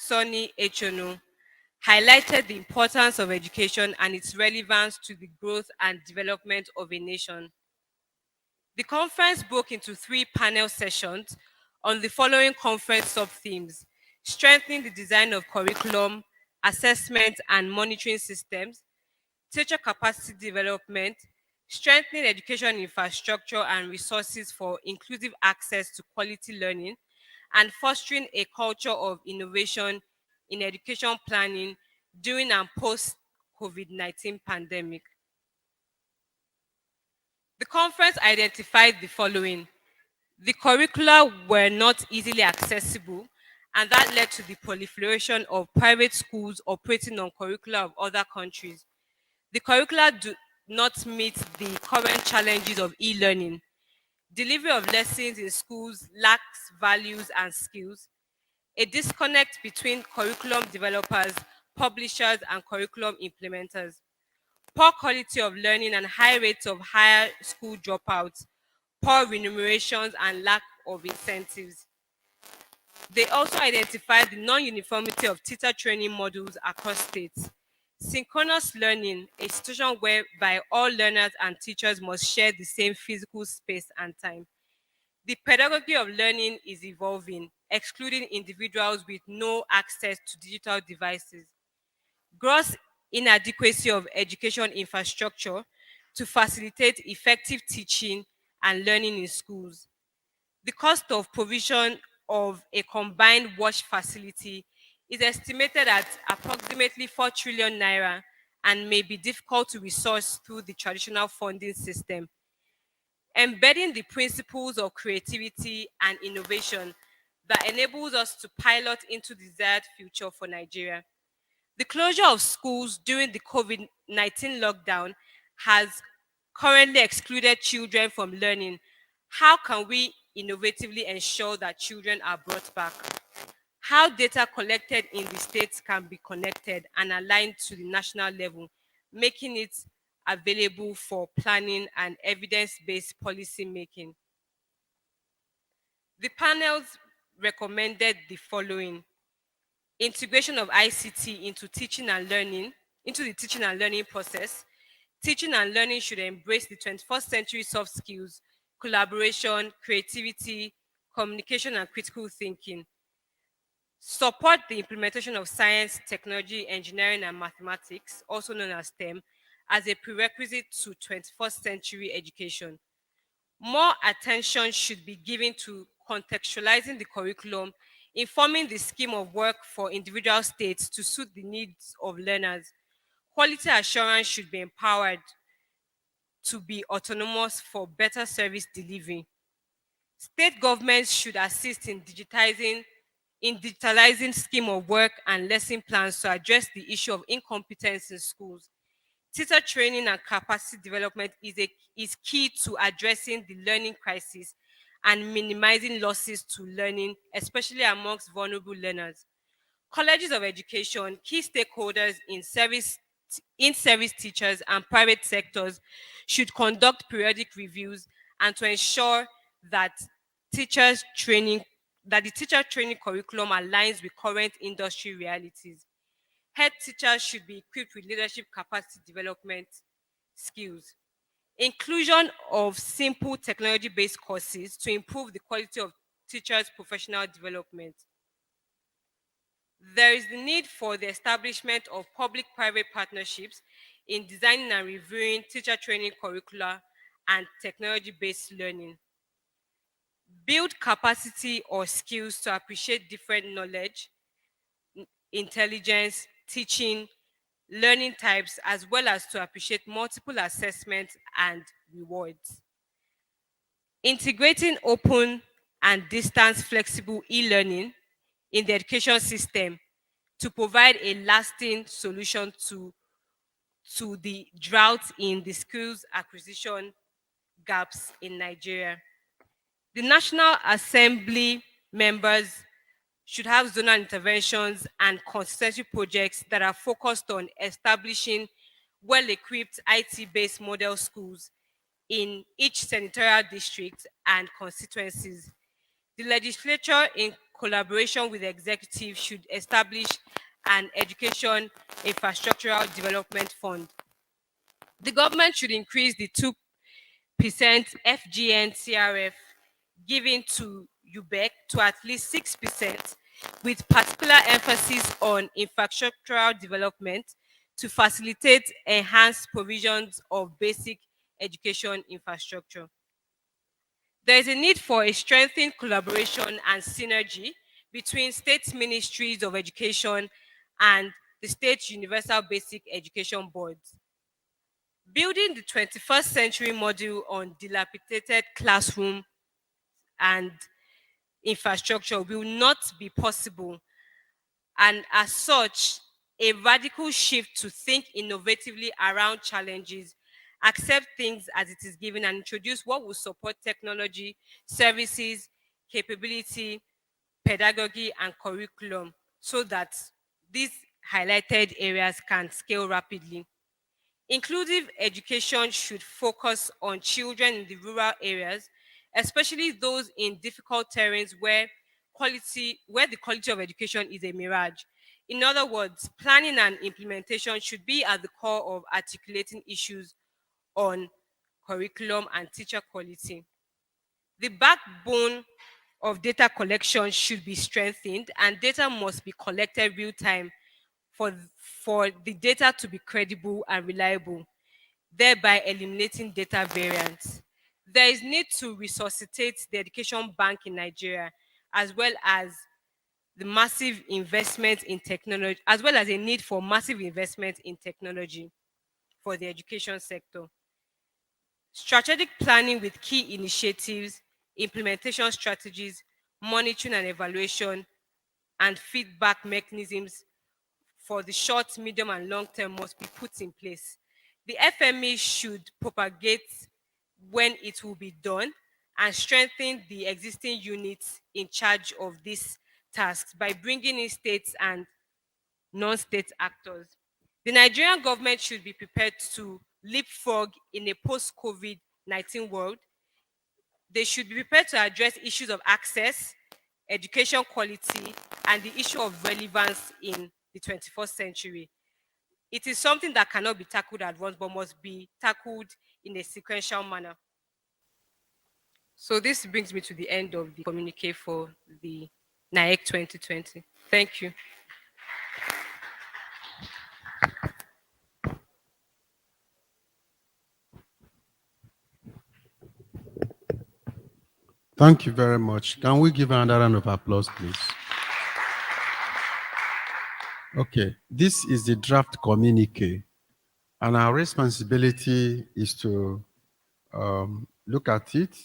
Sonny Echonu, highlighted the importance of education and its relevance to the growth and development of a nation. The conference broke into three panel sessions on the following conference sub-themes: strengthening the design of curriculum, assessment and monitoring systems, teacher capacity development, strengthening education infrastructure and resources for inclusive access to quality learning, and fostering a culture of innovation in education planning during and post COVID-19 pandemic. The conference identified the following: the curricula were not easily accessible, and that led to the proliferation of private schools operating on curricula of other countries. The curricula do not meet the current challenges of e-learning. Delivery of lessons in schools lacks values and skills. A disconnect between curriculum developers, publishers, and curriculum implementers. Poor quality of learning and high rates of higher school dropouts, poor remunerations, and lack of incentives. They also identified the non-uniformity of teacher training models across states. Synchronous learning, a situation whereby all learners and teachers must share the same physical space and time. The pedagogy of learning is evolving, excluding individuals with no access to digital devices. Gross inadequacy of education infrastructure to facilitate effective teaching and learning in schools. The cost of provision of a combined wash facility is estimated at approximately 4 trillion naira and may be difficult to resource through the traditional funding system. Embedding the principles of creativity and innovation that enables us to pilot into the desired future for Nigeria. The closure of schools during the COVID-19 lockdown has currently excluded children from learning. How can we innovatively ensure that children are brought back? How data collected in the states can be connected and aligned to the national level, making it available for planning and evidence-based policy making. The panels recommended the following: integration of ICT into the teaching and learning process. Teaching and learning should embrace the 21st century soft skills, collaboration, creativity, communication, and critical thinking. Support the implementation of science, technology, engineering, and mathematics, also known as STEM, as a prerequisite to 21st century education. More attention should be given to contextualizing the curriculum, informing the scheme of work for individual states to suit the needs of learners. Quality assurance should be empowered to be autonomous for better service delivery. State governments should assist in digitalizing scheme of work and lesson plans to address the issue of incompetence in schools. Teacher training and capacity development is key to addressing the learning crisis and minimizing losses to learning, especially amongst vulnerable learners. Colleges of education, key stakeholders in service teachers and private sectors should conduct periodic reviews and to ensure that teachers training that the teacher training curriculum aligns with current industry realities. Head teachers should be equipped with leadership capacity development skills. Inclusion of simple technology-based courses to improve the quality of teachers' professional development. There is the need for the establishment of public-private partnerships in designing and reviewing teacher training curricula and technology-based learning. Build capacity or skills to appreciate different knowledge, intelligence, teaching, learning types, as well as to appreciate multiple assessments and rewards. Integrating open and distance flexible e-learning in the education system to provide a lasting solution to the drought in the skills acquisition gaps in Nigeria. The National Assembly members should have zonal interventions and consistency projects that are focused on establishing well-equipped IT-based model schools in each senatorial district and constituencies. The legislature, in collaboration with the executive, should establish an education infrastructural development fund. The government should increase the 2% FGN CRF given to UBEC to at least 6%, with particular emphasis on infrastructural development to facilitate enhanced provisions of basic education infrastructure. There is a need for a strengthened collaboration and synergy between state ministries of education and the state universal basic education boards. Building the 21st century model on dilapidated classroom and infrastructure will not be possible, and as such, a radical shift to think innovatively around challenges, accept things as it is given, and introduce what will support technology, services, capability, pedagogy, and curriculum so that these highlighted areas can scale rapidly. Inclusive education should focus on children in the rural areas, especially those in difficult terrains where the quality of education is a mirage. In other words, planning and implementation should be at the core of articulating issues on curriculum and teacher quality. The backbone of data collection should be strengthened, and data must be collected real time for, for the data to be credible and reliable, thereby eliminating data variance. There is need to resuscitate the education bank in Nigeria, as well as the massive investment in technology, as well as a need for massive investment in technology for the education sector. Strategic planning with key initiatives, implementation strategies, monitoring and evaluation, and feedback mechanisms for the short, medium, and long term must be put in place. The FME should propagate when it will be done and strengthen the existing units in charge of these tasks by bringing in states and non-state actors. The Nigerian government should be prepared to leapfrog in a post-COVID-19 world. They should be prepared to address issues of access, education quality, and the issue of relevance in the 21st century. It is something that cannot be tackled at once but must be tackled in a sequential manner. So this brings me to the end of the communique for the Naec 2020. Thank you. Thank you very much. Can we give another round of applause, please? Okay, this is the draft communique, and our responsibility is to look at it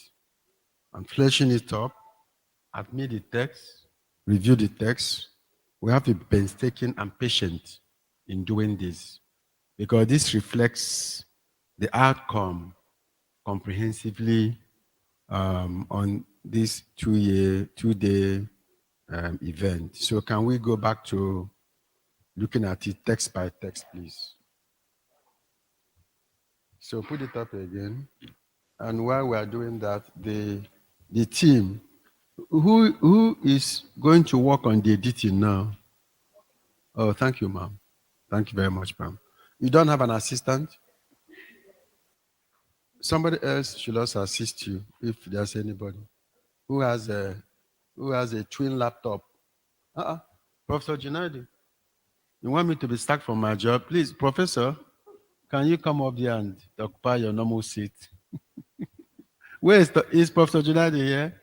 and fleshing it up, admit the text, review the text. We have to be painstaking and patient in doing this because this reflects the outcome comprehensively on this 2-day event. So can we go back to looking at it text by text, please? So put it up again. And while we are doing that, the team, who is going to work on the editing now? Oh, thank you, ma'am. Thank you very much, ma'am. You don't have an assistant? Somebody else should also assist you if there's anybody who has a twin laptop. Professor Junadi, you want me to be sacked from my job? Please, Professor, can you come up here and occupy your normal seat? Where is Professor Junadi here?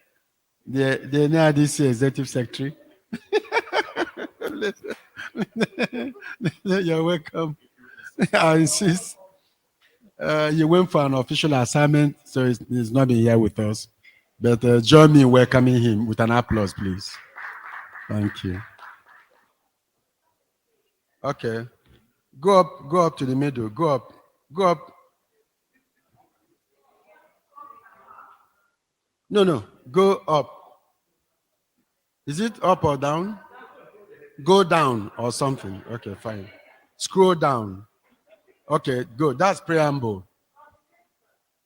The NIDC Executive Secretary. You're welcome. I insist. You went for an official assignment, so he's not been here with us. But join me in welcoming him with an applause, please. Thank you. Okay. Go up to the middle. Go up. No. Go up. Is it up or down? Go down or something. Okay, fine. Scroll down. Okay, good. That's preamble.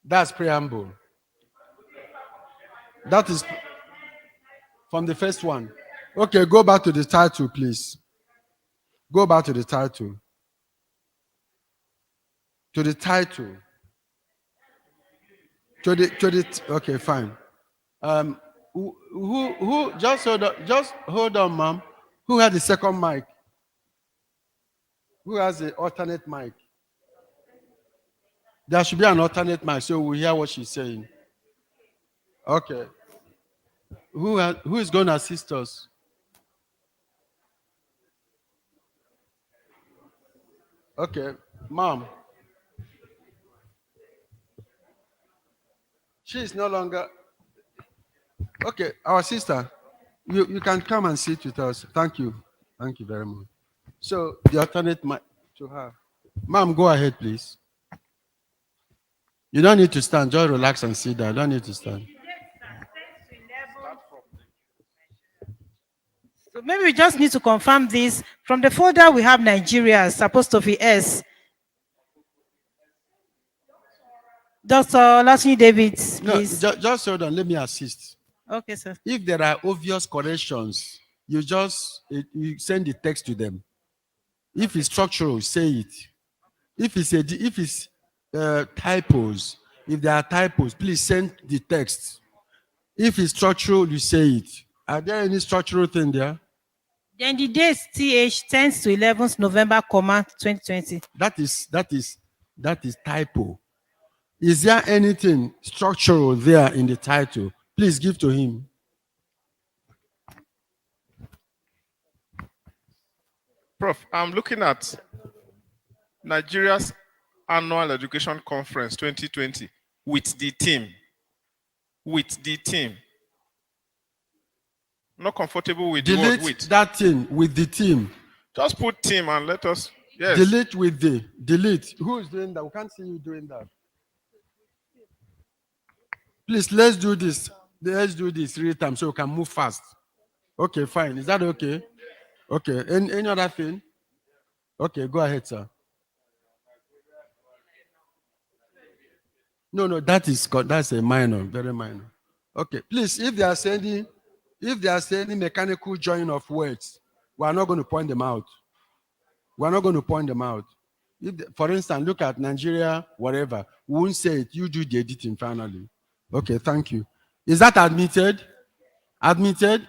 That is from the first one. Okay, go back to the title, please. Go back to the title. To the title. Okay, fine. Um, who just hold on, ma'am. Who has the second mic? Who has the alternate mic? There should be an alternate mic so we hear what she's saying. Okay. Who is going to assist us? Okay, ma'am. She is no longer. Okay, our sister, you can come and sit with us. Thank you. Thank you very much. So the alternate mic to her. Ma'am, go ahead, please. You don't need to stand. Just relax and sit down. Don't need to stand. So maybe we just need to confirm this. From the folder, we have Nigeria, supposed to be S. Dr. Olatunji-David, No, please. just hold on. Let me assist. Okay, sir. If there are obvious corrections, you send the text to them. If it's structural, say it. If it's typos, if there are typos, please send the text. If it's structural, you say it. Are there any structural thing there? Then the date TH 10th to 11th November, 2020. That is typo. Is there anything structural there in the title? Please give to him. Prof, I'm looking at Nigeria's Annual Education Conference 2020 with the team. With the team. Not comfortable with the word Delete with. that thing with the team. Just put team and let us. Yes. Delete with the. Delete. Who is doing that? We can't see you doing that. Please, let's do this. Let's do this 3 times so we can move fast. Okay, fine. Is that okay? Okay. Any other thing? Okay, go ahead, sir. No, that's a minor, very minor. Okay, please, if they are sending mechanical join of words, we are not going to point them out. We are not going to point them out. For instance, look at Nigeria, whatever. We won't say it. You do the editing finally. Okay, thank you. Is that admitted? Admitted?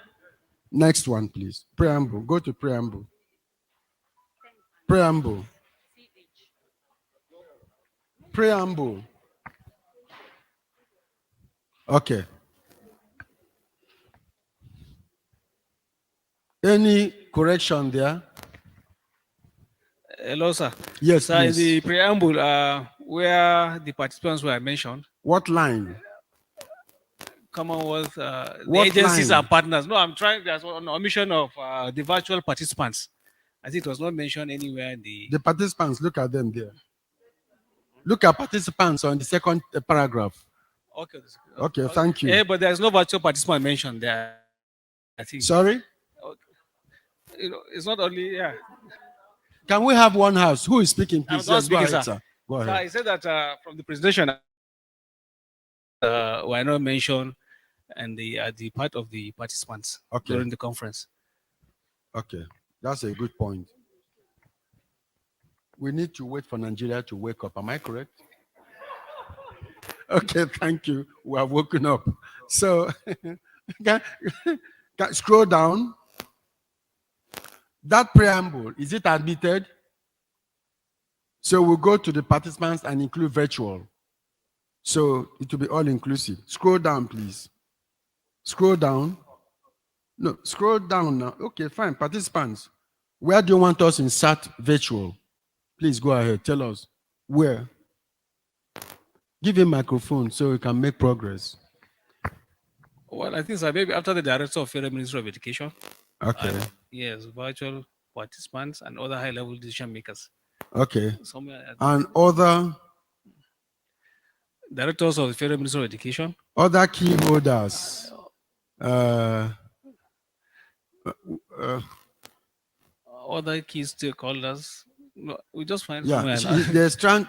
Next one, please. Preamble. Go to preamble. Preamble. Preamble. Okay. Any correction there? Hello, sir. Yes, sir. In please. the preamble, where the participants were mentioned, What line? Commonwealth, the What agencies line? are partners. No, I'm trying. There's an omission of the virtual participants. I think it was not mentioned anywhere in The participants, look at them there. Look at participants on the second paragraph. Okay. Okay, thank you. Yeah, but there's no virtual participant mentioned there. I think. Sorry? It's not only, yeah. Can we have one house? Who is speaking, I'm please? not Yes, go speaking, ahead, sir. sir. Go Sir, ahead. I said that from the presentation, were not mentioned and the part of the participants during the conference. Okay, that's a good point. We need to wait for Nigeria to wake up. Am I correct? Okay, thank you. We have woken up. So, scroll down. That preamble, is it admitted? So we'll go to the participants and include virtual. So it will be all inclusive. Scroll down, please. Scroll down. No, scroll down now. Okay, fine. Participants, where do you want us to insert virtual? Please go ahead. Tell us where. Give him microphone so we can make progress. Well, I think, sir, maybe after the Director of Federal Ministry of Education. Okay. Yes, virtual participants and other high-level decision makers. Okay. Somewhere And other Directors of the Federal Ministry of Education. Other key holders. Other key stakeholders. No, we just find Yeah, somewhere.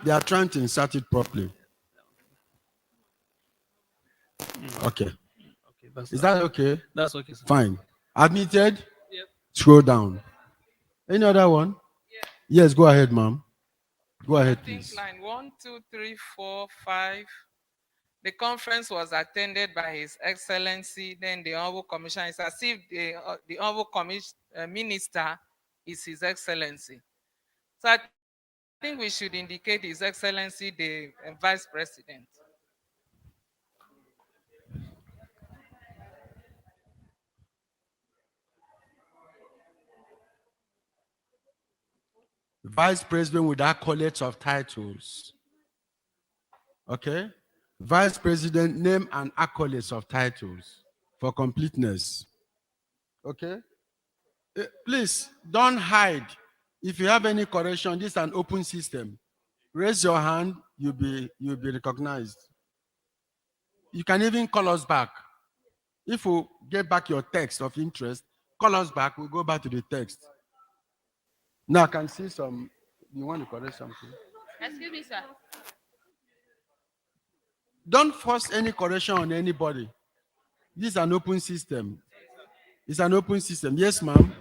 they are trying to insert it properly. Okay. Okay, Is that okay? That's okay, sir. Fine. Admitted? Yep. Scroll down. Any other one? Yes, go ahead, ma'am. Go I ahead, think please. line 1, 2, 3, 4, 5. The conference was attended by His Excellency, then the Honorable Commissioner. It's as if the Honorable Minister is His Excellency. So I think we should indicate His Excellency, the Vice President. Vice President with accolades of titles. Okay? Vice President, name and accolades of titles for completeness. Okay? Please don't hide. If you have any correction, this is an open system. Raise your hand, you'll be recognized. You can even call us back. If we get back your text of interest, call us back, we'll go back to the text. Now I can see some, you want to correct something? Excuse me, sir. Don't force any correction on anybody. This is an open system. It's an open system. Yes, ma'am.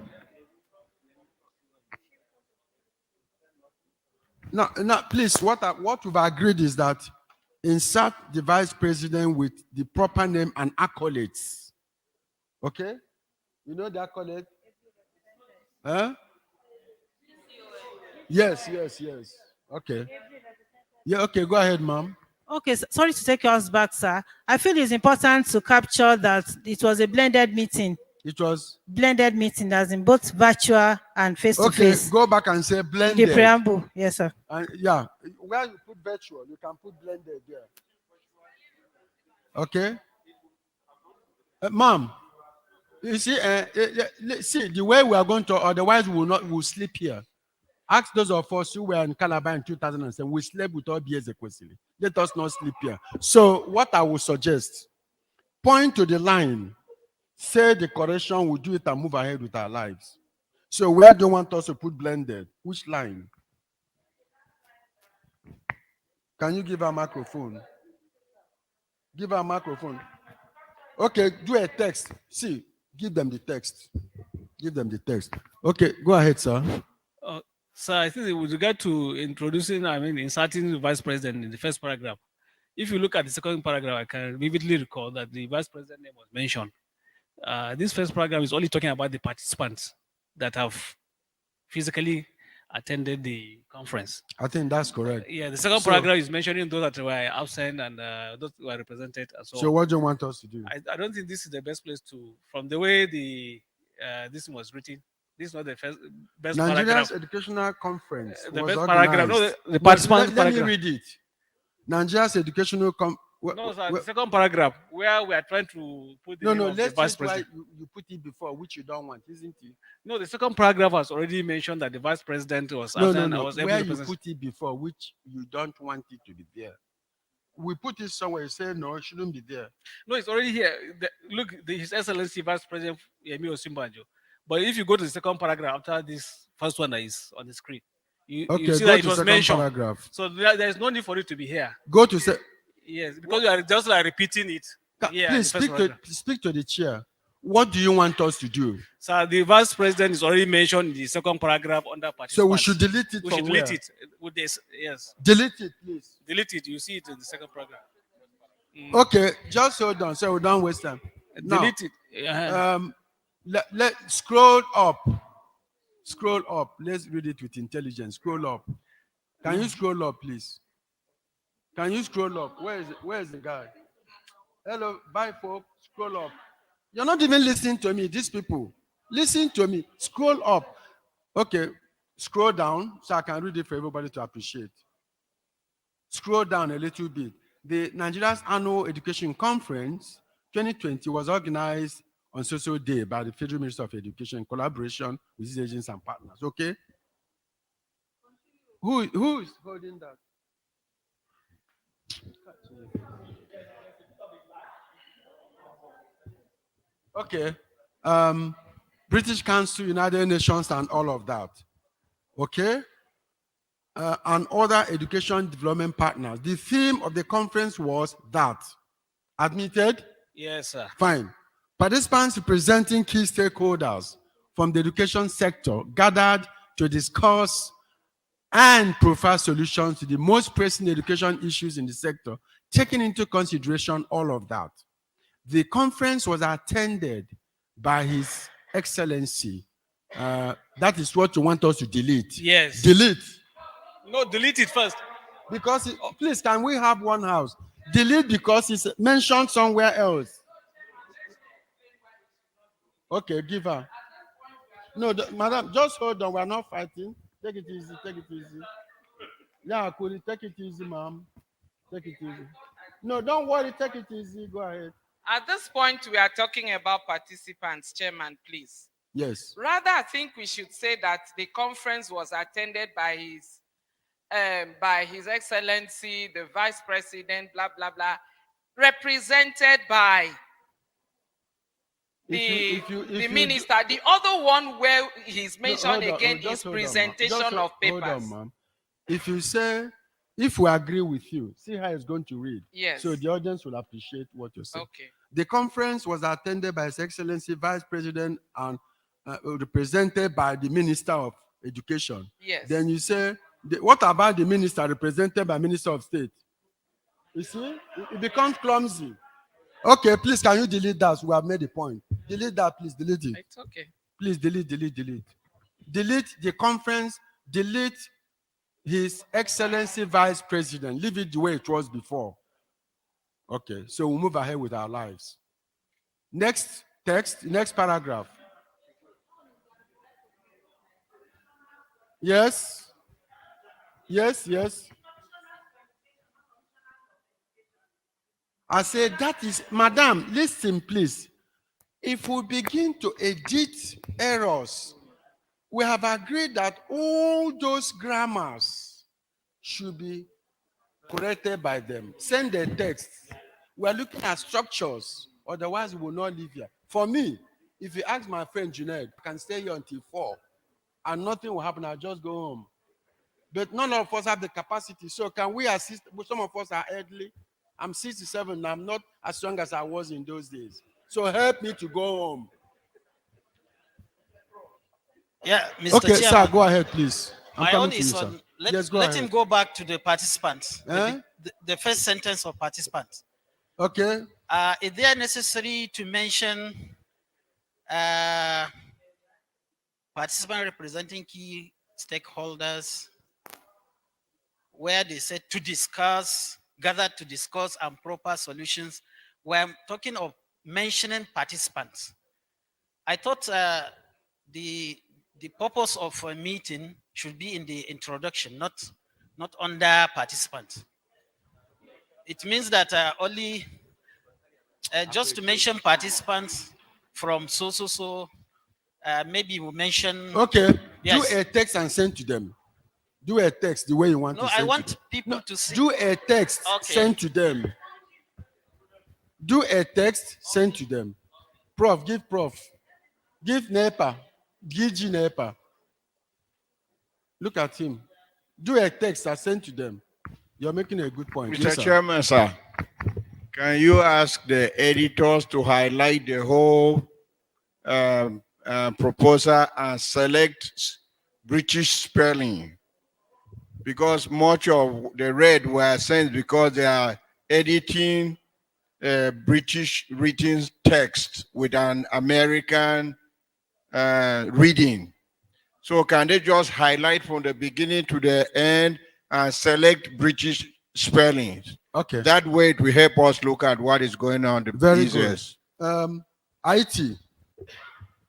Now, please, what we've agreed is that insert the vice president with the proper name and accolades. Okay? You know the accolade? Huh? Yes. Okay. Yeah, okay, go ahead, ma'am. Okay, sorry to take us back, sir. I feel it's important to capture that it was a blended meeting. It was Blended meeting, as in both virtual and face to okay. face. Go back and say The blended. preamble, yes, sir. And yeah, where you put virtual, you can put blended there. Okay, ma'am. You see, see the way we are going to. Otherwise, we will sleep here. Ask those of us who were in Calabar in 2007. We slept with all BS equally. Let us not sleep here. So, what I would suggest: point to the line, say the correction, we'll do it and move ahead with our lives. So, where do you want us to put blended? Which line? Can you give her a microphone? Give her a microphone. Okay, do a text. See, give them the text. Give them the text. Okay, go ahead, sir. So I think with regard to inserting the vice president in the first paragraph, if you look at the second paragraph, I can vividly recall that the vice president name was mentioned. This first paragraph is only talking about the participants that have physically attended the conference. I think that's correct. Yeah, the second paragraph is mentioning those that were absent and those who were represented. And So what do you want us to do? I don't think this is the best place to, from the way the this was written. This is not the best Nigeria's paragraph. Educational Conference The was best organized. paragraph, no, the But participants let me paragraph. read it. Nigeria's Educational No, sir, the second paragraph where we are trying to put the name of the let's vice see why president. you put it before, which you don't want, isn't it? No, the second paragraph has already mentioned that the vice president was No, absent. I was able where to you represent. put it before, which you don't want it to be there. We put it somewhere, you say no, it shouldn't be there. No, it's already here. Look, His Excellency Vice President Yemi Osinbajo. But if you go to the second paragraph after this first one that is on the screen, you see go that it to was second mentioned. paragraph. So there is no need for it to be here. Go to say, Yes, because you are just like repeating it. Yeah, please speak to the chair. What do you want us to do? So the vice president is already mentioned in the second paragraph under participants. So we should delete it. We from should delete where? it with this. Yes. Delete it, please. Delete it. You see it in the second paragraph. Okay, just hold on. So we don't waste time. Now, Delete it. let scroll up. Scroll up. Let's read it with intelligence. Scroll up. Can you scroll up, please? Can you scroll up? Where is the guy? Hello, bye, folks. Scroll up. You're not even listening to me. These people, listen to me. Scroll up. Okay, scroll down so I can read it for everybody to appreciate. Scroll down a little bit. The Nigeria's Annual Education Conference 2020 was organized on Social Day by the Federal Ministry of Education in collaboration with these agents and partners. Okay? Who is holding that? Okay. British Council, United Nations, and all of that. Okay? And other education development partners. The theme of the conference was that. Admitted? Yes, sir. Fine. Participants representing key stakeholders from the education sector gathered to discuss and provide solutions to the most pressing education issues in the sector, taking into consideration all of that. The conference was attended by His Excellency. That is what you want us to delete. Yes. Delete. No, delete it first. Because, please, can we have one house? Delete because it's mentioned somewhere else. Okay, give her. No, madam, just hold on. We're not fighting. Take it easy. Take it easy. Yeah, Kuli, take it easy, ma'am. Take it easy. No, don't worry. Take it easy. Go ahead. At this point, we are talking about participants, Chairman, please. Yes. Rather, I think we should say that the conference was attended by His Excellency, the Vice President, blah, blah, blah, represented by the minister. The other one where he's mentioned again is presentation of papers. Hold on, ma'am. If you say, if we agree with you, see how it's going to read. Yes. So the audience will appreciate what you say. Okay. The conference was attended by His Excellency Vice President and represented by the Minister of Education. Yes. Then you say, what about the minister represented by Minister of State? You see, it becomes clumsy. Okay, please, can you delete that? We have made a point. Delete that, please. Delete it. It's okay. Please delete. Delete the conference. Delete His Excellency Vice President. Leave it the way it was before. Okay, so we'll move ahead with our lives. Next text, next paragraph. Yes. I said, that is, madam, listen, please. If we begin to edit errors, we have agreed that all those grammars should be corrected by them. Send the text. We are looking at structures, otherwise we will not live here. For me, if you ask my friend Junaid, I can stay here until 4, and nothing will happen. I'll just go home. But none of us have the capacity. So can we assist? Some of us are elderly. I'm 67 and I'm not as young as I was in those days. So help me to go home. Yeah, Mr. Okay, Chairman, sir, go ahead, please. my own is on. Let him go back to the participants. The first sentence of participants. Okay. Is there necessary to mention participant representing key stakeholders where they said to discuss, gather to discuss and proper solutions? We're talking of mentioning participants. I thought the purpose of a meeting should be in the introduction, not under participants. It means that only just to mention participants from maybe we mention. Okay, yes. Do a text and send to them. Do a text the way you want to send. No, I want to them. people to see. Do a text, send to them. Do a text, send to them. Prof, give Prof. Give NEPA. Give G NEPA. Look at him. Do a text and send to them. You're making a good point. Mr. Yes, sir. Chairman, sir, can you ask the editors to highlight the whole proposal and select British spelling? Because much of the red were sent because they are editing British written text with an American reading. So can they just highlight from the beginning to the end and select British spellings? Okay. That way it will help us look at what is going on. Very good. IT,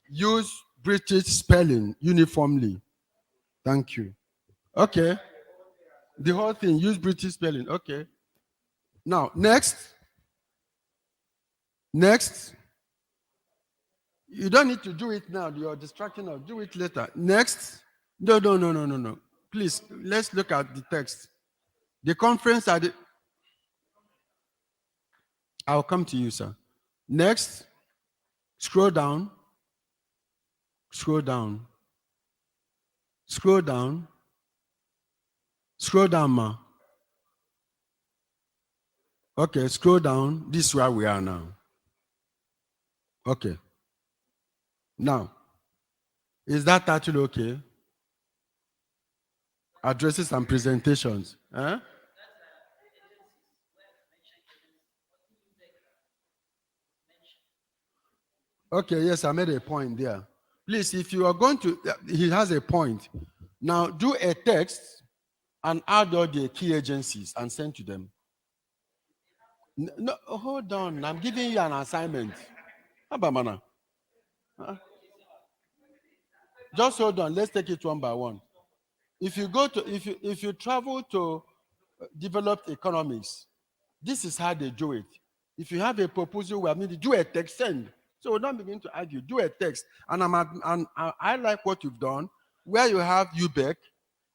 use British spelling uniformly. Thank you. Okay. The whole thing, use British spelling. Okay. Now, next. You don't need to do it now. You're distracting us. Do it later. Next. No. Please, let's look at the text. The conference at the... I'll come to you, sir. Next. Scroll down, ma. Okay, scroll down. This is where we are now. Okay. Now, is that title okay? Addresses and presentations. Huh? Okay, yes, I made a point there. Please, if you are going to, he has a point. Now, do a text and add all the key agencies and send to them. No, hold on. I'm giving you an assignment. Abamana. Huh? Just hold on. Let's take it one by one. If you travel to developed economies, this is how they do it. If you have a proposal, we need to do a text send. So we're not beginning to argue. Do a text. And I like what you've done, where you have UBEC,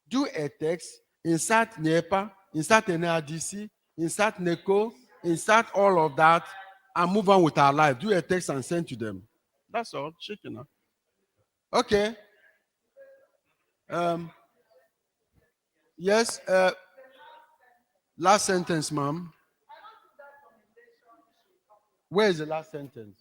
do a text, insert NEPA, insert NRDC, insert NECO, insert all of that, and move on with our life. Do a text and send to them. That's all. Shaking up. Okay. Yes. Last sentence, ma'am. Where is the last sentence?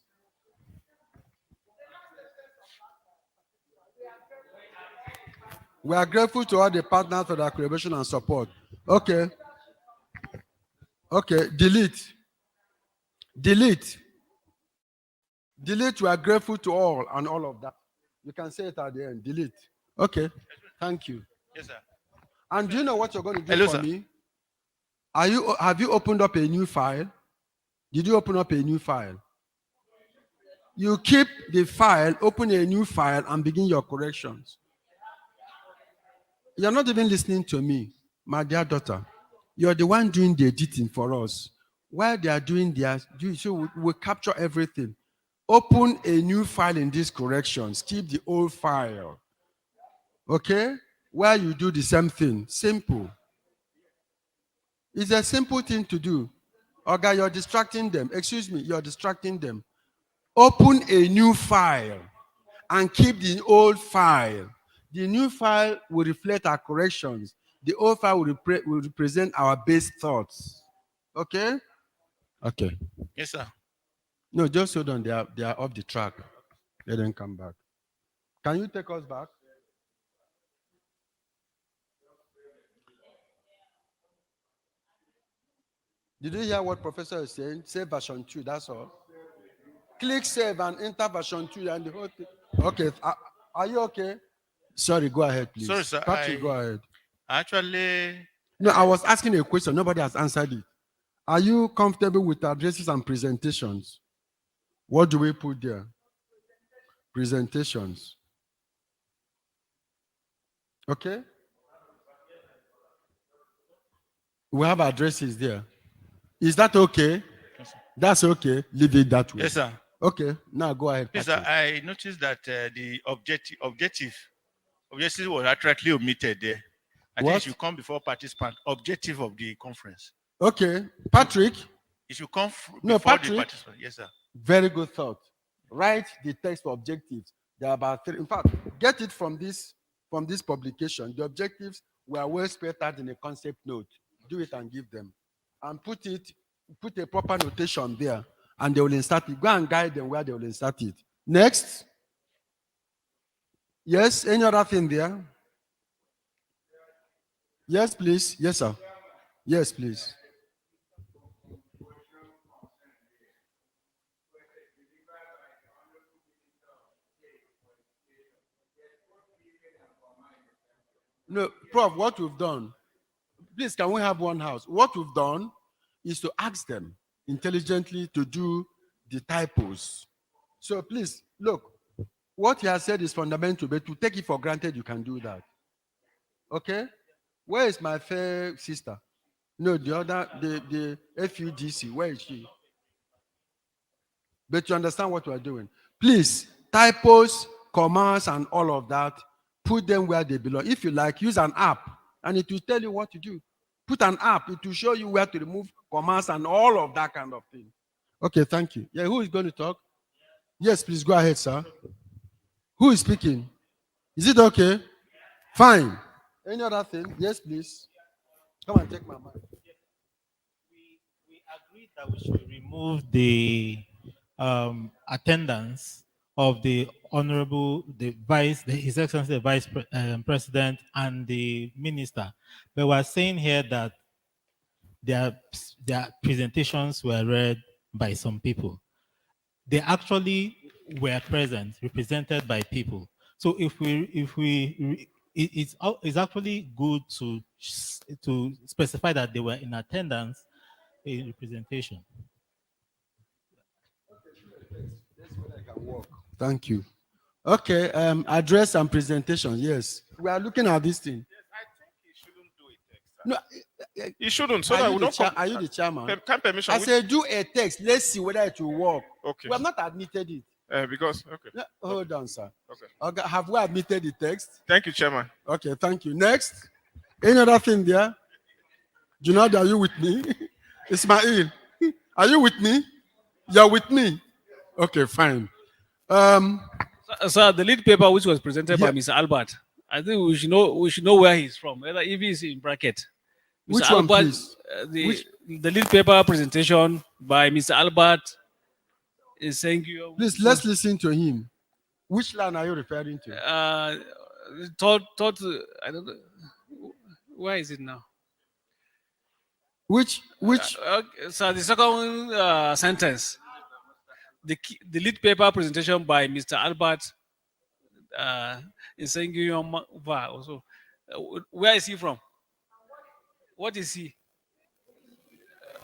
We are grateful to all the partners for their collaboration and support. Okay. Okay. Delete. Delete. Delete. We are grateful to all and all of that. You can say it at the end. Delete. Okay. Thank you. Yes, sir. And do you know what you're going to do Hello, for sir. me? Have you opened up a new file? Did you open up a new file? You keep the file, open a new file, and begin your corrections. You're not even listening to me, my dear daughter. You're the one doing the editing for us. While they are doing theirs, so we capture everything. Open a new file in these corrections. Keep the old file. Okay? While you do the same thing. Simple. It's a simple thing to do. Okay, you're distracting them. Excuse me, you're distracting them. Open a new file and keep the old file. The new file will reflect our corrections. The old file will represent our base thoughts. Okay? Okay. Yes, sir. No, just hold on. They are off the track. Let them come back. Can you take us back? Did you hear what Professor is saying? Say version 2, that's all. Click save and enter version 2 and the whole thing. Okay. Are you okay? Sorry, go ahead, please. Sorry, sir. Patrick, go ahead. Actually, No, I was asking a question. Nobody has answered it. Are you comfortable with addresses and presentations? What do we put there? Presentations. Okay? We have addresses there. Is that okay? Yes, That's okay. Leave it that way. yes, sir. Okay. Now go ahead. Yes, sir. Patrick. I noticed that the objective was accurately omitted there. I think What? it should come before participant. Objective of the conference. Okay. Patrick. It should come No, before the Patrick. participant. Yes, sir. Very good thought. Write the text for objectives. There are about 3. In fact, get it from this publication. The objectives were well spelled out in a concept note. Do it and give them. And put a proper notation there. And they will insert it. Go and guide them where they will insert it. Next. Yes, any other thing there? Yes, please. Yes, sir. Yes, please. No, Prof, what we've done, please, can we have one house? What we've done is to ask them intelligently to do the typos. So please, look, what he has said is fundamental, but to take it for granted, you can do that. Okay? Where is my fair sister? No, the other, the FUDC, where is she? But you understand what we are doing. Please, typos, commas, and all of that, put them where they belong. If you like, use an app, and it will tell you what to do. Put an app, it will show you where to remove commas and all of that kind of thing. Okay, thank you. Yeah, who is going to talk? Yes, please go ahead, sir. Who is speaking? Is it okay? Fine. Any other thing? Yes, please. Come and take my mic. We agreed that we should remove the attendance of the Honorable, His Excellency, the President, and the Minister. But we're saying here that their presentations were read by some people. They actually were present, represented by people. So it's actually good to specify that they were in attendance in representation. Thank you. Okay, address and presentation. Yes, we are looking at this thing. No, He shouldn't. So are that you we the don't are you the chairman? Can permission. I said do a text. Let's see whether it will work. Okay. We have not admitted it. Because okay. No, hold on, sir. Okay. Have we admitted the text? Thank you, Chairman. Okay, thank you. Next. Any other thing there? Junad, are you with me? Ismail, are you with me? You're with me? Okay, fine. Sir, the lead paper which was presented by Yeah. Mr. Albert, I think we should know where he's from, whether if he's in bracket. Mr. Which one, Albert, please? the lead paper presentation by Mr. Albert is saying you. Please, let's listen to him. Which line are you referring to? I don't know. Where is it now? Which? So the second sentence, the lead paper presentation by Mr. Albert is saying you also. Where is he from? What is he?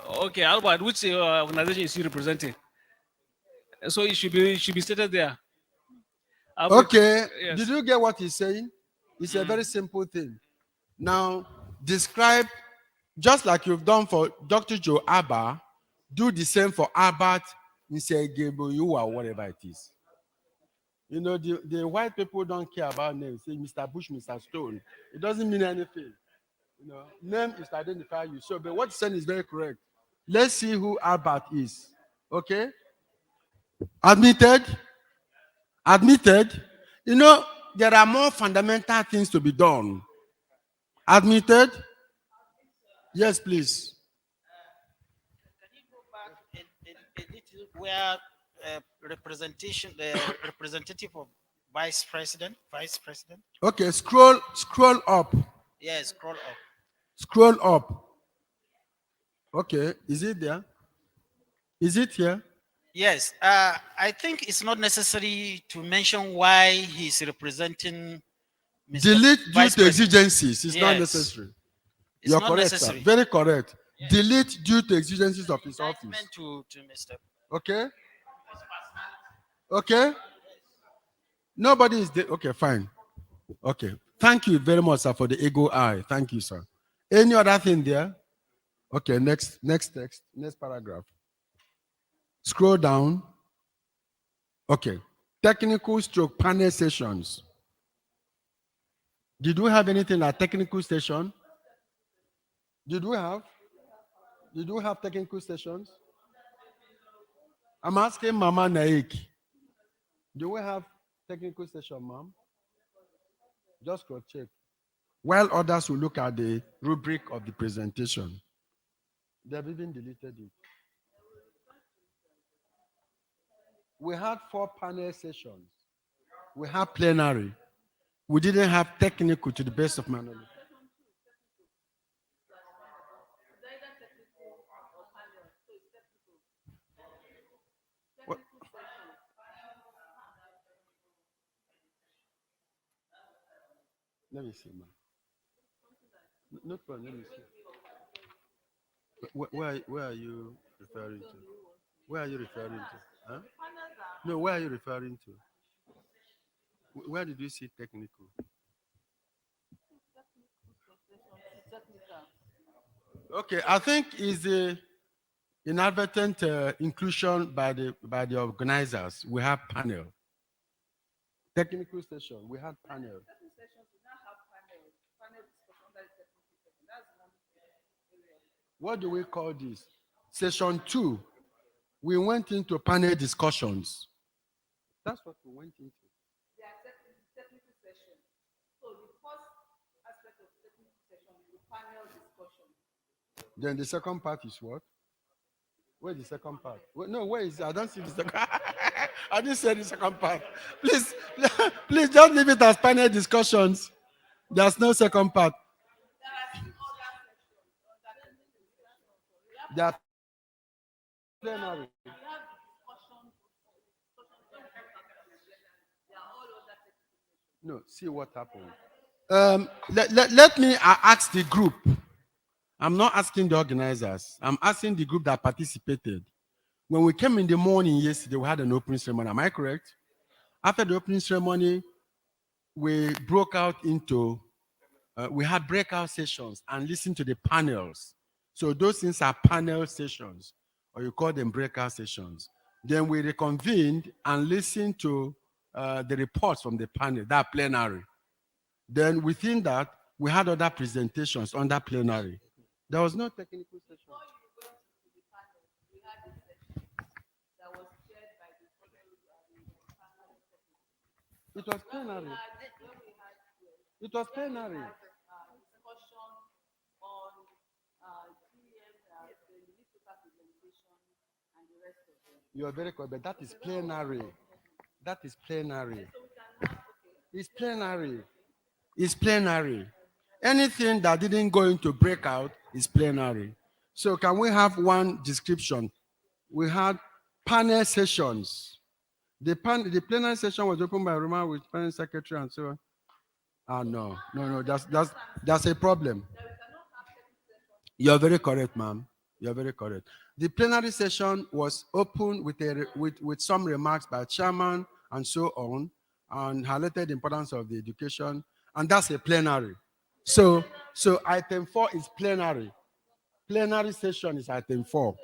Okay, Albert, which organization is he representing? So it should be stated there. Okay. Yes. Did you get what he's saying? It's a very simple thing. Now, describe, just like you've done for Dr. Joe Abba, do the same for Albert Nsegebo, or whatever it is. You know, the white people don't care about names. Say Mr. Bush, Mr. Stone. It doesn't mean anything. You know, name is to identify you. So, but what you're saying is very correct. Let's see who Albert is. Okay? Admitted. You know, there are more fundamental things to be done. Admitted? Yes, please. Can you go back a little where the representative of vice president? Okay, scroll up. Yes, scroll up. Scroll up. Okay, is it there? Is it here? Yes, I think it's not necessary to mention why he's representing Mr. Delete due Vice to President. exigencies. It's not Yes. necessary. It's You're not correct, necessary. sir. Very correct. Delete due to exigencies of his office. Indictment to Mr. Okay? Okay? Nobody is there. Okay, fine. Okay. Thank you very much, sir, for the ego eye. Thank you, sir. Any other thing there? Okay, next text, next paragraph. Scroll down. Okay. Technical stroke panel sessions. Did we have anything like technical session? Did we have technical sessions? I'm asking Mama Naec. Do we have technical session, ma'am? Just go check. While others will look at the rubric of the presentation. They've even deleted it. We had 4 panel sessions. We had plenary. We didn't have technical to the best of my knowledge. What? Let me see, man. No problem. Let me see. Where are you referring to? Where are you referring to? Huh? No, where are you referring to? Where did you see technical? Okay, I think is the inadvertent inclusion by the organizers. We have panel. Technical session. We had panel. What do we call this? Session 2. We went into panel discussions. That's what we went into. Technical session. So the first aspect of technical session is the panel discussion. Then the second part is what? Where's the second part? No, where is it? I don't see the second. I didn't say the second part. Please, please just leave it as panel discussions. There's no second part. They are plenary. No, see what happened. Let me ask the group. I'm not asking the organizers. I'm asking the group that participated. When we came in the morning yesterday, we had an opening ceremony. Am I correct? After the opening ceremony, we broke out into, we had breakout sessions and listened to the panels. So those things are panel sessions, or you call them breakout sessions. Then we reconvened and listened to the reports from the panel, that plenary. Then within that, we had other presentations on that plenary. There was no technical session. It was plenary. It was plenary. You are very correct, but that is plenary. That is plenary. It's plenary. It's plenary. Anything that didn't go into breakout is plenary. So can we have one description? We had panel sessions. The plenary session was opened by Roman with parent secretary and so on. No, that's a problem. You're very correct, ma'am. You're very correct. The plenary session was open with some remarks by chairman and so on, and highlighted the importance of the education, and that's a plenary. So item 4 is plenary. Plenary session is item 4.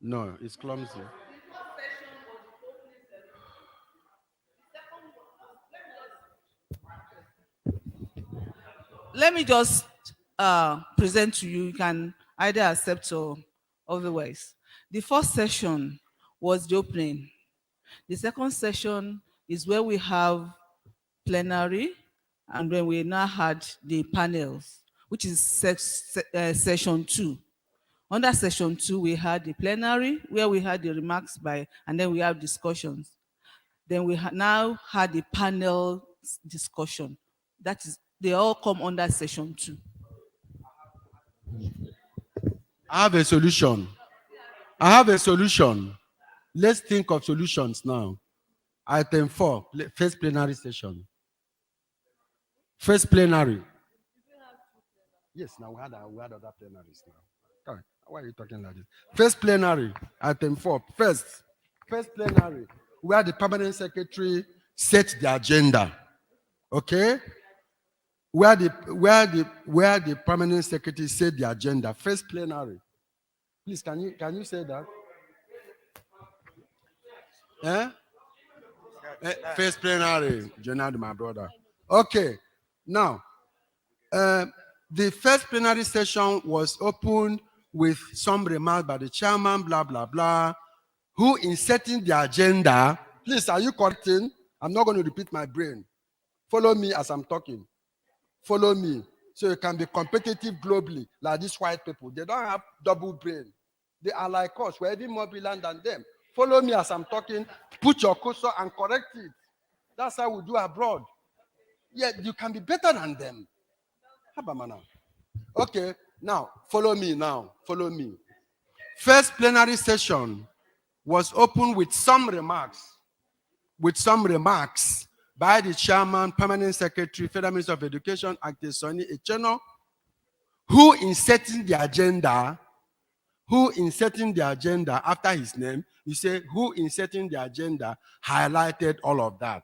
No, it's clumsy. Let me just present to you. You can either accept or otherwise. The first session was the opening. The second session is where we have plenary, and then we now had the panels, which is session 2. Under session 2, we had the plenary, where we had the remarks by, and then we have discussions. Then we now had the panel discussion. That is, they all come under session 2. I have a solution. Let's think of solutions now. Item 4, first plenary session. First plenary. Yes, now we had other plenaries now. Come on, why are you talking like this? First plenary, item 4. First plenary, where the permanent secretary set the agenda. Okay? Where the permanent secretary set the agenda. First plenary. Please, can you say that? First plenary, Jonah, my brother. Okay, now, the first plenary session was opened with some remarks by the chairman, blah, blah, blah, who in setting the agenda, please, are you correcting? I'm not going to repeat my brain. Follow me as I'm talking. Follow me. So you can be competitive globally, like these white people. They don't have double brain. They are like us. We're even more brilliant than them. Follow me as I'm talking. Put your cursor and correct it. That's how we do abroad. Yeah, you can be better than them. Okay, now, follow me now. Follow me. First plenary session was opened with some remarks by the chairman, permanent secretary, Federal Minister of Education, Active Sonny Echeno, who in setting the agenda after his name, you say, who in setting the agenda highlighted all of that.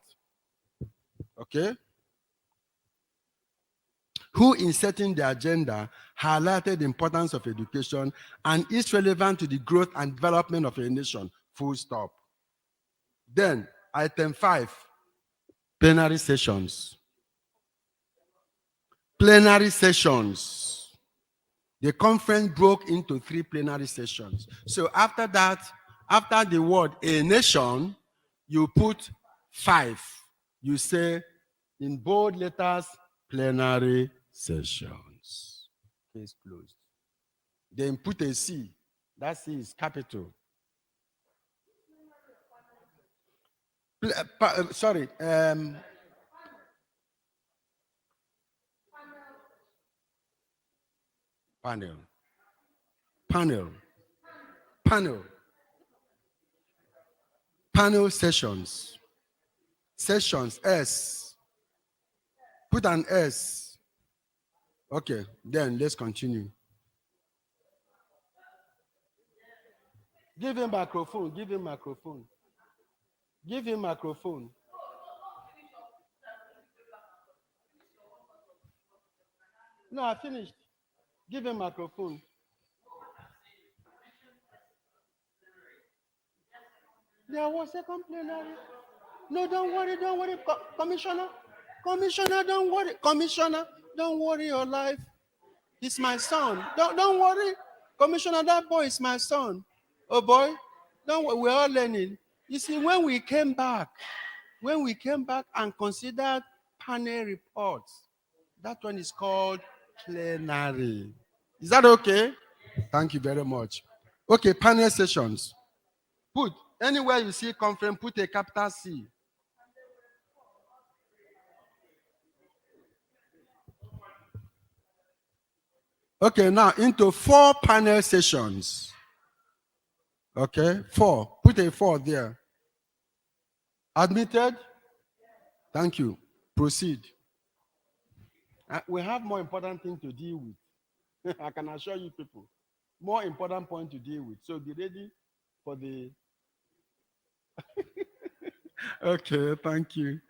Okay? Who in setting the agenda highlighted the importance of education and is relevant to the growth and development of a nation. Full stop. Then, item 5, plenary sessions. Plenary sessions. The conference broke into 3 plenary sessions. So after that, After the word a nation, you put 5. You say in bold letters, plenary sessions. Case closed. Then put a C. That C is capital. Sorry. Panel. Panel. Panel. Panel sessions. Sessions, S. Put an S. Okay, then let's continue. Give him microphone. Give him microphone. Give him microphone. No, I finished. Give him microphone. There was a complaint. No, don't worry, Commissioner. Commissioner, don't worry. Commissioner, don't worry your life. He's my son. Don't worry. Commissioner, that boy is my son. Oh boy, don't worry. We're all learning. You see, when we came back and considered panel reports, that one is called plenary. Is that okay? Thank you very much. Okay, panel sessions. Put anywhere you see conference, put a capital C. Okay, now into 4 panel sessions. Okay, 4. Put a 4 there. Admitted? Thank you. Proceed. We have more important things to deal with. I can assure you people. More important point to deal with. So be ready for the... Okay, thank you.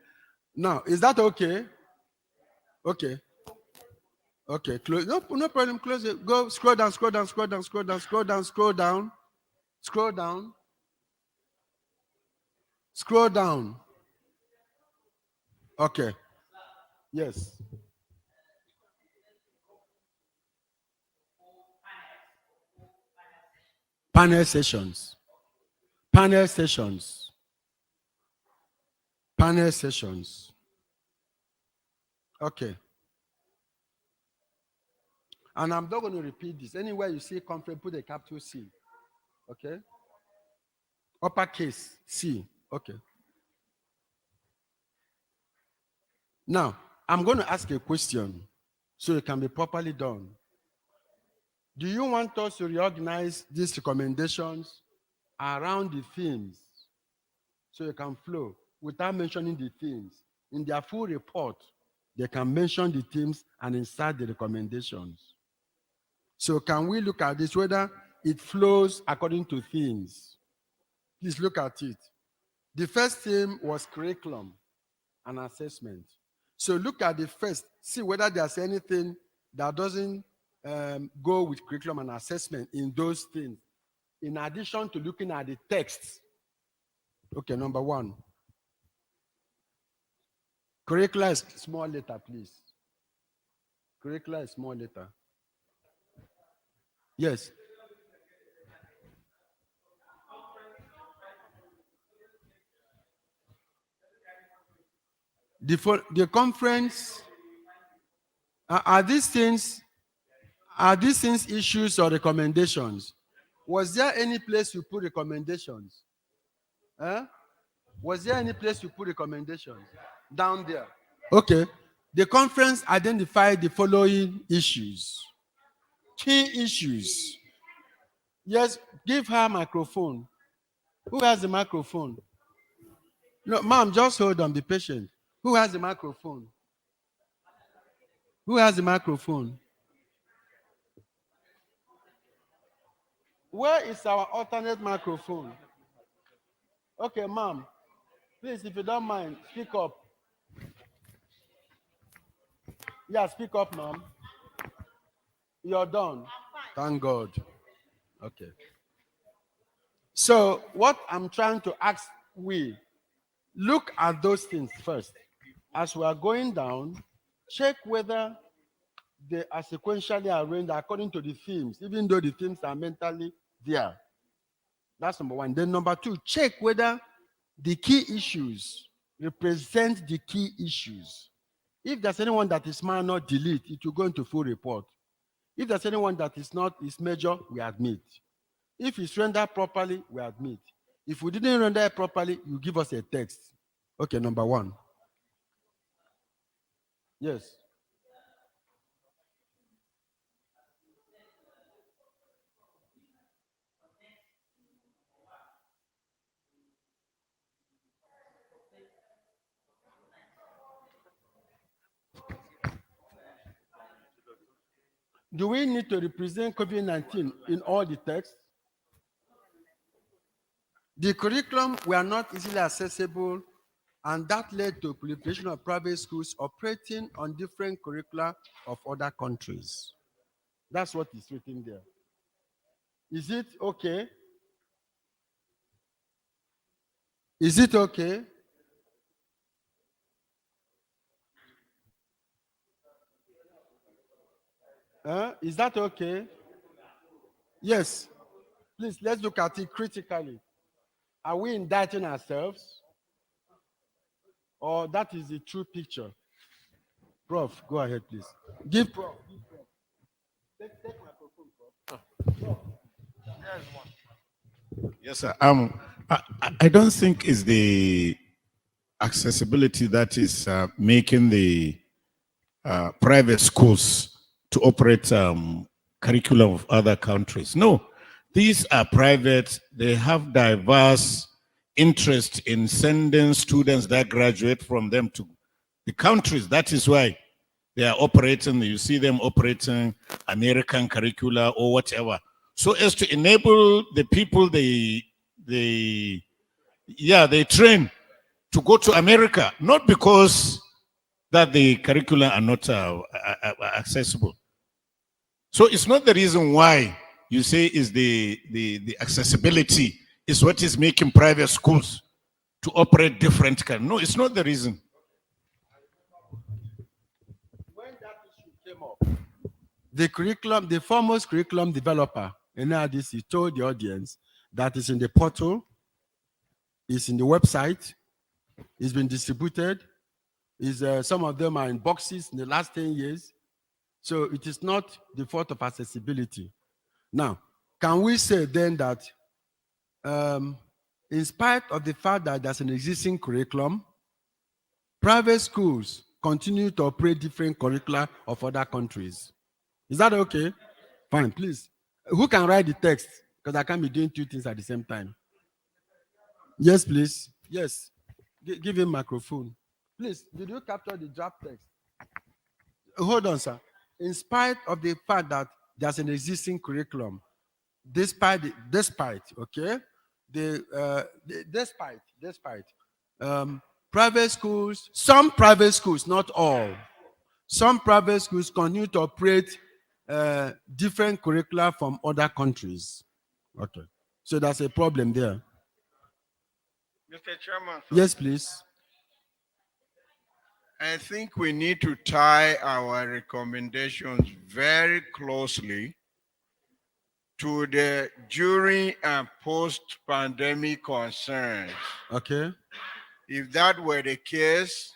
Now, is that okay? Okay. Okay, close. No problem. Close it. Go. Scroll down. Scroll down. Scroll down. Scroll down. Scroll down. Scroll down. Scroll down. Scroll down. Okay. Yes. Panel sessions. Panel sessions. Panel sessions. Okay. And I'm not going to repeat this. Anywhere you see conference, put a capital C. Okay? Uppercase C. Okay. Now, I'm going to ask a question so it can be properly done. Do you want us to reorganize these recommendations around the themes so it can flow without mentioning the themes? In their full report, they can mention the themes and insert the recommendations. So can we look at this, whether it flows according to themes? Please look at it. The first theme was curriculum and assessment. So look at the first, see whether there's anything that doesn't go with curriculum and assessment in those things, in addition to looking at the text. Okay, number 1. Curricula is small letter, please. Curricula is small letter. Yes. The conference, are these things issues or recommendations? Was there any place you put recommendations? Was there any place you put recommendations? Down there. Okay. The conference identified the following issues. Key issues. Yes, give her a microphone. Who has the microphone? No, ma'am, just hold on, be patient. Who has the microphone? Who has the microphone? Where is our alternate microphone? Okay, ma'am. Please, if you don't mind, speak up. Yeah, speak up, ma'am. You're done. Thank God. Okay. So what I'm trying to ask, we look at those things first. As we are going down, check whether they are sequentially arranged according to the themes, even though the themes are mentally there. That's number one. Then number two, check whether the key issues represent the key issues. If there's anyone that is minor, delete. It will go into full report. If there's anyone that is not, is major, we admit. If it's rendered properly, we admit. If we didn't render it properly, you give us a text. Okay, number one. Yes. Do we need to represent COVID-19 in all the texts? The curriculum were not easily accessible, and that led to proliferation of private schools operating on different curricula of other countries. That's what is written there. Is it okay? Is it okay? Is that okay? Yes. Please, let's look at it critically. Are we indicting ourselves? Or that is the true picture? Prof, go ahead, please. Give Prof. Take microphone, Prof. Yes, sir. I don't think it's the accessibility that is making the private schools to operate curriculum of other countries. No, these are private. They have diverse interest in sending students that graduate from them to the countries. That is why they are operating. You see them operating American curricula or whatever, so as to enable the people they train to go to America, not because that the curricula are not accessible. So it's not the reason why you say is the accessibility is what is making private schools to operate different. No, it's not the reason. When that issue came up, the curriculum, the foremost curriculum developer in NRDC told the audience that it's in the portal, it's in the website, it's been distributed, some of them are in boxes in the last 10 years. So it is not the fault of accessibility. Now, can we say then that in spite of the fact that there's an existing curriculum, private schools continue to operate different curricula of other countries? Is that okay? Fine, please. Who can write the text? Because I can't be doing two things at the same time. Yes, please. Yes. Give him microphone. Please, did you capture the draft text? Hold on, sir. In spite of the fact that there's an existing curriculum, despite private schools, some private schools, not all, some private schools continue to operate different curricula from other countries. Okay, so that's a problem there. Mr. Chairman. Yes, please. I think we need to tie our recommendations very closely to the during and post-pandemic concerns. Okay. If that were the case,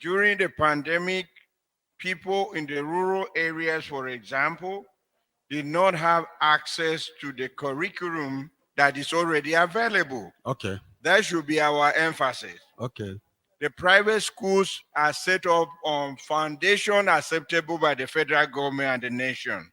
during the pandemic, people in the rural areas, for example, did not have access to the curriculum that is already available. Okay. That should be our emphasis. Okay. The private schools are set up on foundation acceptable by the federal government and the nation.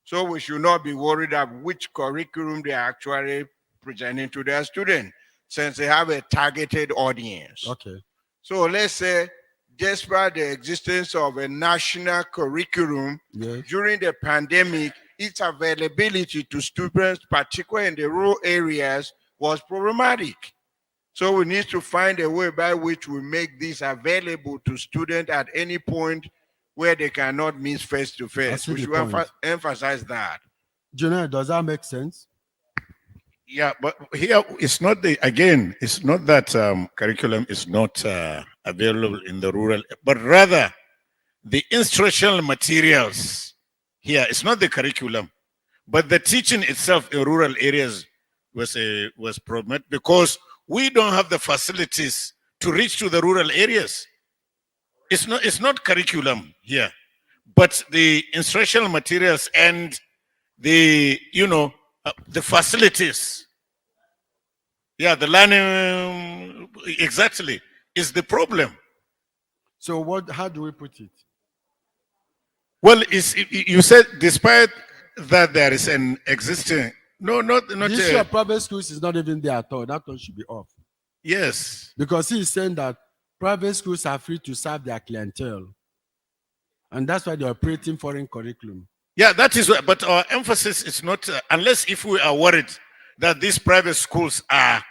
So we should not be worried about which curriculum they are actually presenting to their students, since they have a targeted audience. Okay. So let's say, despite the existence of a national curriculum, yes, during the pandemic, its availability to students, particularly in the rural areas, was problematic. So we need to find a way by which we make this available to students at any point where they cannot meet face to face. We should emphasize that. Junior, does that make sense? Yeah, but here it's not it's not that curriculum is not available in the rural, but rather the instructional materials here. It's not the curriculum, but the teaching itself in rural areas was promoted because we don't have the facilities to reach to the rural areas. It's not curriculum here, but the instructional materials and the the facilities. Yeah, the learning exactly is the problem. So how do we put it? Well, you said despite that there is an existing not The issue of private schools is not even there at all. That one should be off. yes, Because he is saying that private schools are free to serve their clientele. And that's why they're operating foreign curriculum. yeah, that is but our emphasis is not unless if we are worried that these private schools are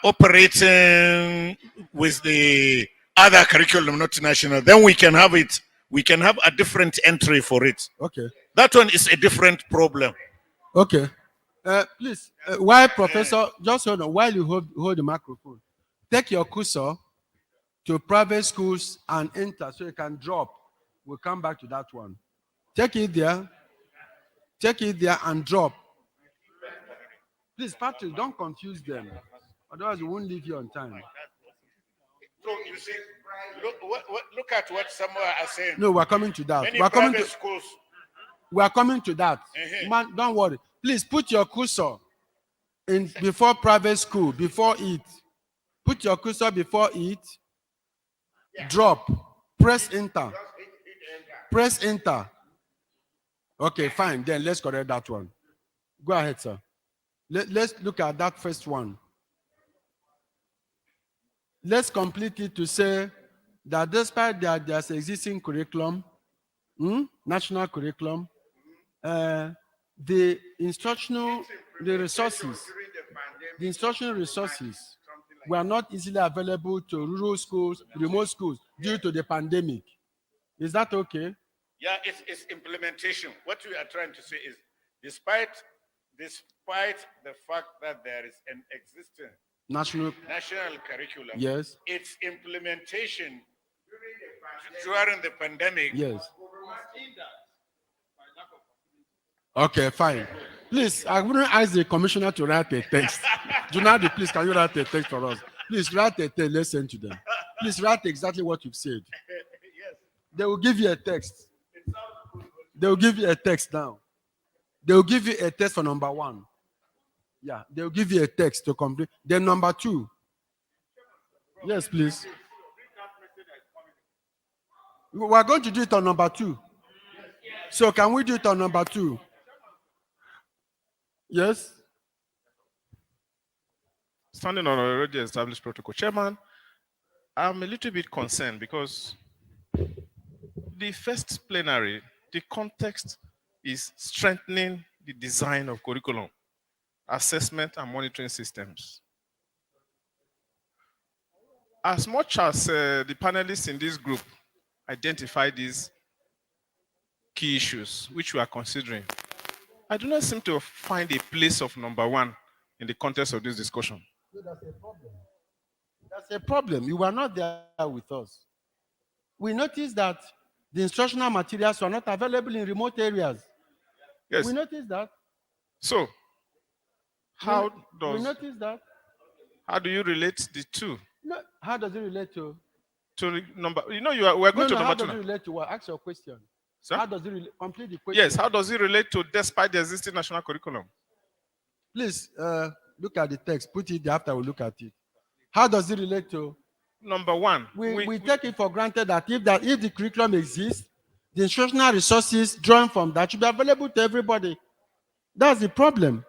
operating with the other curriculum, not national, then we can have it. We can have a different entry for it. Okay. That one is a different problem. Okay. Please, while Professor, just hold on, while you hold the microphone, take your cursor to private schools and enter so you can drop. We'll come back to that one. Take it there and drop. Please, Patrick, don't confuse them. Otherwise, we won't leave you on time. So you see, look at what some are saying. No, we're coming to that. Many We're coming private to schools. We are coming to that. Uh-huh. Man, don't worry. Please put your cursor in before private school, before it. Put your cursor before it. Drop. Press enter. Press enter. Okay, fine. Then let's correct that one. Go ahead, sir. Let's look at that first one. Let's complete it to say that despite that there's existing curriculum, national curriculum, the instructional resources were not easily available to rural schools, remote schools due to the pandemic. Is that okay? Yeah, it's implementation. What we are trying to say is, despite the fact that there is an existing National curriculum, yes, its implementation during the pandemic. Yes. Okay, fine. Please, I wouldn't ask the commissioner to write a text. Junadi, please, can you write a text for us? Please write a text. Let's send to them. Please write exactly what you've said. Yes. They will give you a text. They will give you a text now. They will give you a text for number 1. Yeah, they will give you a text to complete. Then number 2. Yes, please. We are going to do it on number 2. So can we do it on number 2? Yes. Standing on already established protocol. Chairman, I'm a little bit concerned because the first plenary, the context is strengthening the design of curriculum, assessment and monitoring systems. As much as the panelists in this group identify these key issues which we are considering, I do not seem to find a place of number 1 in the context of this discussion. That's a problem. That's a problem. You were not there with us. We noticed that the instructional materials were not available in remote areas. Yes. We noticed that. So, how we noticed that. How do you relate the two? No, how does it relate to? To number, we're going to number 2. How does it relate to what? Ask your question. Sir? How does it complete the question? Yes, how does it relate to despite the existing national curriculum? Please look at the text. Put it there after we look at it. How does it relate to? Number 1. We take it for granted that if the curriculum exists, the instructional resources drawn from that should be available to everybody. That's the problem.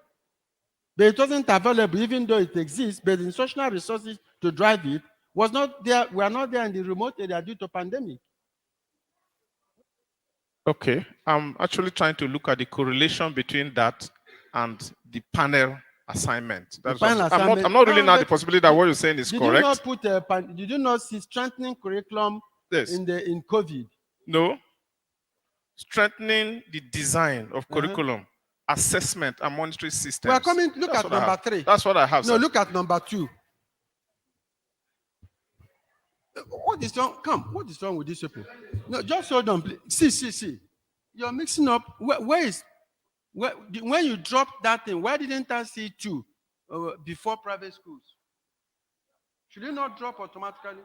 But it wasn't available even though it exists, but the instructional resources to drive it was not there. We are not there in the remote area due to pandemic. Okay, I'm actually trying to look at the correlation between that and the panel assignment. That's I'm not really now the possibility that what you're saying is correct. Did you not see strengthening curriculum in COVID? No. Strengthening the design of curriculum, assessment and monitoring systems. We are coming. Look at number 3. That's what I have. No, sir. Look at number 2. What is wrong? Come. What is wrong with these people? No, just hold on, please. See. You're mixing up. Where is? When you dropped that thing, why didn't I see two before private schools? Should it not drop automatically?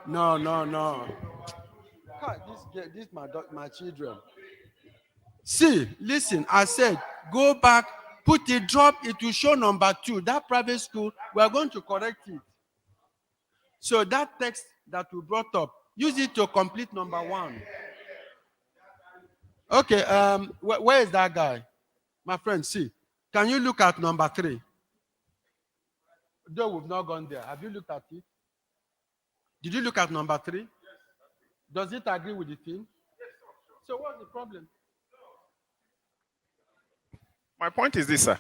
No. God, this my children. See, listen, I said, go back, put it, drop, it will show number 2. That private school, we are going to correct it. So that text that we brought up, use it to complete number 1. Okay, where is that guy? My friend, see, can you look at number 3? Though we've not gone there, have you looked at it? Did you look at number 3? Does it agree with the thing? So what's the problem? My point is this, sir.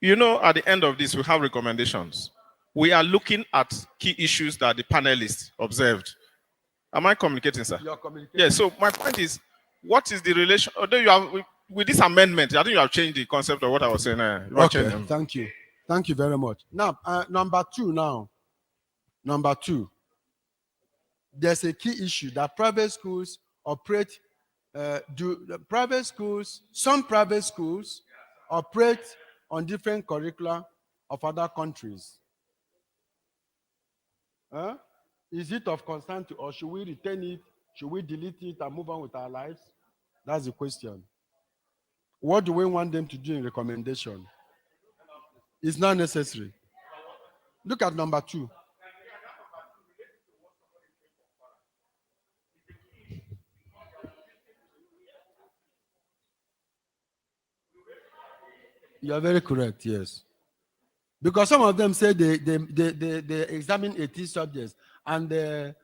You know, at the end of this, we have recommendations. We are looking at key issues that the panelists observed. Am I communicating, sir? You're communicating. Yeah, so my point is, what is the relation? Although you have, with this amendment, I think you have changed the concept of what I was saying. Okay, thank you. Thank you very much. Now, number 2 now. Number 2. There's a key issue that private schools operate, some private schools operate on different curricula of other countries. Is it of concern to us? Should we retain it? Should we delete it and move on with our lives? That's the question. What do we want them to do in recommendation? It's not necessary. Look at number 2. You are very correct, yes. Because some of them say they examine 18 subjects, and the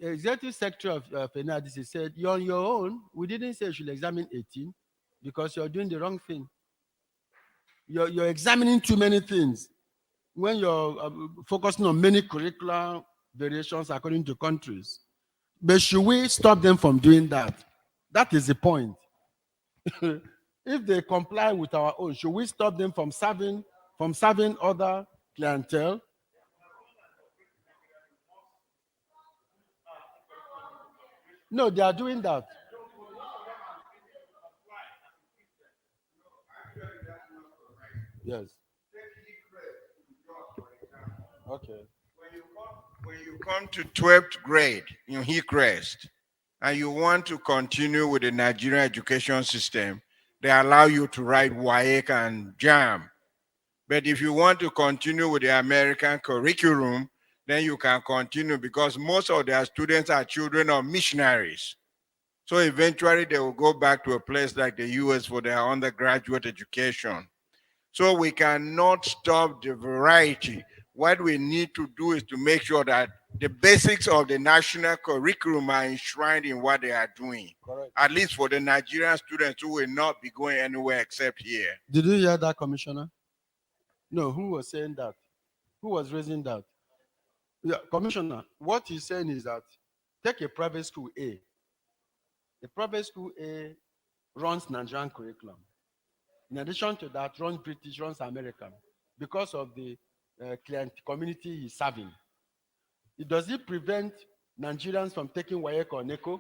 executive secretary of NADC said, you're on your own. We didn't say you should examine 18 because you're doing the wrong thing. You're examining too many things when you're focusing on many curricular variations according to countries. But should we stop them from doing that? That is the point. If they comply with our own, should we stop them from serving other clientele? No, they are doing that. Yes. Okay. When you come to 12th grade in Hillcrest and you want to continue with the Nigerian education system, they allow you to write WAEC and JAM. But if you want to continue with the American curriculum, then you can continue because most of their students are children of missionaries. So eventually they will go back to a place like the US for their undergraduate education. So we cannot stop the variety. What we need to do is to make sure that the basics of the national curriculum are enshrined in what they are doing. Correct. At least for the Nigerian students who will not be going anywhere except here. Did you hear that, Commissioner? No, who was saying that? Who was raising that? Yeah, Commissioner, what he's saying is that take a private school A. The private school A runs Nigerian curriculum. In addition to that, runs British, runs American, because of the client community he's serving. Does it prevent Nigerians from taking WAEC or NECO?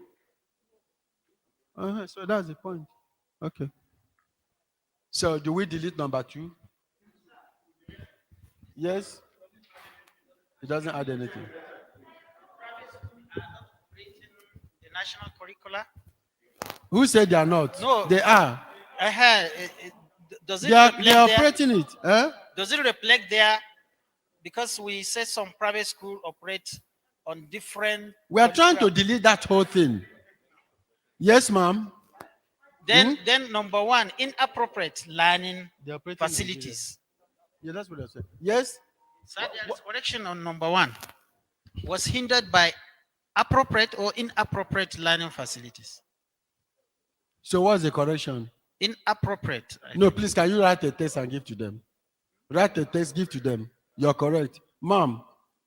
So that's the point. Okay. So do we delete number 2? Yes? It doesn't add anything. The national curricula? Who said they are not? No. They are. Does it They are reflect operating it. Does it reflect there? Because we say some private school operate on different. We are trying to delete that whole thing. Yes, ma'am. Then number 1, inappropriate learning facilities. Yeah, that's what I said. Yes. So there is correction on number 1. Was hindered by appropriate or inappropriate learning facilities. So what's the correction? Inappropriate. No, please, can you write a text and give to them? Write a text, give to them. You're correct. Ma'am.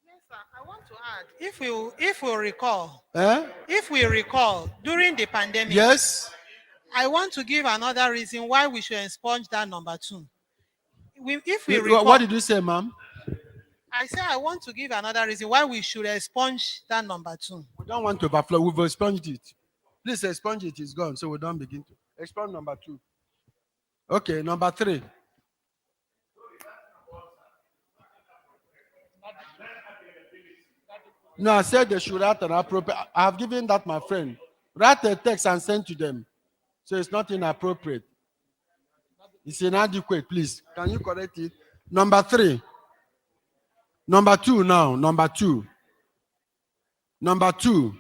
Yes, sir. I want to add, if we recall, during the pandemic, yes, I want to give another reason why we should expunge that number 2. What did you say, ma'am? I said I want to give another reason why we should expunge that number 2. We don't want to overflow. We've expunged it. Please expunge it. It's gone. So we don't begin to. Expunge number 2. Okay, number 3. No, I said they should write an appropriate. I have given that my friend. Write a text and send to them. So it's not inappropriate. It's inadequate, please. Can you correct it? Number 3. Number 2 now. Number 2. Number 2.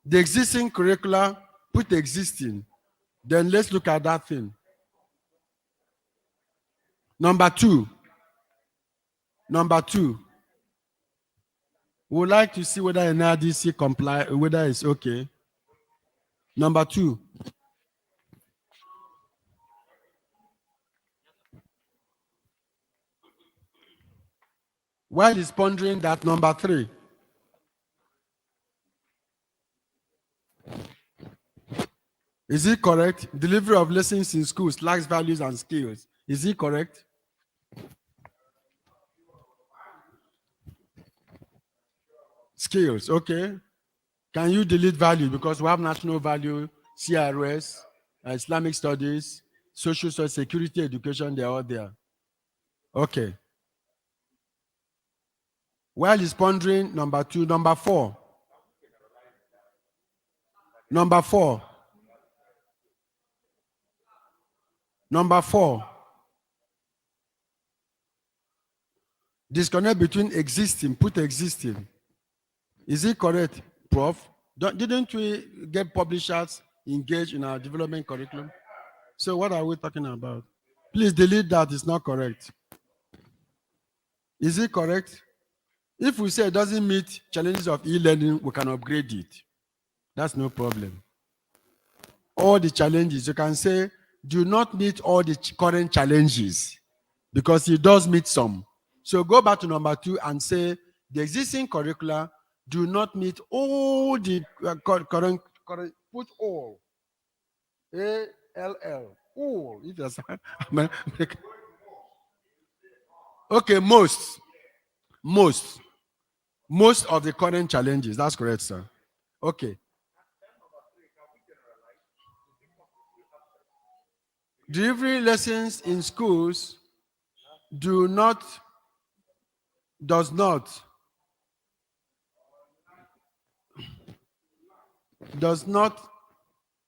The existing curricula, put existing. Then let's look at that thing. Number 2. Number 2. We would like to see whether an RDC comply, whether it's okay. Number 2. While he's pondering that, number 3. Is it correct? Delivery of lessons in schools lacks values and skills. Is it correct? Skills, okay. Can you delete value? Because we have national value, CRS, Islamic studies, social security, education, they're all there. Okay. While he's pondering, number 2, number 4. Number 4. Number 4. Disconnect between existing, put existing. Is it correct, Prof? Didn't we get publishers engaged in our development curriculum? So what are we talking about? Please delete that, it's not correct. Is it correct? If we say it doesn't meet challenges of e-learning, we can upgrade it. That's no problem. All the challenges, you can say, do not meet all the current challenges because it does meet some. So go back to number 2 and say, the existing curricula do not meet all the current, put all. A-L-L, all. If there's okay, most of the current challenges. That's correct, sir. Okay. Delivery lessons in schools does not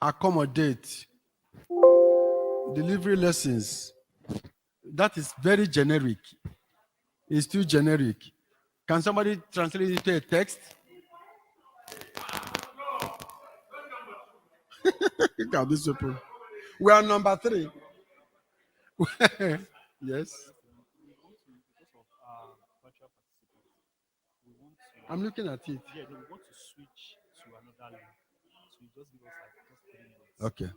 accommodate delivery lessons. That is very generic. It's too generic. Can somebody translate it to a text? Look at this people. We are number 3. Yes. I'm looking at it. Yeah, they want to switch to another link. So you just give us like just 3 minutes. Okay.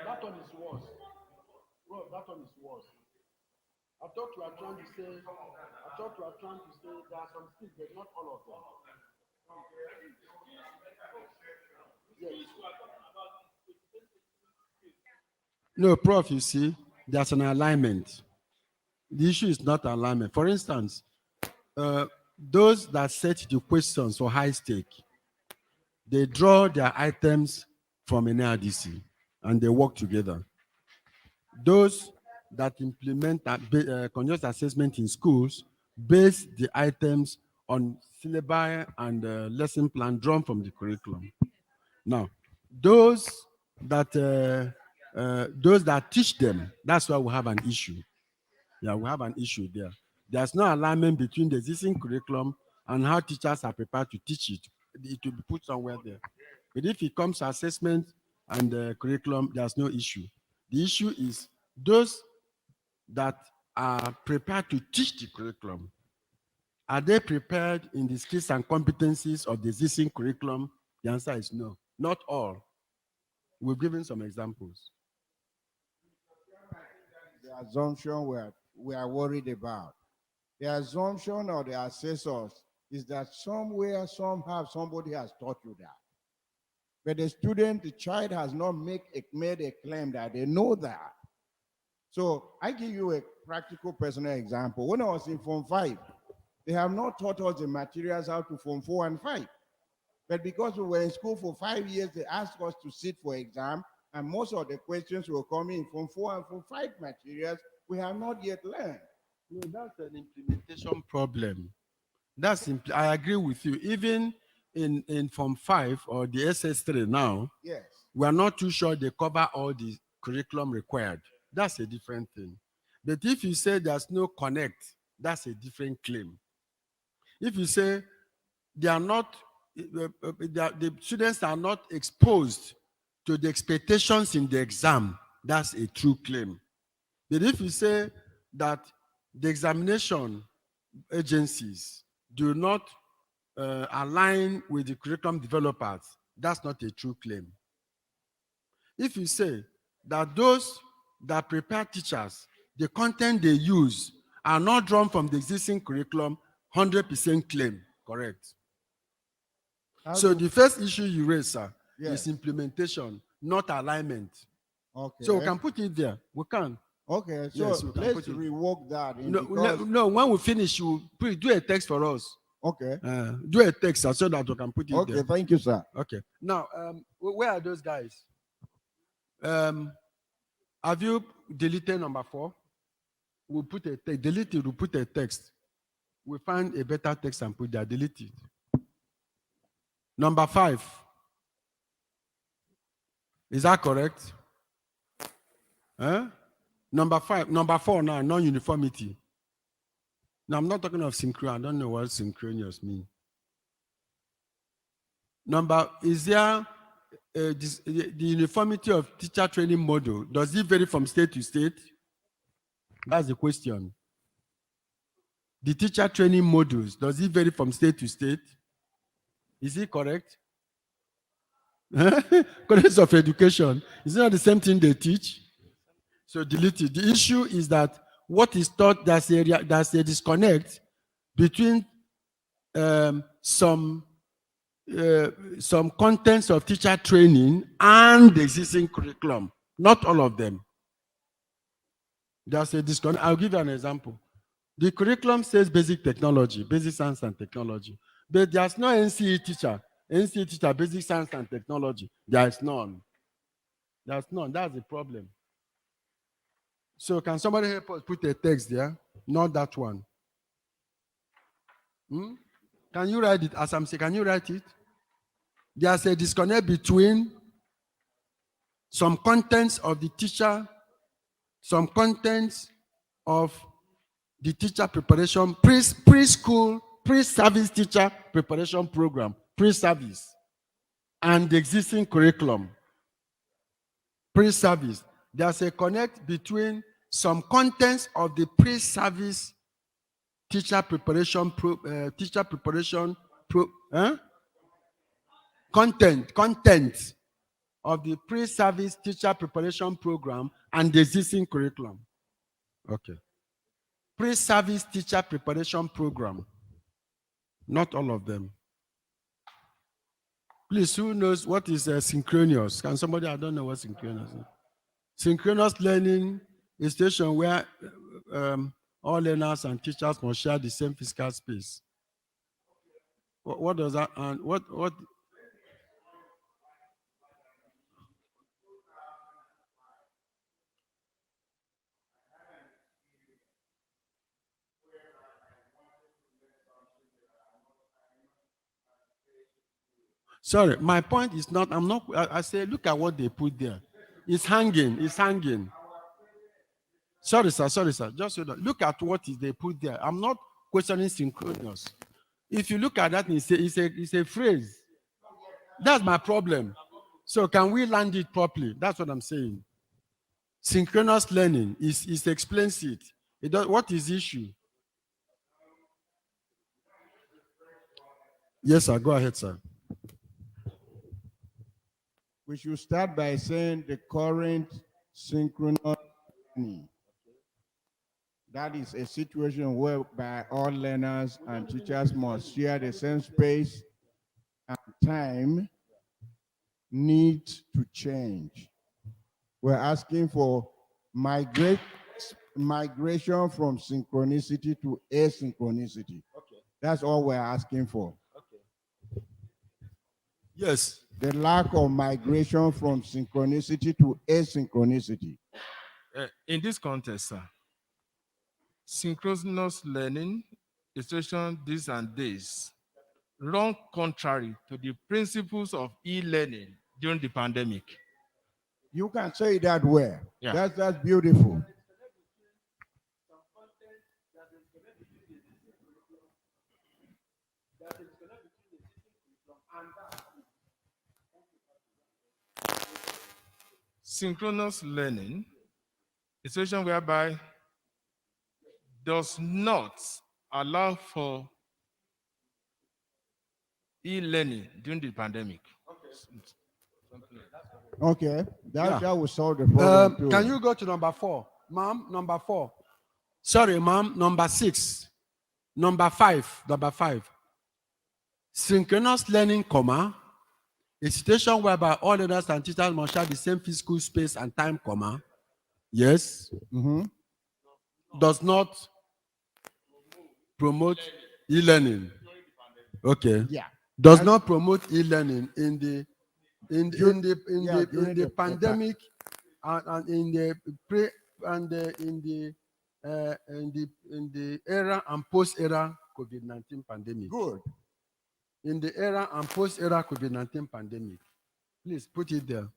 That one is worse. Bro, that one is worse. I thought you are trying to say there are some skills, but not all of them. Yes. No, Prof, you see, there's an alignment. The issue is not alignment. For instance, those that set the questions for high stake, they draw their items from an RDC and they work together. Those that implement continuous assessment in schools base the items on syllabi and lesson plan drawn from the curriculum. Now, those that teach them, that's why we have an issue. Yeah, we have an issue there. There's no alignment between the existing curriculum and how teachers are prepared to teach it. It will be put somewhere there. But if it comes to assessment and curriculum, there's no issue. The issue is those that are prepared to teach the curriculum. Are they prepared in the skills and competencies of the existing curriculum? The answer is no, not all. We've given some examples. The assumption we are worried about. The assumption of the assessors is that somewhere, somehow, somebody has taught you that. But the child has not made a claim that they know that. So I give you a practical personal example. When I was in Form 5, they have not taught us the materials how to Form 4 and 5. But because we were in school for 5 years, they asked us to sit for exam, and most of the questions were coming from 4 and from 5 materials we have not yet learned. No, that's an implementation problem. I agree with you. Even in Form 5 or the SS3 now, Yes. we are not too sure they cover all the curriculum required. That's a different thing. But if you say there's no connect, that's a different claim. If you say they are not, the students are not exposed to the expectations in the exam, that's a true claim. But if you say that the examination agencies do not align with the curriculum developers, that's not a true claim. If you say that those that prepare teachers, the content they use are not drawn from the existing curriculum, 100% claim, correct. So the first issue you raise, sir, is implementation, not alignment. Okay. So we can put it there. We can. Okay, so Yes, we can let's put it. rework that. No, when we finish, you do a text for us. Okay. Do a text so that we can put it there. Okay, thank you, sir. Okay. Now, where are those guys? Have you deleted number 4? We'll put a text. Delete it, we'll put a text. We'll find a better text and put there. Delete it. Number 5. Is that correct? Number 4 now, non-uniformity. Now, I'm not talking of synchronous. I don't know what synchronous means. Is there the uniformity of teacher training model? Does it vary from state to state? That's the question. The teacher training modules, does it vary from state to state? Is it correct? College of Education, is it not the same thing they teach? So delete it. The issue is that what is taught, there's a disconnect between some contents of teacher training and the existing curriculum. Not all of them. There's a disconnect. I'll give you an example. The curriculum says basic technology, basic science and technology. But there's no NCE teacher, basic science and technology. There is none. There's none. That's the problem. So can somebody help us put a text there? Not that one. Can you write it? As I'm saying, can you write it? There's a disconnect between some contents of the teacher, some contents of the teacher preparation, preschool, pre-service teacher preparation program, pre-service, and the existing curriculum. Pre-service. There's a connect between some contents of the pre-service teacher preparation content of the pre-service teacher preparation program and the existing curriculum. Okay. Pre-service teacher preparation program. Not all of them. Please, who knows what is synchronous? Can somebody, I don't know what synchronous is. Synchronous learning is a station where all learners and teachers must share the same physical space. What does that, and what? Sorry, my point is not, I say, look at what they put there. It's hanging. Sorry, sir. Just hold on. Look at what they put there. I'm not questioning synchronous. If you look at that, it's a phrase. That's my problem. So can we land it properly? That's what I'm saying. Synchronous learning is explains it. What is the issue? Yes, sir. Go ahead, sir. We should start by saying the current synchronous learning. That is a situation whereby all learners and teachers must share the same space and time needs to change. We're asking for migrate migration from synchronicity to asynchronicity. Okay. That's all we're asking for. Okay. Yes. The lack of migration from synchronicity to asynchronicity. In this context, sir, synchronous learning, instruction these and days, run contrary to the principles of e-learning during the pandemic. You can say that way. Yeah. That's beautiful. Synchronous learning is a situation whereby does not allow for e-learning during the pandemic. Okay, that will solve the problem too. Can you go to number 4? Ma'am, number 4. Sorry, ma'am, number 6. Number 5. Number 5. Synchronous learning, comma, a situation whereby all learners and teachers must share the same physical space and time, comma. Yes. Does not promote e-learning. Okay. Yeah. Does not promote e-learning in the pandemic and in the pre and in the era and post-era COVID-19 pandemic. Good. In the era and post-era COVID-19 pandemic. Please put it there.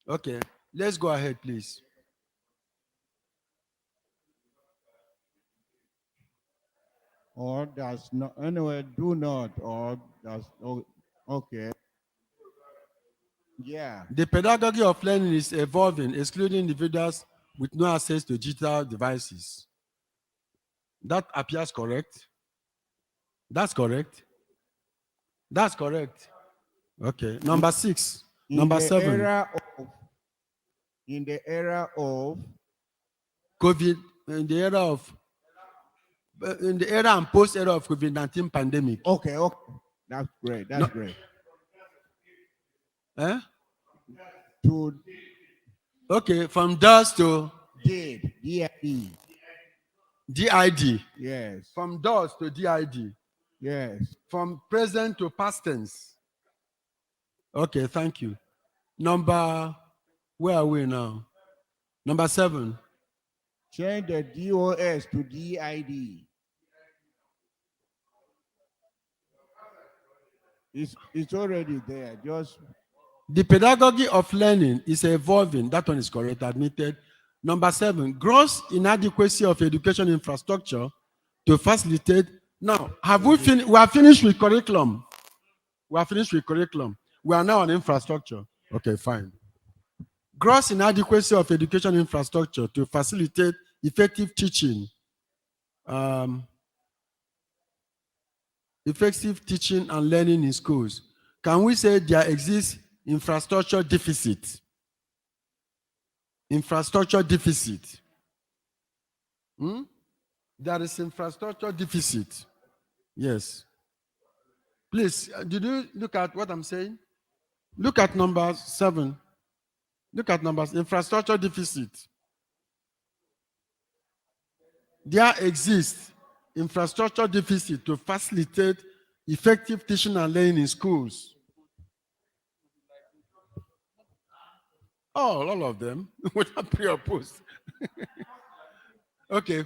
Okay. Let's go ahead, please. Or does not, anyway, do not, or does, okay. Yeah. The pedagogy of learning is evolving, excluding individuals with no access to digital devices. That appears correct. That's correct. That's correct. Okay. Number 6. Number 7. In the era of COVID, in the era and post-era of COVID-19 pandemic. Okay. That's great. That's great. Okay, from DOS to DID. DID. Yes. From DOS to DID. Yes. From present to past tense. Okay, thank you. Where are we now? Number 7. Change the DOS to DID. It's already there. Just the pedagogy of learning is evolving. That one is correct, admitted. Number 7, gross inadequacy of education infrastructure to facilitate. Now, have we finished? We are finished with curriculum. We are finished with curriculum. We are now on infrastructure. Okay, fine. Gross inadequacy of education infrastructure to facilitate effective teaching. Effective teaching and learning in schools. Can we say there exists infrastructure deficit? Infrastructure deficit. There is infrastructure deficit. Yes. Please, did you look at what I'm saying? Look at number 7. Look at numbers. Infrastructure deficit. There exists infrastructure deficit to facilitate effective teaching and learning in schools. Oh, all of them, without pre or post. Okay.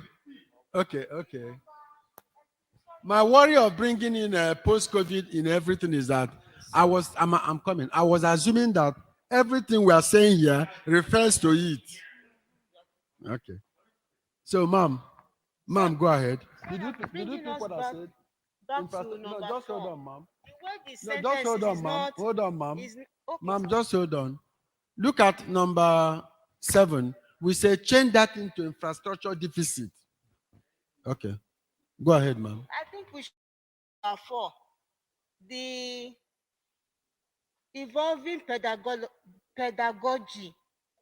My worry of bringing in post-COVID in everything is that I'm coming. I was assuming that everything we are saying here refers to it. Okay. So, ma'am, go ahead. Did you pick what I said? No, just hold on, ma'am. No, just hold on, ma'am. Hold on, ma'am. Ma'am, just hold on. Look at number 7. We say change that into infrastructure deficit. Okay. Go ahead, ma'am. I think we should 4. The evolving pedagogy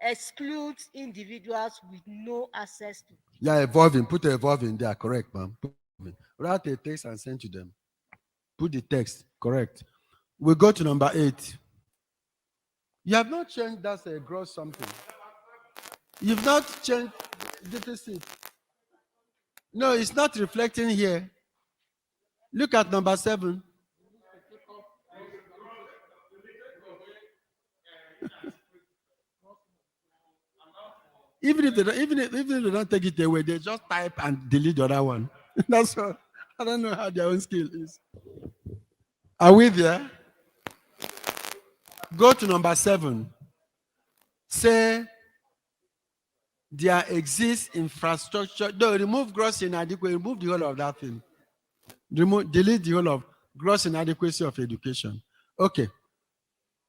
excludes individuals with no access to. Yeah, evolving. Put evolving there. Correct, ma'am. Write a text and send to them. Put the text. Correct. We go to number 8. You have not changed. That's a gross something. You've not changed. deficit. No, it's not reflecting here. Look at number 7. Even if they don't take it away, they just type and delete the other one. That's all. I don't know how their own skill is. Are we there? Go to number 7. Say there exists infrastructure. No, remove gross inadequacy. Remove the whole of that thing. Delete the whole of gross inadequacy of education. Okay.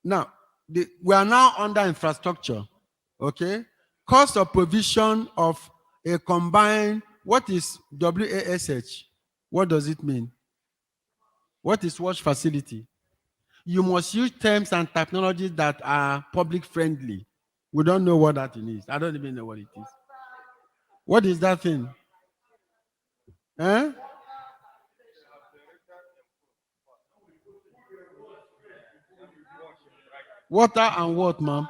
Now, we are now under infrastructure. Okay. Cost of provision of a combined, what is WASH? What does it mean? What is wash facility? You must use terms and technologies that are public friendly. We don't know what that is. I don't even know what it is. What is that thing? Eh? Water and what, ma'am?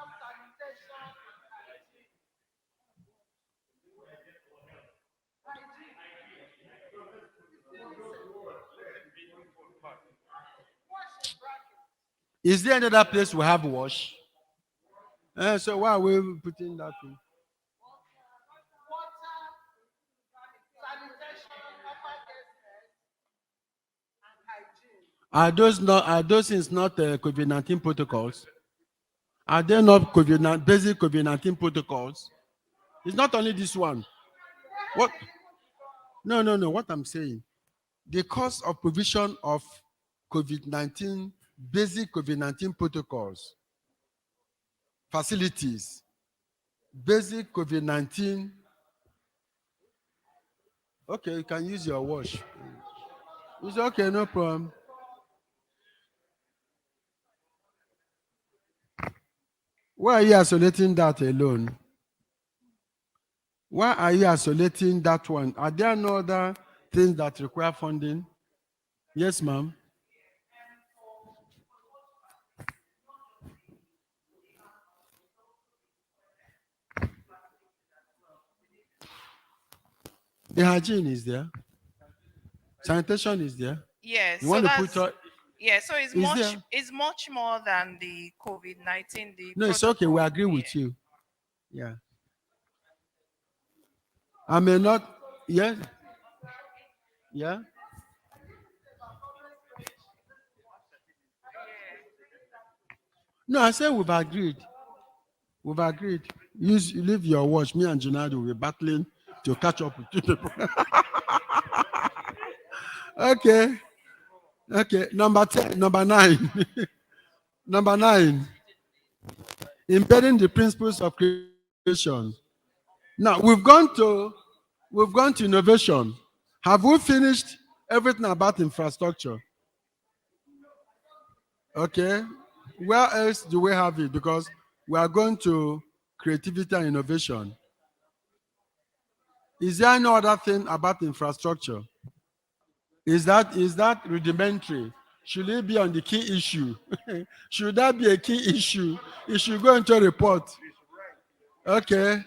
Is there any other place we have wash? So why are we putting that in? Are those things not COVID-19 protocols? Are they not basic COVID-19 protocols? It's not only this one. What? No. What I'm saying, the cost of provision of COVID-19, basic COVID-19 protocols, facilities, basic COVID-19. Okay, you can use your wash. It's okay, no problem. Why are you isolating that alone? Why are you isolating that one? Are there no other things that require funding? Yes, ma'am. The hygiene is there. Sanitation is there. Yes. You want to put so it's much more than the COVID-19. No, it's okay. We agree with you. Yeah. I may not. Yeah. Yeah. No, I said we've agreed. We've agreed. You leave your watch. Me and Junado will be battling to catch up with you people. Okay. Okay. Number 9. Number 9. Embedding the principles of creation. Now we've gone to innovation. Have we finished everything about infrastructure? Okay. Where else do we have it? Because we are going to creativity and innovation. Is there no other thing about infrastructure? Is that rudimentary? Should it be on the key issue? Should that be a key issue? It should go into a report. Okay.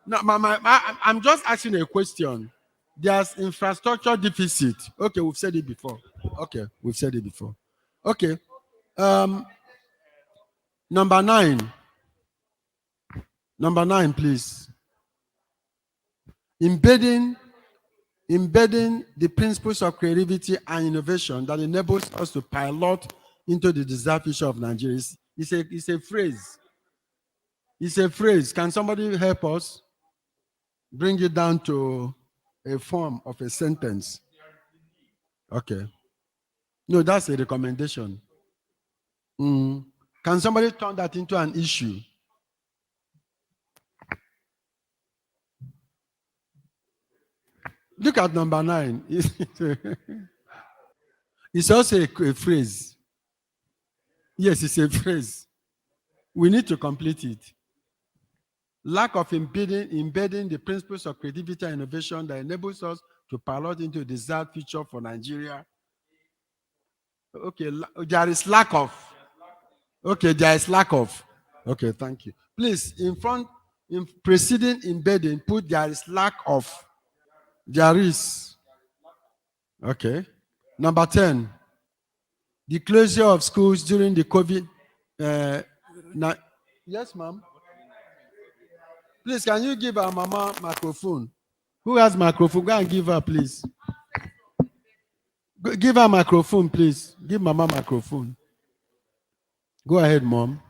No, I'm just asking a question. There's infrastructure deficit. Okay, we've said it before. Okay. Number 9. Number 9, please. Embedding the principles of creativity and innovation that enables us to pilot into the desired future of Nigeria. It's a phrase. It's a phrase. Can somebody help us bring it down to a form of a sentence? Okay. No, that's a recommendation. Can somebody turn that into an issue? Look at number 9. It's also a phrase. Yes, it's a phrase. We need to complete it. Lack of embedding the principles of creativity and innovation that enables us to pilot into a desired future for Nigeria. Okay, there is lack of. Okay, there is lack of. Okay, thank you. Please, in front In preceding embedding, put there is lack of. There is. Okay. Number 10. The closure of schools during the COVID. Yes, ma'am. Please, can you give our mama microphone? Who has microphone? Go and give her, please. Give her microphone, please. Give mama microphone. Go ahead, mom.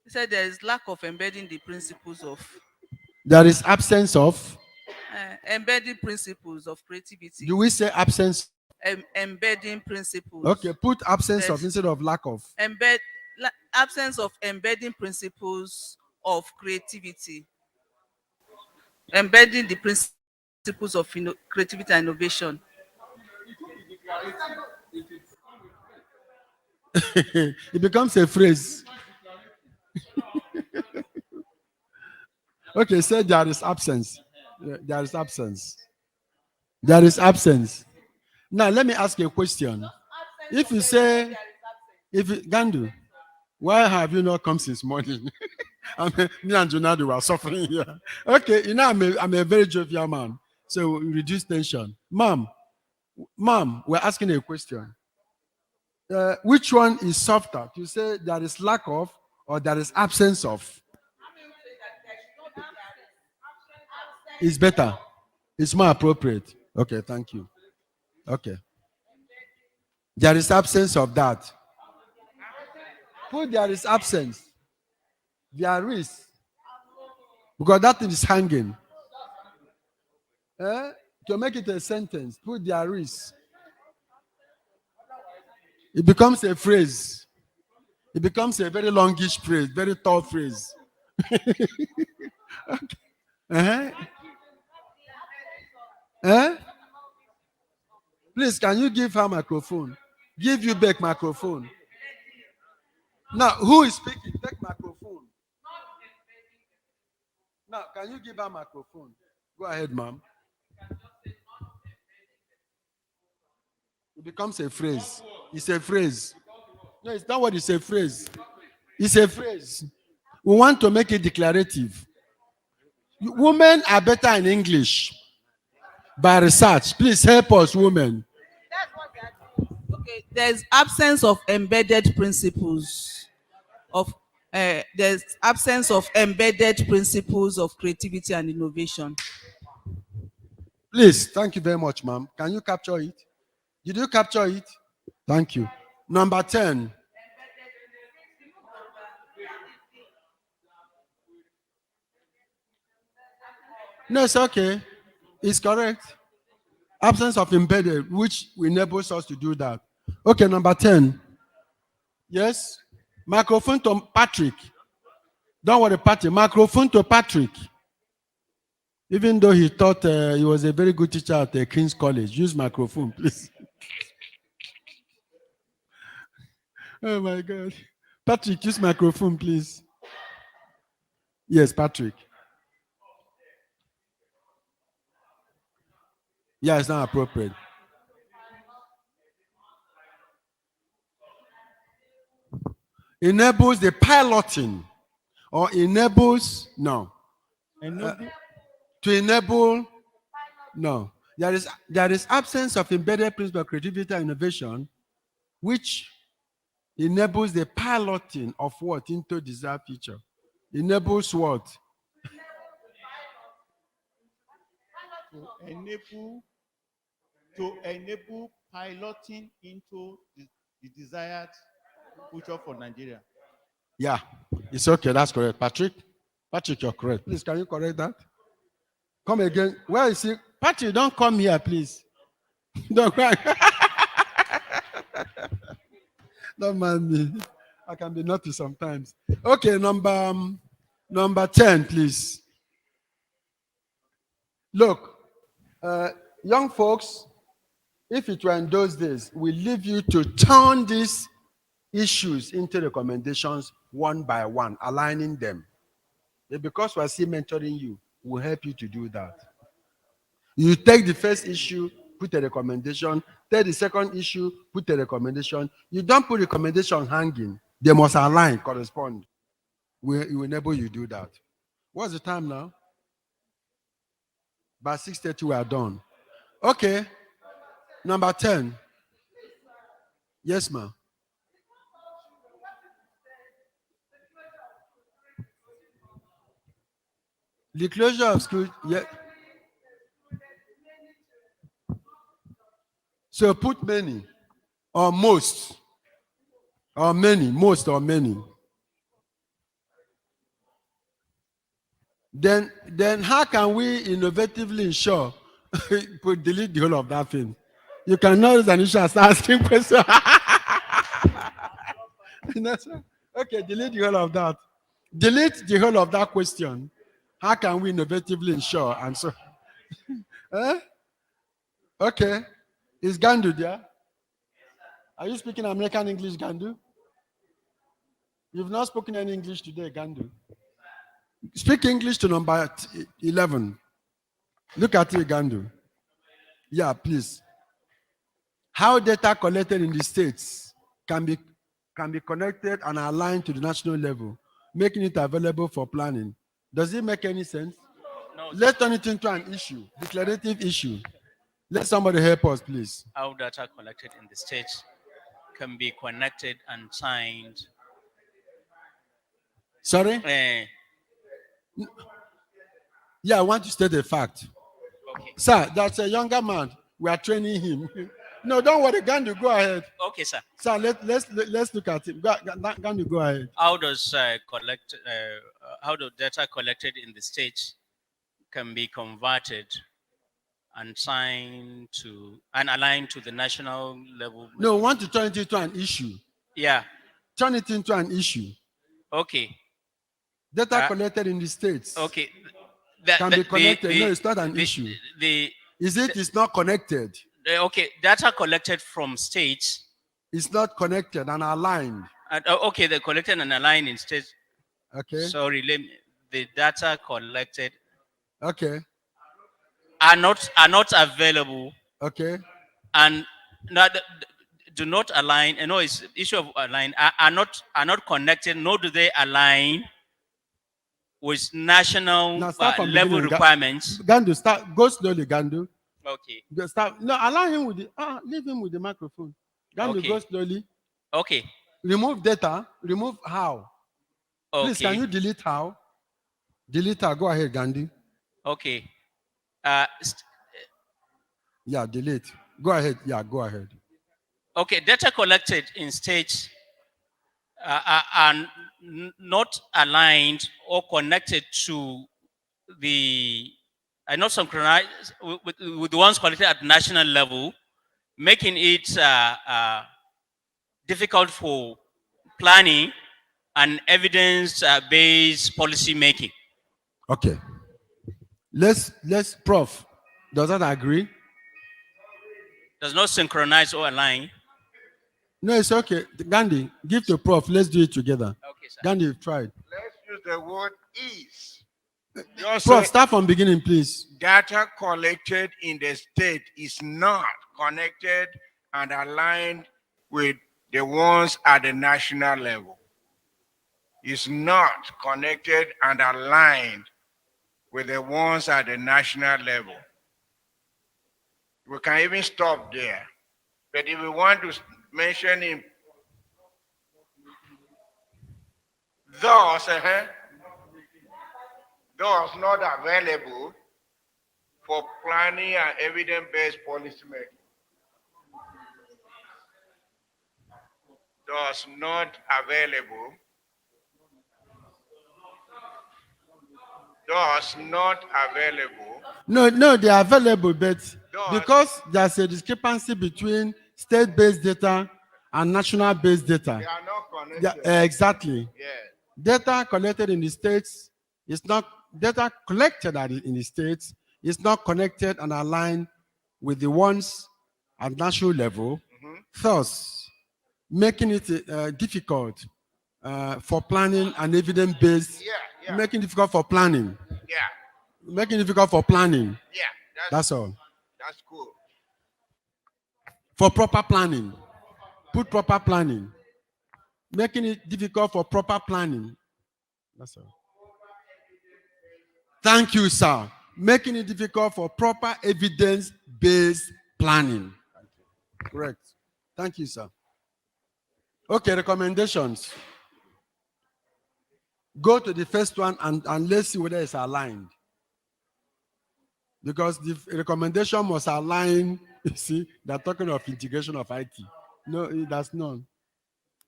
He said there is lack of embedding the principles of. There is absence of. Embedding principles of creativity. Do we say absence? Embedding principles. Okay, put absence of instead of lack of. Absence of embedding principles of creativity. Embedding the principles of creativity and innovation. It becomes a phrase. Okay, say there is absence. There is absence. There is absence. Now, let me ask you a question. If you say, Gandu, why have you not come since morning? Me and Jonado were suffering here. Okay, I'm a very jovial man, so we reduce tension. Mom, we're asking a question. Which one is softer? To say there is lack of or there is absence of? It's better. It's more appropriate. Okay, thank you. Okay. There is absence of that. Put there is absence. There is. Because that thing is hanging. To make it a sentence, put there is. It becomes a phrase. It becomes a very longish phrase, very tall phrase. Okay. Please, can you give her microphone? Give you back microphone. Now, who is speaking? Take microphone. Now, can you give her microphone? Go ahead, ma'am. It becomes a phrase. It's a phrase. No, it's not what it's a phrase. It's a phrase. We want to make it declarative. Women are better in English by research. Please help us, women. Okay, there's absence of embedded principles of there's absence of embedded principles of creativity and innovation. Please, thank you very much, ma'am. Can you capture it? Did you capture it? Thank you. Number 10. No, it's okay. It's correct. Absence of embedded, which enables us to do that. Okay, number 10. Yes? Microphone to Patrick. Don't worry, Patrick. Microphone to Patrick. Even though he thought he was a very good teacher at King's College. Use microphone, please. Oh, my God. Patrick, use microphone, please. Yes, Patrick. Yeah, it's not appropriate. Enables the piloting or enables, no. To enable, no. There is absence of embedded principle of creativity and innovation, which enables the piloting of what into desired future. Enables what? To enable piloting into the desired future for Nigeria. Yeah, it's okay. That's correct. Patrick, you're correct. Please, can you correct that? Come again. Where is he? Patrick, don't come here, please. Don't cry. Don't mind me. I can be naughty sometimes. Okay, number 10, please. Look, young folks, if it were in those days, we leave you to turn these issues into recommendations one by one, aligning them. Because we're still mentoring you, we'll help you to do that. You take the first issue, put a recommendation. Take the second issue, put a recommendation. You don't put recommendation hanging. They must align, correspond. We will enable you do that. What's the time now? By 6:30 we are done. Okay. Number 10. Yes, ma'am. The closure of school. Yeah. So put many or most or many, most or many. Then how can we innovatively ensure delete the whole of that thing? You cannot use an issue and start asking questions. Okay, delete the whole of that. Delete the whole of that question. How can we innovatively ensure? And so, okay. Is Gandu there? Are you speaking American English, Gandu? You've not spoken any English today, Gandu. Speak English to number 11. Look at it, Gandu. Yeah, please. How data collected in the states can be connected and aligned to the national level, making it available for planning. Does it make any sense? No. Let's turn it into an issue, declarative issue. Let somebody help us, please. How data collected in the states can be connected and signed. Sorry? Yeah, I want to state a fact. Okay. Sir, that's a younger man. We are training him. No, don't worry, Gandu, go ahead. Okay, sir. Sir, let's look at him. Gandu, go ahead. How does how the data collected in the states can be converted and signed to and aligned to the national level? No, we want to turn it into an issue. Yeah. Turn it into an issue. Okay. Data collected in the states. Okay. Can be connected. No, it's not an issue. It's not connected. Okay, data collected from states. It's not connected and aligned. Okay, they're collected and aligned in states. Okay. Sorry, the data collected. Okay. Are not available. Okay. And do not align. I know it's issue of align. Are not connected. Nor do they align with national level requirements. Gandu, go slowly, Gandu. Okay. Start. No, allow him with leave him with the microphone. Gandu, Okay. go slowly. Okay. Remove data. Remove how. Okay. Please, can you delete how? Delete how. Go ahead, Gandhi. Okay. Yeah, delete. Go ahead. Yeah, go ahead. Okay, data collected in states are not aligned or connected to are not synchronized with the ones collected at national level, making it difficult for planning and evidence-based policy making. Okay. Let's Prof. Does that agree? Does not synchronize or align. No, it's okay. Gandhi, give to Prof. Let's do it together. Okay, sir. Gandhi, try it. Let's use the word is. Prof, start from beginning, please. Data collected in the state is not connected and aligned with the ones at the national level. It's not connected and aligned with the ones at the national level. We can even stop there. But if we want to mention him, those not available for planning and evidence-based policy making. Those not available. Those not available. No, they are available, but because there's a discrepancy between state-based data and national-based data. They are not connected. Yeah, exactly. Yeah. Data collected in the states is not data collected in the states is not connected and aligned with the ones at national level, thus making it difficult for planning and evidence-based. Making it difficult for planning. Yeah. Making it difficult for planning. Yeah. That's all. That's cool. For proper planning. Put proper planning. Making it difficult for proper planning. That's all. Thank you, sir. Making it difficult for proper evidence-based planning. Correct. Thank you, sir. Okay, recommendations. Go to the first one and let's see whether it's aligned. Because the recommendation must align. You see, they're talking of integration of IT. No, that's none.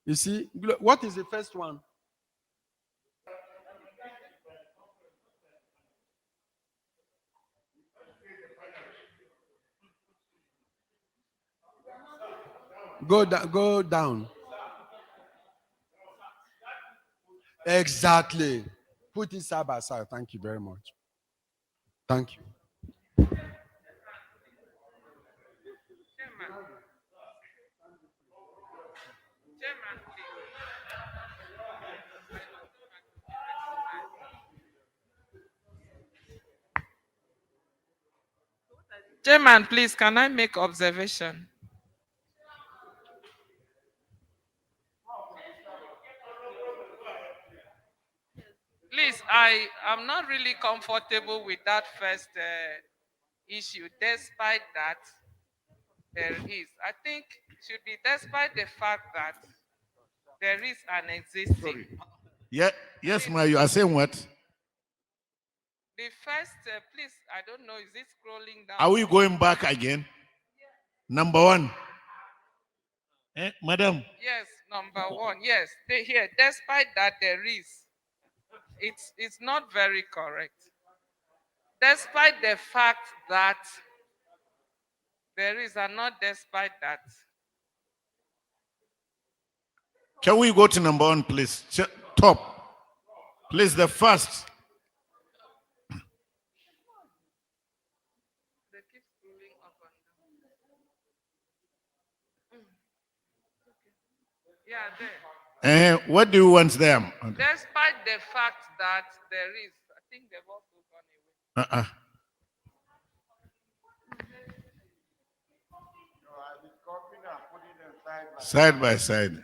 You see, what is the first one? Go down. Exactly. Put it side by side. Thank you very much. Thank you. Chairman, please, can I make observation? Please, I am not really comfortable with that first issue. Despite that, there is. I think it should be despite the fact that there is an existing. Sorry. Yeah, yes, ma, you are saying what? The first, please, I don't know, is it scrolling down? Are we going back again? Number one. Madam? Yes, number one. Yes, here, despite that there is, it's not very correct. Despite the fact that there is, and not despite that. Can we go to number one, please? Top. Please, the first. They keep scrolling up and down. Yeah, there. What do you want there? Despite the fact that there is, I think they've also gone away. Side by side.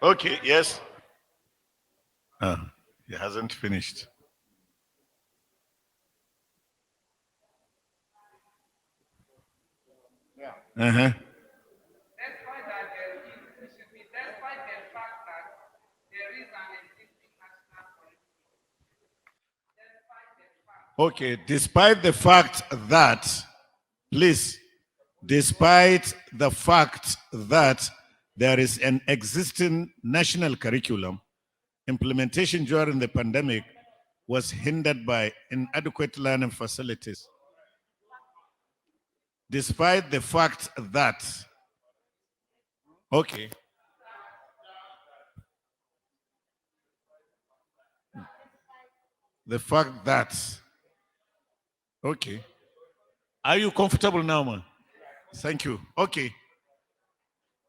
Okay, yes. He hasn't finished. Despite that, it should be despite the fact that there is an existing national curriculum. Okay, despite the fact that, please, despite the fact that there is an existing national curriculum, implementation during the pandemic was hindered by inadequate learning facilities. Despite the fact that, okay. The fact that, okay. Are you comfortable now, man? Thank you. Okay.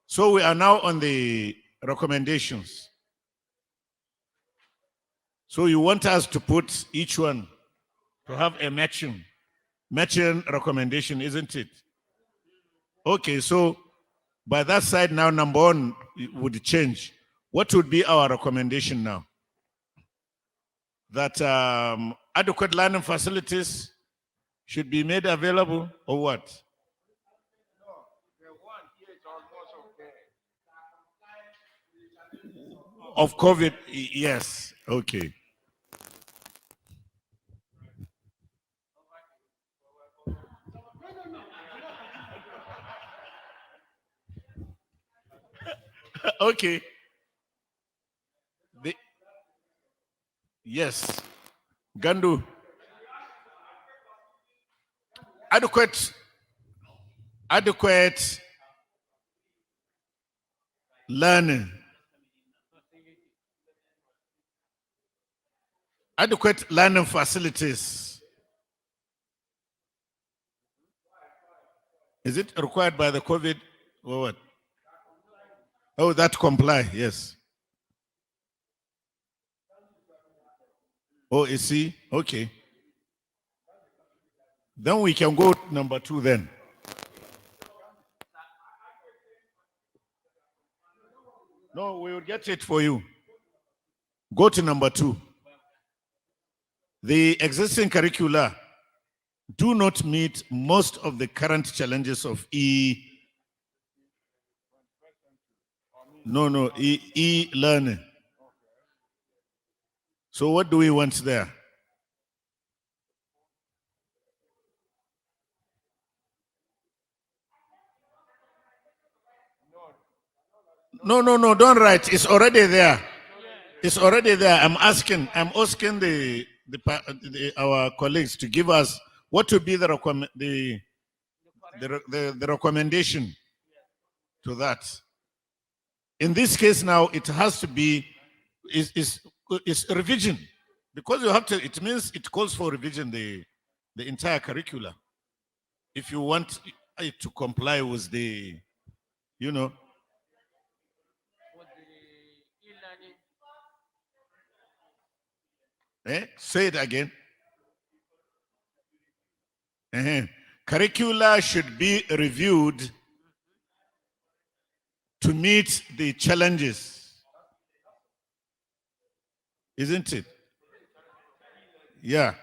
So we are now on the recommendations. So you want us to put each one to have a matching recommendation, isn't it? Okay, so by that side now, number one would change. What would be our recommendation now? That adequate learning facilities should be made available, or what? Of COVID, yes. Okay. Okay. Yes. Gandu. Adequate learning. Adequate learning facilities. Is it required by the COVID or what? Oh, that comply, yes. Oh, you see? Okay. Then we can go to number two then. No, we will get it for you. Go to number 2. The existing curricula do not meet most of the current challenges of e-learning. So what do we want there? No, don't write. It's already there. It's already there. I'm asking our colleagues to give us what would be the recommendation to that. In this case now, it has to be is revision, because you have to. It means it calls for revision the entire curricula if you want it to comply with the, you know. Say it again. Curricula should be reviewed to meet the challenges, isn't it? Yeah.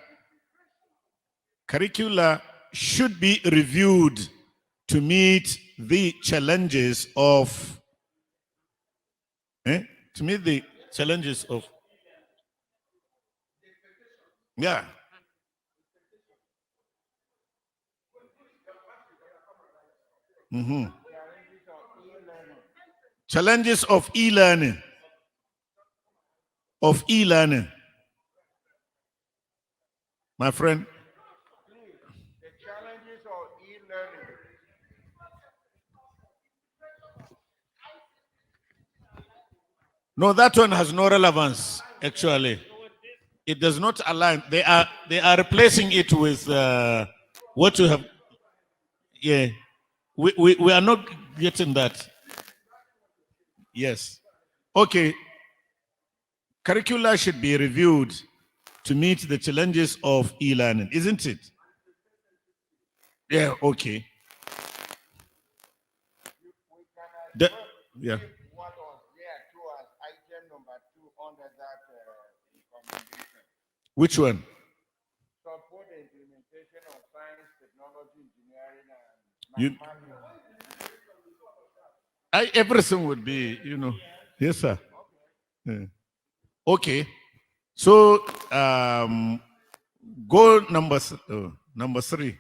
Curricula should be reviewed to meet the challenges of yeah. Challenges of e-learning. My friend. The challenges of e-learning. No, that one has no relevance, actually. It does not align. They are replacing it with what you have. Yeah. We are not getting that. Yes. Okay. Curricula should be reviewed to meet the challenges of e-learning, isn't it? Yeah, okay. Yeah. What was there to us, item number 2 under that recommendation? Which one? Support the implementation of science, technology, engineering, and mathematics. Everything would be, you know. Yes, sir. Yeah. Okay. So go number 3.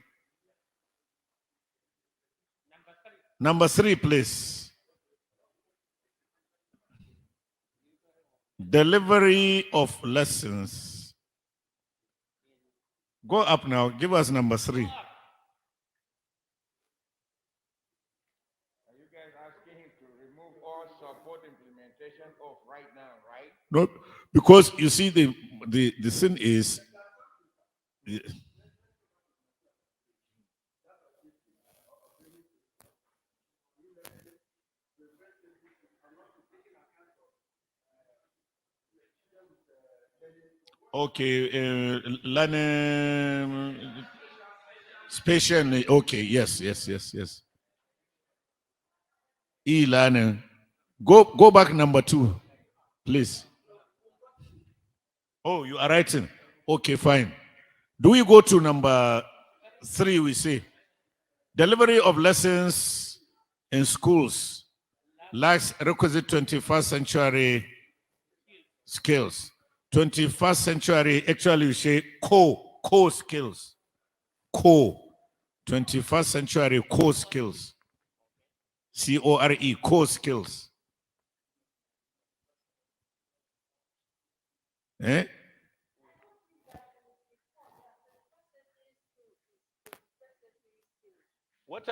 Number 3, please. Delivery of lessons. Go up now. Give us number 3. Are you guys asking him to remove all support implementation of right now, right? No, because you see the thing is. Okay, learning spatial. Okay, yes. E-learning. Go back number 2, please. Oh, you are writing. Okay, fine. Do we go to number 3? We say delivery of lessons in schools lacks requisite 21st century skills. 21st century, actually, we say core skills. 21st century core skills. core skills. What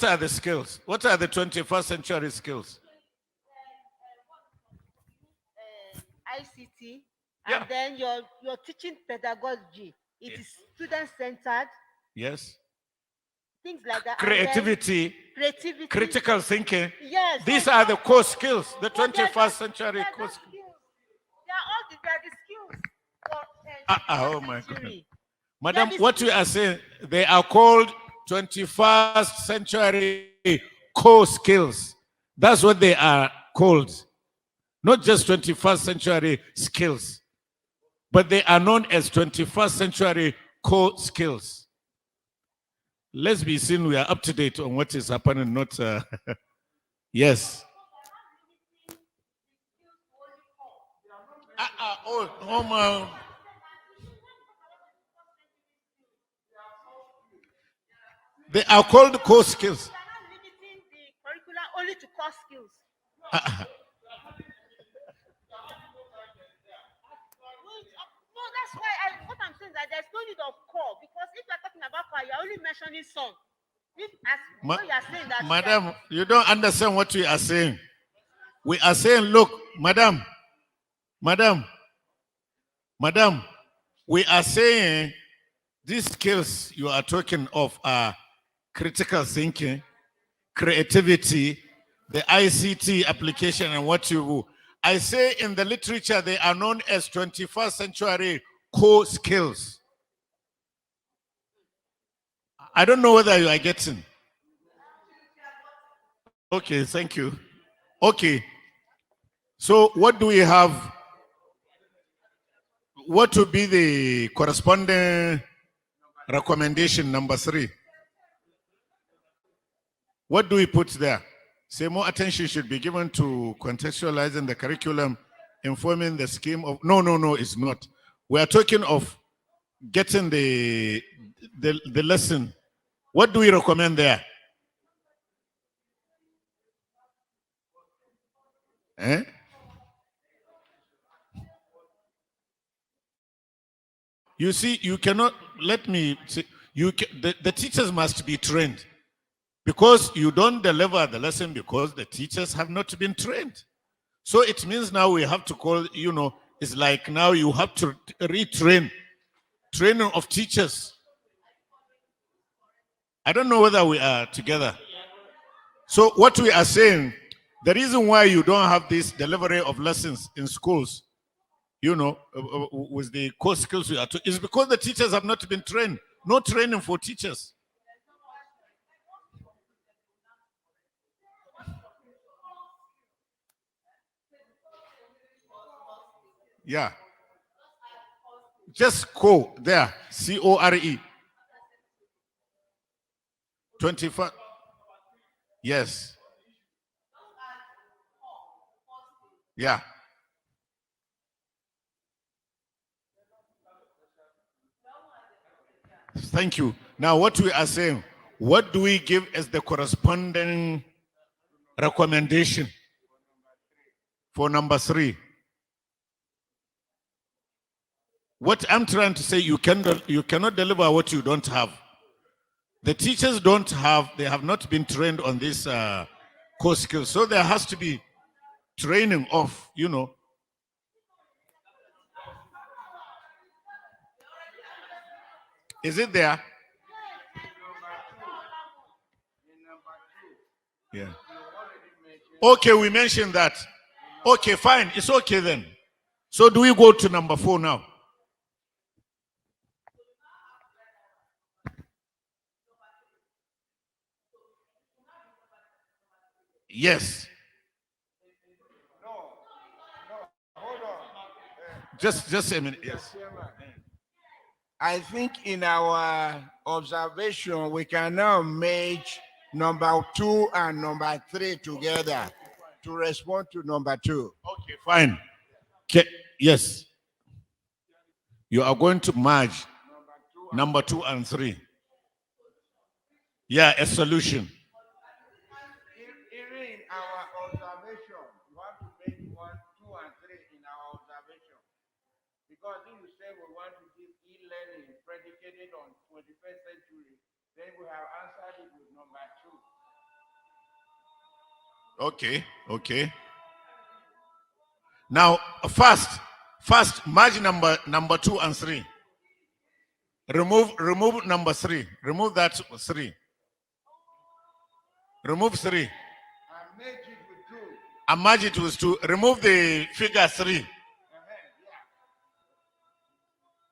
are the skills? What are the 21st century skills? ICT, and then your teaching pedagogy. It is student-centered. Yes. Things like that. Creativity, critical thinking. Yes. These are the core skills, the 21st century core skills. They are the skills. Oh my God. Madam, what we are saying, they are called 21st century core skills. That's what they are called. Not just 21st century skills, but they are known as 21st century core skills. Let's be seen we are up to date on what is happening, not yes. Oh my. They are called core skills. Limiting the curriculum only to core skills. No, that's why what I'm saying is that there's no need of core, because if you're talking about core, you're only mentioning some. If as you are saying that, Madam, you don't understand what we are saying. We are saying, look, madam, we are saying these skills you are talking of are critical thinking, creativity, the ICT application, and what you. I say in the literature they are known as 21st century core skills. I don't know whether you are getting. Okay, thank you. Okay. So what do we have? What would be the corresponding recommendation number 3? What do we put there? Say more attention should be given to contextualizing the curriculum, informing the scheme of. No, it's not. We are talking of getting the lesson. What do we recommend there? Eh? You see, you cannot let me say, the teachers must be trained, because you don't deliver the lesson because the teachers have not been trained. So it means now we have to call, it's like now you have to retrain, training of teachers. I don't know whether we are together. So what we are saying, the reason why you don't have this delivery of lessons in schools, with the core skills we are to, is because the teachers have not been trained. No training for teachers. Yeah. Just core there. CORE. 25. Yes. Yeah. Thank you. Now, what we are saying, what do we give as the corresponding recommendation for number 3? What I'm trying to say, you cannot deliver what you don't have. The teachers don't have, they have not been trained on this core skills. So there has to be training of, Is it there? Yeah. Okay, we mentioned that. Okay, fine. It's okay then. So do we go to number 4 now? Yes. Just a minute. Yes. I think in our observation, we can now merge number 2 and number 3 together to respond to number 2. Okay, fine. Okay. Yes. You are going to merge number 2 and 3. Yeah, a solution. Even in our observation, you have to make 1, 2, and 3 in our observation. Because if you say we want to give e-learning predicated on 21st century, then we have answered it with number 2. Okay. Now, first, merge number 2 and 3. Remove number 3. Remove that 3. Remove 3. And merge it with 2. Remove the figure 3.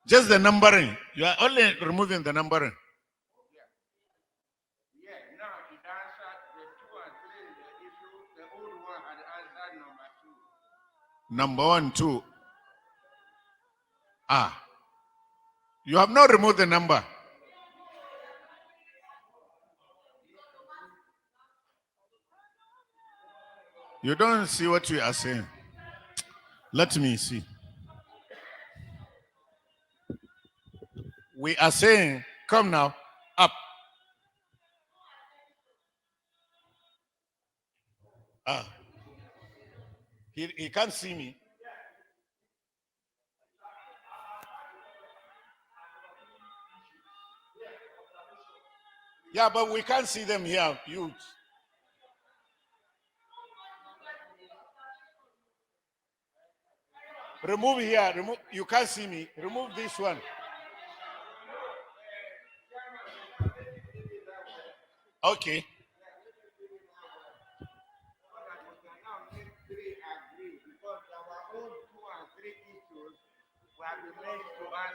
Just the numbering. You are only removing the numbering. Yeah, now it answered the 2 and 3 is the issue. The old one had answered number 2. Number 1, 2. You have not removed the number. You don't see what we are saying. Let me see. We are saying, come now, up. He can't see me. Yeah, but we can't see them here, youth. Remove here. Remove. You can't see me. Remove this one. Okay.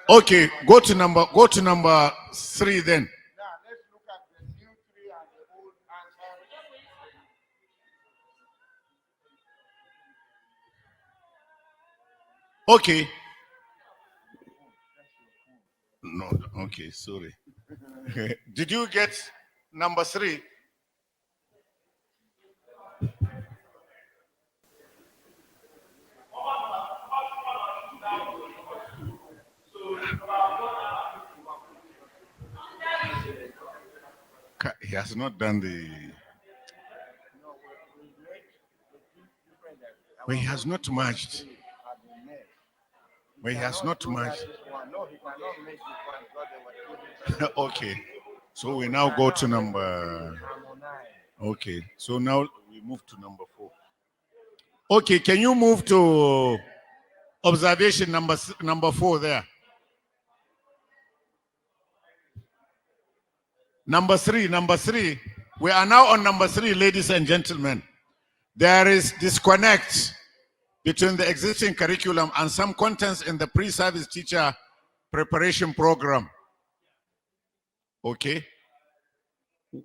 Okay. Go to number 3 then. Okay. No. Okay. Sorry. Did you get number 3? He has not done the. But he has not merged. But he has not merged. Okay. So we now go to number. Okay. So now we move to number 4. Okay. Can you move to observation number 4 there? Number 3. We are now on number 3, ladies and gentlemen. There is disconnect between the existing curriculum and some contents in the pre-service teacher preparation program. Okay.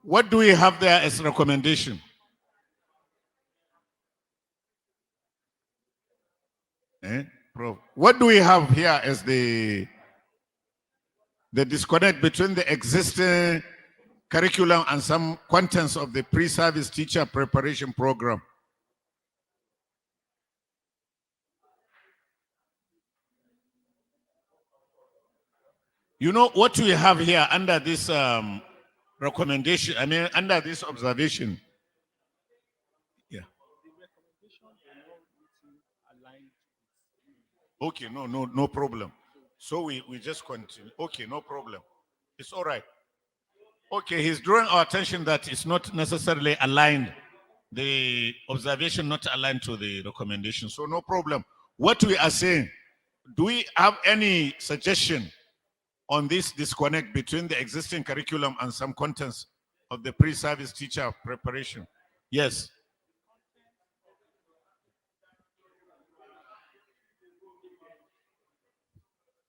What do we have there as a recommendation? Prof. What do we have here as the disconnect between the existing curriculum and some contents of the pre-service teacher preparation program? You know what we have here under this recommendation, under this observation. Yeah. Okay, no problem. So we just continue. Okay, no problem. It's all right. Okay, he's drawing our attention that it's not necessarily aligned, the observation not aligned to the recommendation. So no problem. What we are saying, do we have any suggestion on this disconnect between the existing curriculum and some contents of the pre-service teacher preparation? Yes.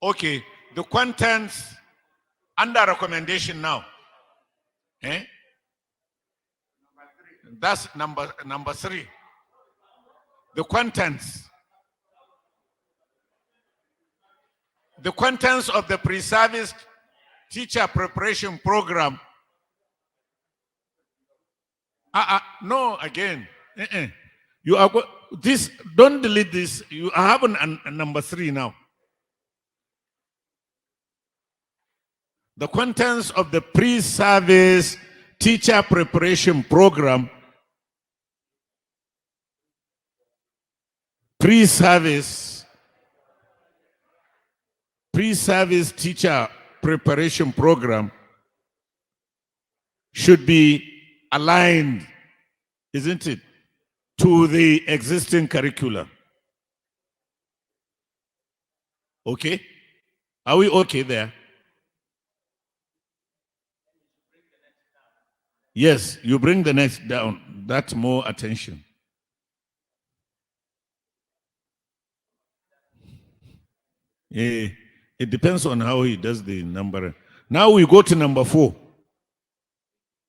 Okay, the contents under recommendation now. That's number 3. The contents. The contents of the pre-service teacher preparation program. No, again. You are this. Don't delete this. You have a number 3 now. The contents of the pre-service teacher preparation program. Pre-service teacher preparation program should be aligned, isn't it, to the existing curriculum. Okay? Are we okay there? Yes, you bring the next down. That's more attention. It depends on how he does the number. Now we go to number 4.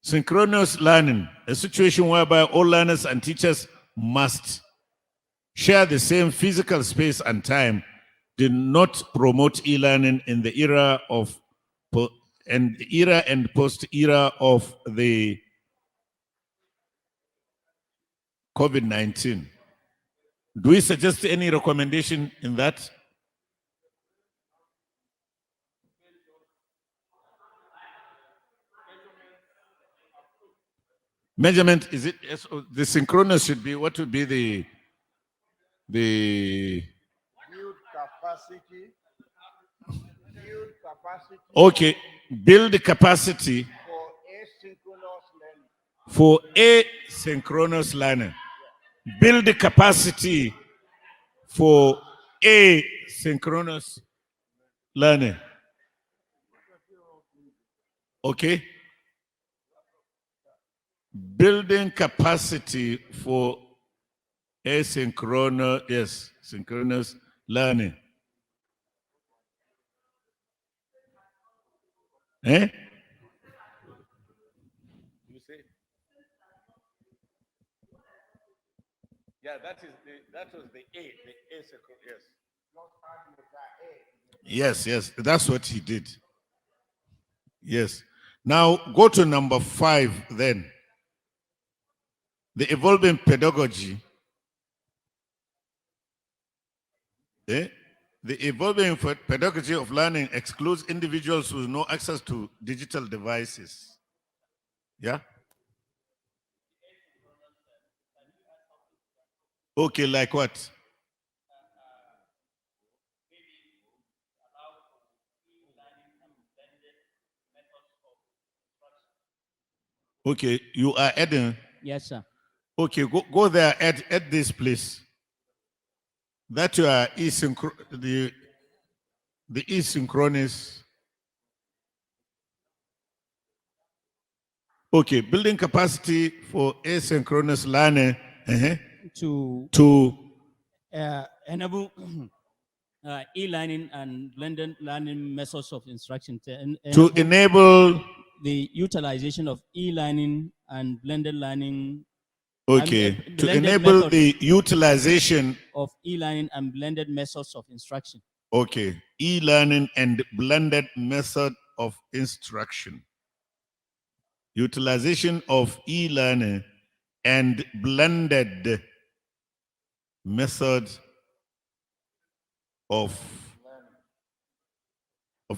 Synchronous learning, a situation whereby all learners and teachers must share the same physical space and time did not promote e-learning in the era and post-era of the COVID-19. Do we suggest any recommendation in that? Measurement, is it the synchronous should be, what would be the Build capacity. Build capacity. Okay, build capacity for asynchronous learning. for asynchronous learning. Build the capacity for asynchronous learning. Okay? Building capacity for asynchronous, synchronous learning. Eh? You say? Yeah, that was the asynchronous, yes. Yes, that's what he did. Yes. Now go to number 5 then. The evolving pedagogy. The evolving pedagogy of learning excludes individuals with no access to digital devices. Yeah? Okay, like what? Okay, you are adding. Yes, sir. Okay, go there, add this, please. That you are the asynchronous. Okay, building capacity for asynchronous learning To enable e-learning and blended learning methods of instruction to enable the utilization of e-learning and blended learning. Okay, to enable the utilization of e-learning and blended methods of instruction. Okay, e-learning and blended method of instruction. Utilization of e-learning and blended method of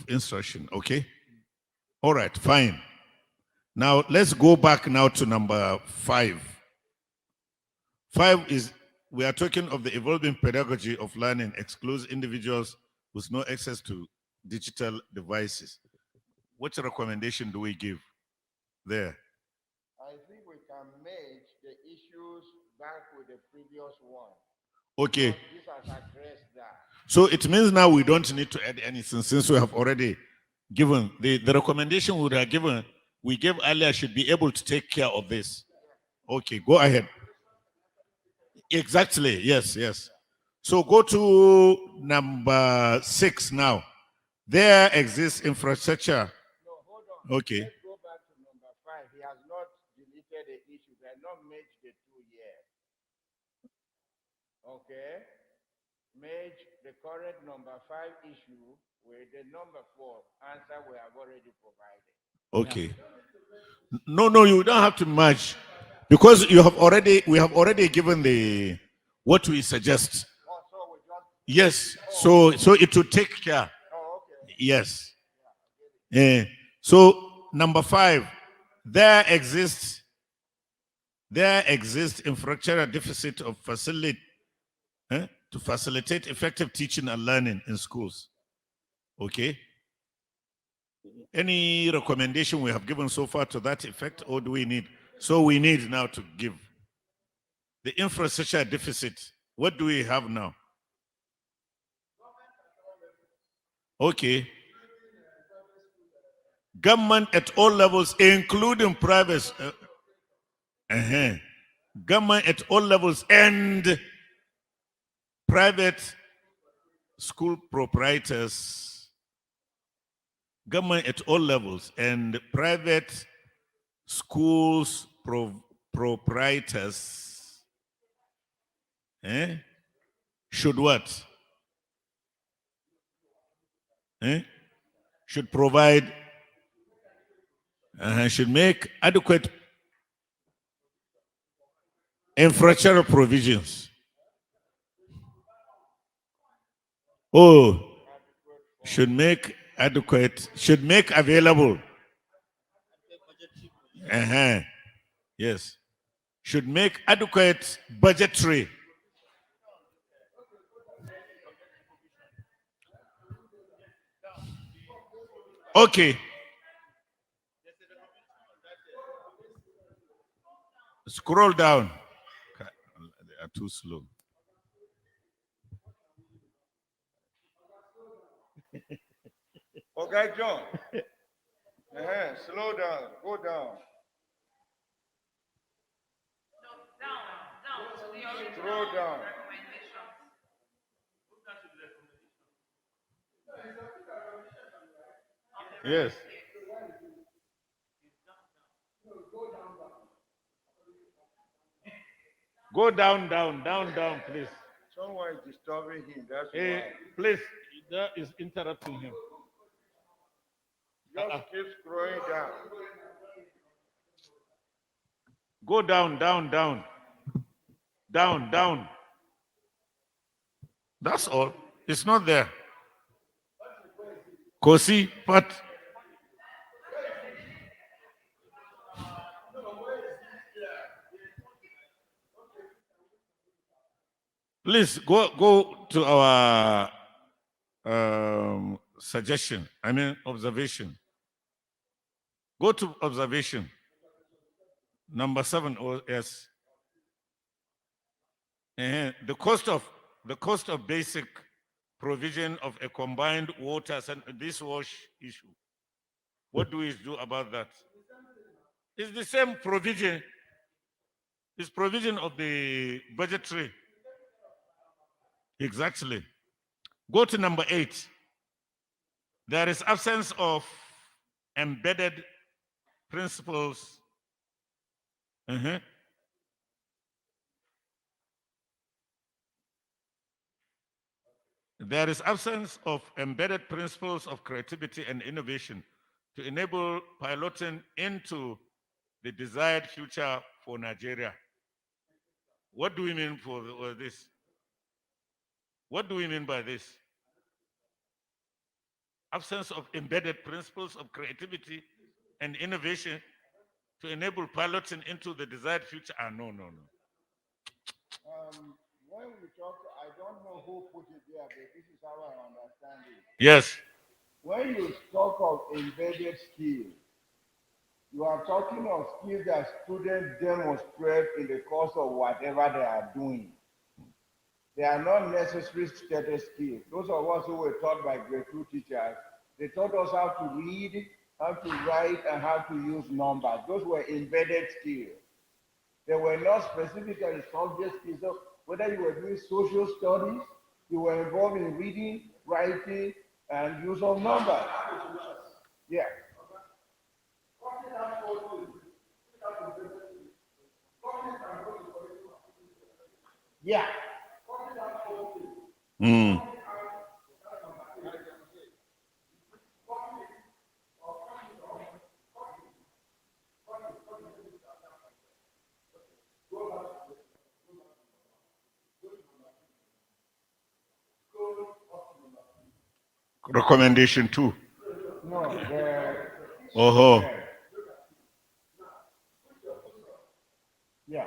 instruction. Okay. All right, fine. Now let's go back now to number 5. 5 is, we are talking of the evolving pedagogy of learning excludes individuals with no access to digital devices. What recommendation do we give there? I think we can merge the issues back with the previous one. Okay. This has addressed that. So it means now we don't need to add anything since we have already given the recommendation we have given, we gave earlier should be able to take care of this. Okay, go ahead. Exactly, yes. So go to number 6 now. There exists infrastructure. No, hold on. Okay. Let's go back to number 5. He has not deleted the issue. They have not merged the two yet. Okay. Merge the current number 5 issue with the number 4 answer we have already provided. Okay. Yeah. No, you don't have to merge because we have already given the what we suggest. Oh, so we just, yes. Oh. So it will take care. Oh, okay. Yes. Yeah. So number 5, there exists infrastructural deficit of to facilitate effective teaching and learning in schools. Okay. Any recommendation we have given so far to that effect, or do we need? So we need now to give the infrastructure deficit. What do we have now? Okay. Government at all levels, including private. Government at all levels and private school proprietors. Government at all levels and private schools proprietors should what? Should provide, should make adequate infrastructural provisions. Oh, should make adequate, should make available. Yes. Should make adequate budgetary. Okay. Scroll down. They are too slow. Okay, John. Slow down. Go down. Scroll down. Yes. Go down, please. Someone is disturbing him. That's Hey, why. please, that is interrupting him. Just keep scrolling down. Go down. Down. That's all. It's not there. Kosi, but please go to our suggestion. Observation. Go to observation. Number 7. Oh, yes. The cost of basic provision of a combined water and this wash issue. What do we do about that? It's the same provision. It's provision of the budgetary. Exactly. Go to number 8. There is absence of embedded principles. There is absence of embedded principles of creativity and innovation to enable piloting into the desired future for Nigeria. What do we mean for this? What do we mean by this? Absence of embedded principles of creativity and innovation to enable piloting into the desired future. No. When we talk, I don't know who put it there, but this is how I understand it. Yes. When you talk of embedded skills, you are talking of skills that students demonstrate in the course of whatever they are doing. They are not necessarily stated skills. Those of us who were taught by grade 2 teachers, they taught us how to read, how to write, and how to use numbers. Those were embedded skills. They were not specifically subject skills. So whether you were doing social studies, you were involved in reading, writing, and use of numbers. Yeah. Yeah. Recommendation 2. No, yeah.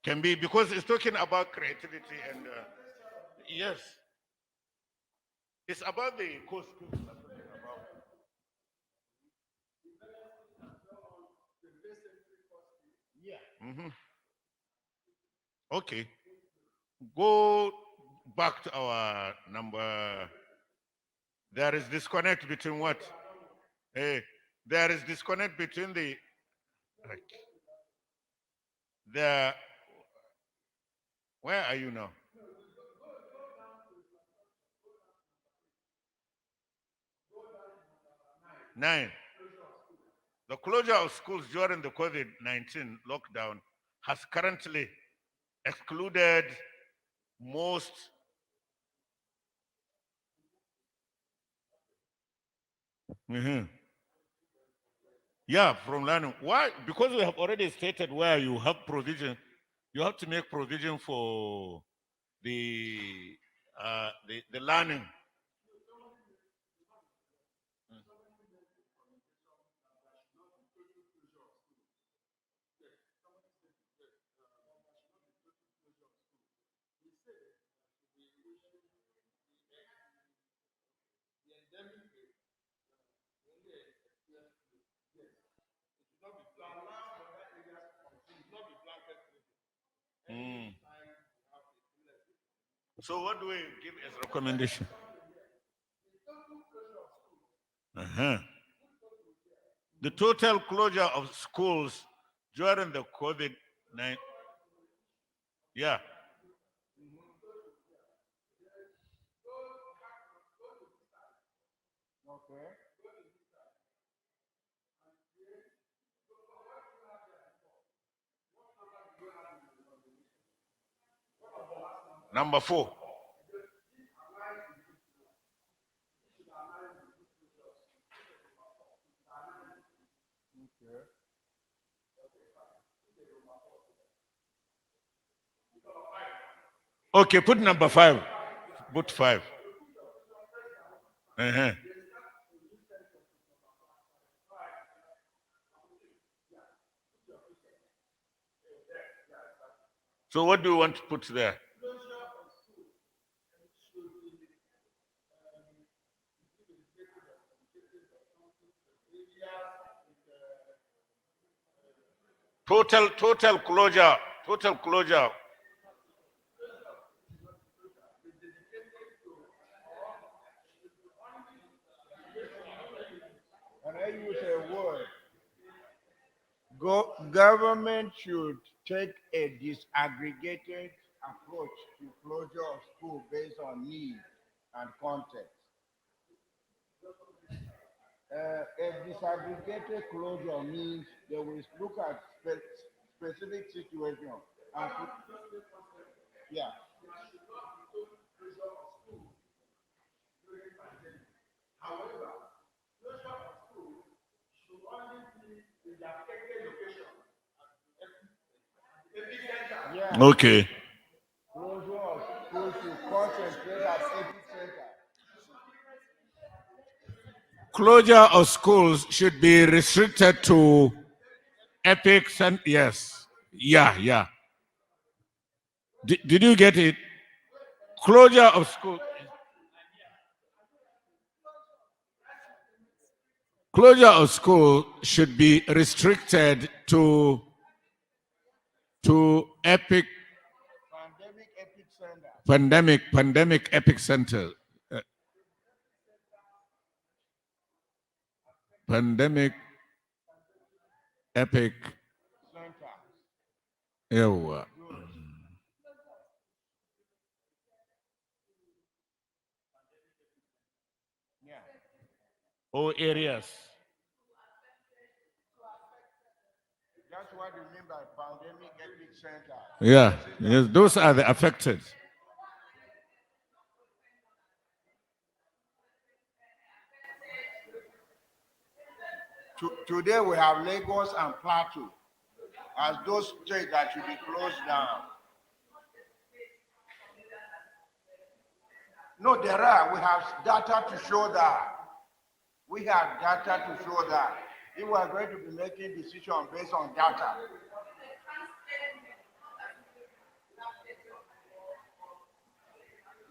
Can be because it's talking about creativity and yes, it's about the core skills. Yeah. Okay. Go back to our number. There is disconnect between what? There is disconnect between the where are you now? 9. The closure of schools during the COVID-19 lockdown has currently excluded most yeah, from learning. Why? Because we have already stated where you have provision. You have to make provision for the learning. Mm. So what do we give as recommendation? The total closure of schools during the COVID-19. Yeah. Okay. Number 4. Okay, put number 5. Put 5. So what do you want to put there? Total closure. Total closure. And I use a word. Government should take a disaggregated approach to closure of school based on need and context. A disaggregated closure means they will look at specific situations and yeah. Okay. Closure of schools should concentrate at every center. Closure of schools should be restricted to epics and yes. Yeah. Did you get it? Closure of school. Closure of school should be restricted to epic pandemic epic center. Pandemic epic. Yeah. All areas. That's what you mean by pandemic epic center. Yeah. Yes, those are the affected. Today we have Lagos and Plateau as those states that should be closed down. No, there are. We have data to show that. We have data to show that. If we are going to be making decisions based on data.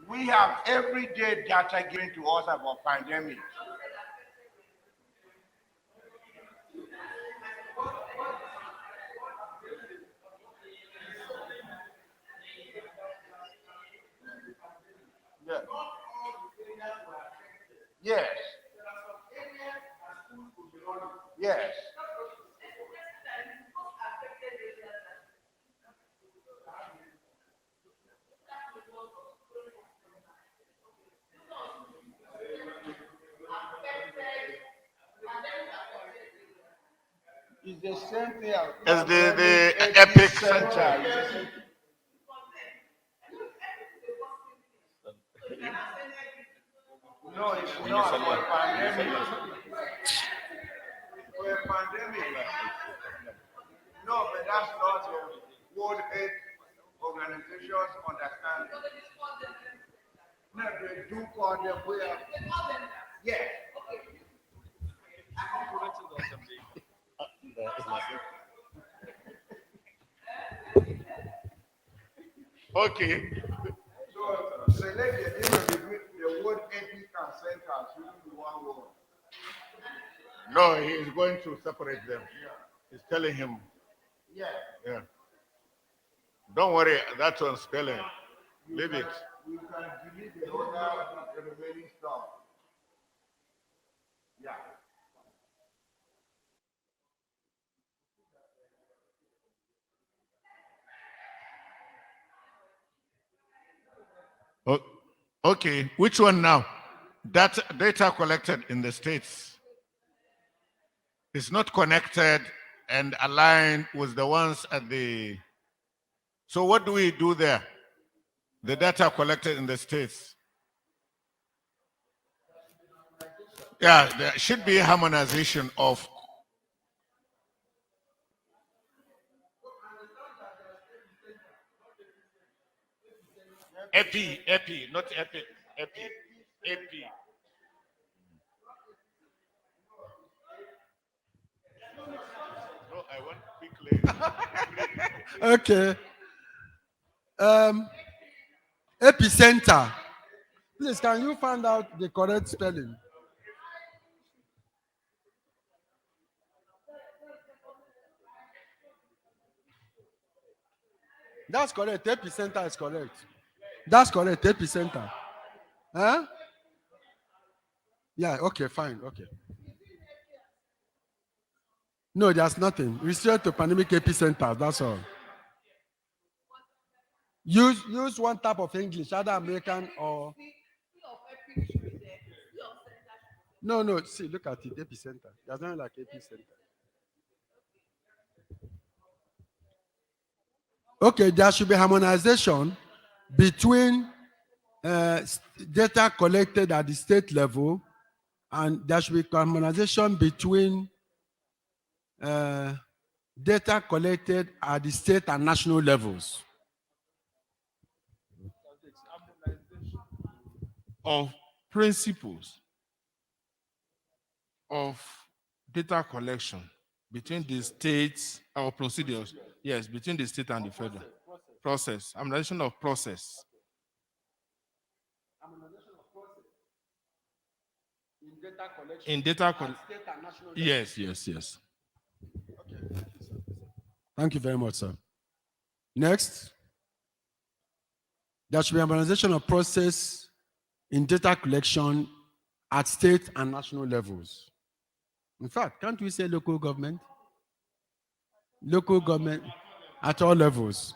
We have everyday data given to us about pandemic. Yes. Yes. Yes. the same thing as the Epic Center. No, it's not for pandemic. For a pandemic. No, but that's not the World Health Organization's understanding. No, they do call them where. Yeah. Okay. So select the difference between the word ethnic and centers using one word. No, he is going to separate them. He's telling him. Yeah. Yeah. Don't worry, that's on spelling. Leave it. We can delete the other the remaining stuff. Yeah. Okay, which one now? That data collected in the states is not connected and aligned with the ones at the. So what do we do there? The data collected in the states. Yeah, there should be harmonization of. Epi, not epi, epi. No, I want quickly. Okay. Epicenter. Please, can you find out the correct spelling? That's correct. Epicenter is correct. That's correct. Epicenter. Huh? Yeah, okay, fine. Okay. No, there's nothing. Restrict to pandemic epicenter. That's all. Use one type of English, either American or. No. See, look at it. Epicenter. There's nothing like epicenter. Okay, there should be harmonization between data collected at the state level, and there should be harmonization between data collected at the state and national levels. Of principles of data collection between the states or procedures. Yes, between the state and the federal process. Harmonization of process. In data collection. Yes. Okay. Thank you very much, sir. Next, there should be harmonization of process in data collection at state and national levels. In fact, can't we say local government? Local government at all levels,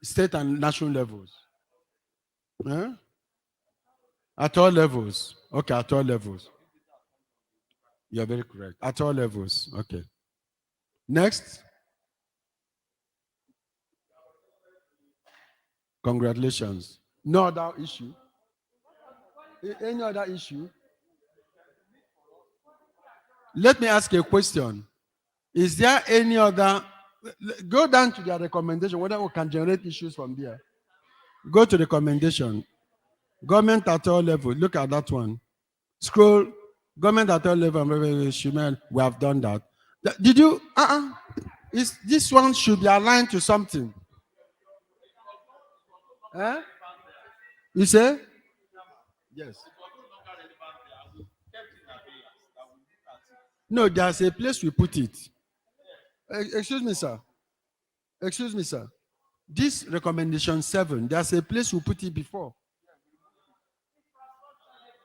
state and national levels. Huh? At all levels. Okay, at all levels. You're very correct. At all levels. Okay. Next. Congratulations. No other issue? Any other issue? Let me ask you a question. Is there any other? Go down to their recommendation, whether we can generate issues from there. Go to recommendation. Government at all levels. Look at that one. Scroll. Government at all levels. We have done that. Did you? This one should be aligned to something. Huh? You say? Yes. No, there's a place we put it. Excuse me, sir. Excuse me, sir. This recommendation 7, there's a place we put it before.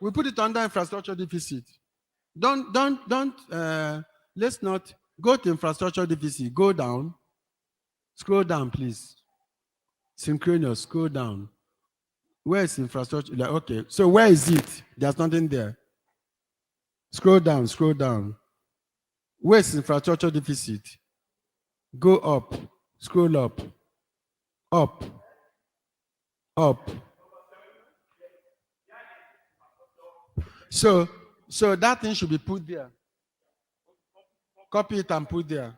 We put it under infrastructure deficit. Let's not go to infrastructure deficit. Go down. Scroll down, please. Synchronous, scroll down. Where is infrastructure? Okay, so where is it? There's nothing there. Scroll down, scroll down. Waste infrastructure deficit. Go up, scroll up, up, up. So that thing should be put there. Copy it and put there.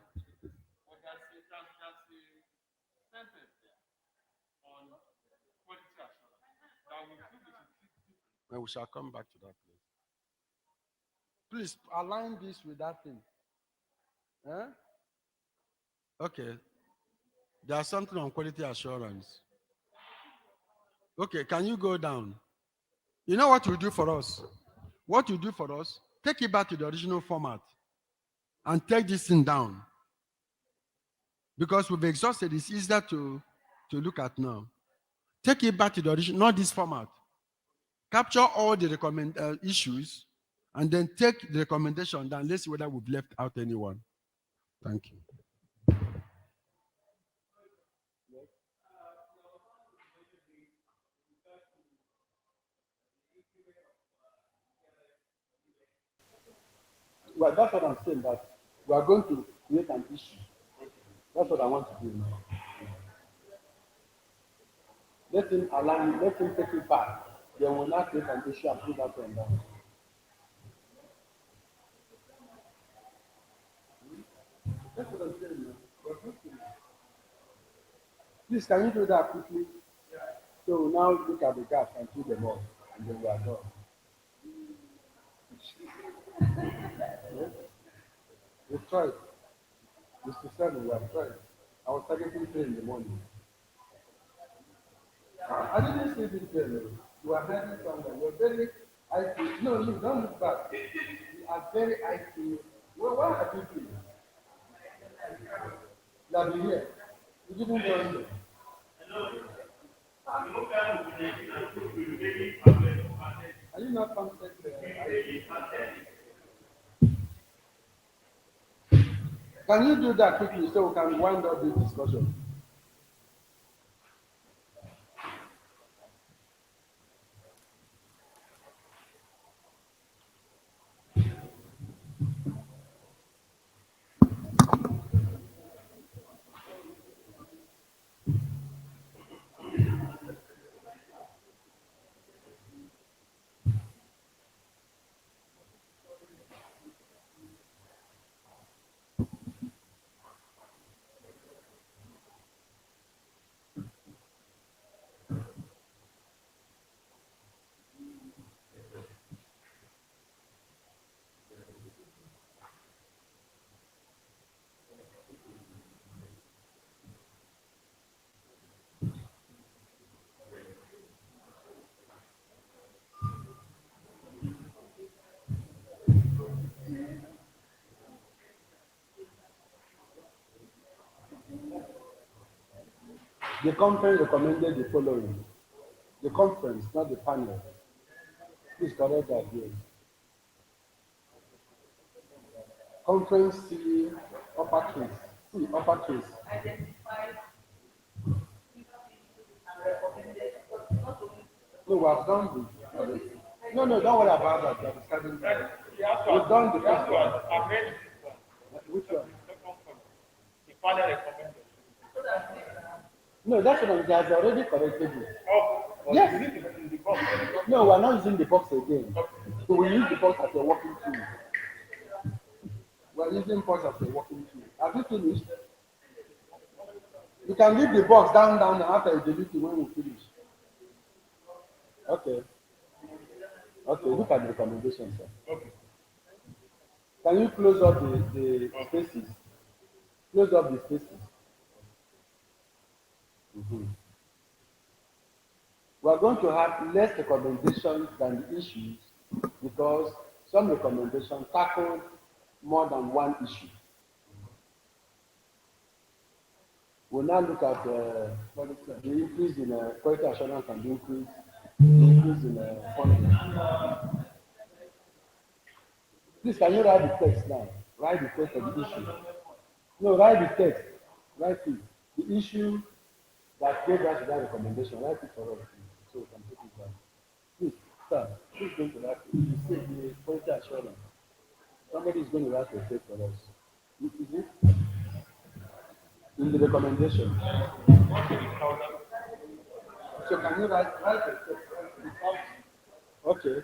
And we shall come back to that place. Please align this with that thing. Huh? Okay. There's something on quality assurance. Okay, can you go down? You know what you do for us? What you do for us, take it back to the original format and take this thing down. Because we've exhausted, it's easier to look at now. Take it back to the original, not this format. Capture all the issues and then take the recommendation down. Let's see whether we've left out anyone. Thank you. Well, that's what I'm saying, that we are going to create an issue. That's what I want to do now. Let him align, let him take it back. Then we'll not create an issue and put that one down. That's what I'm saying now. Please, can you do that quickly? Yeah. So now look at the gap and put them all, and then we are done. Yeah? We tried. Mr. 7, we have tried. I was targeting 3 in the morning. I didn't see this there. You are hiding somewhere. You're very IQ. No, you don't look back. You are very IQ. Well, what have you been? You have been here. You didn't join me. Are you not contact? Can you do that quickly so we can wind up this discussion? The conference recommended the following. The conference, not the panel. Please correct that here. Conference C, upper case. C, upper case. No, we have done this. No, don't worry about that. We've done the first one. Which one? The panel recommended. No, that's what I'm saying. Has already corrected it. Oh, yes. In the box. No, we're not using the box again. So we use the box as a working tool. We're using box as a working tool. Have you finished? You can leave the box down after you delete it when we finish. Okay. Okay, look at the recommendations, sir. Okay. Can you close up the spaces? Close up the spaces. Mm-hmm. We are going to have less recommendations than the issues because some recommendations tackle more than one issue. We'll now look at the increase in quality assurance and the increase in funding. Please, can you write the text now? Write the text of the issue. No, write the text. Write it. The issue that gave us that recommendation. Write it for us, so we can put it down. Please, sir, please go to that. You say the quality assurance. Somebody is going to write a text for us. Is it? In the recommendation. So can you write a text? Okay.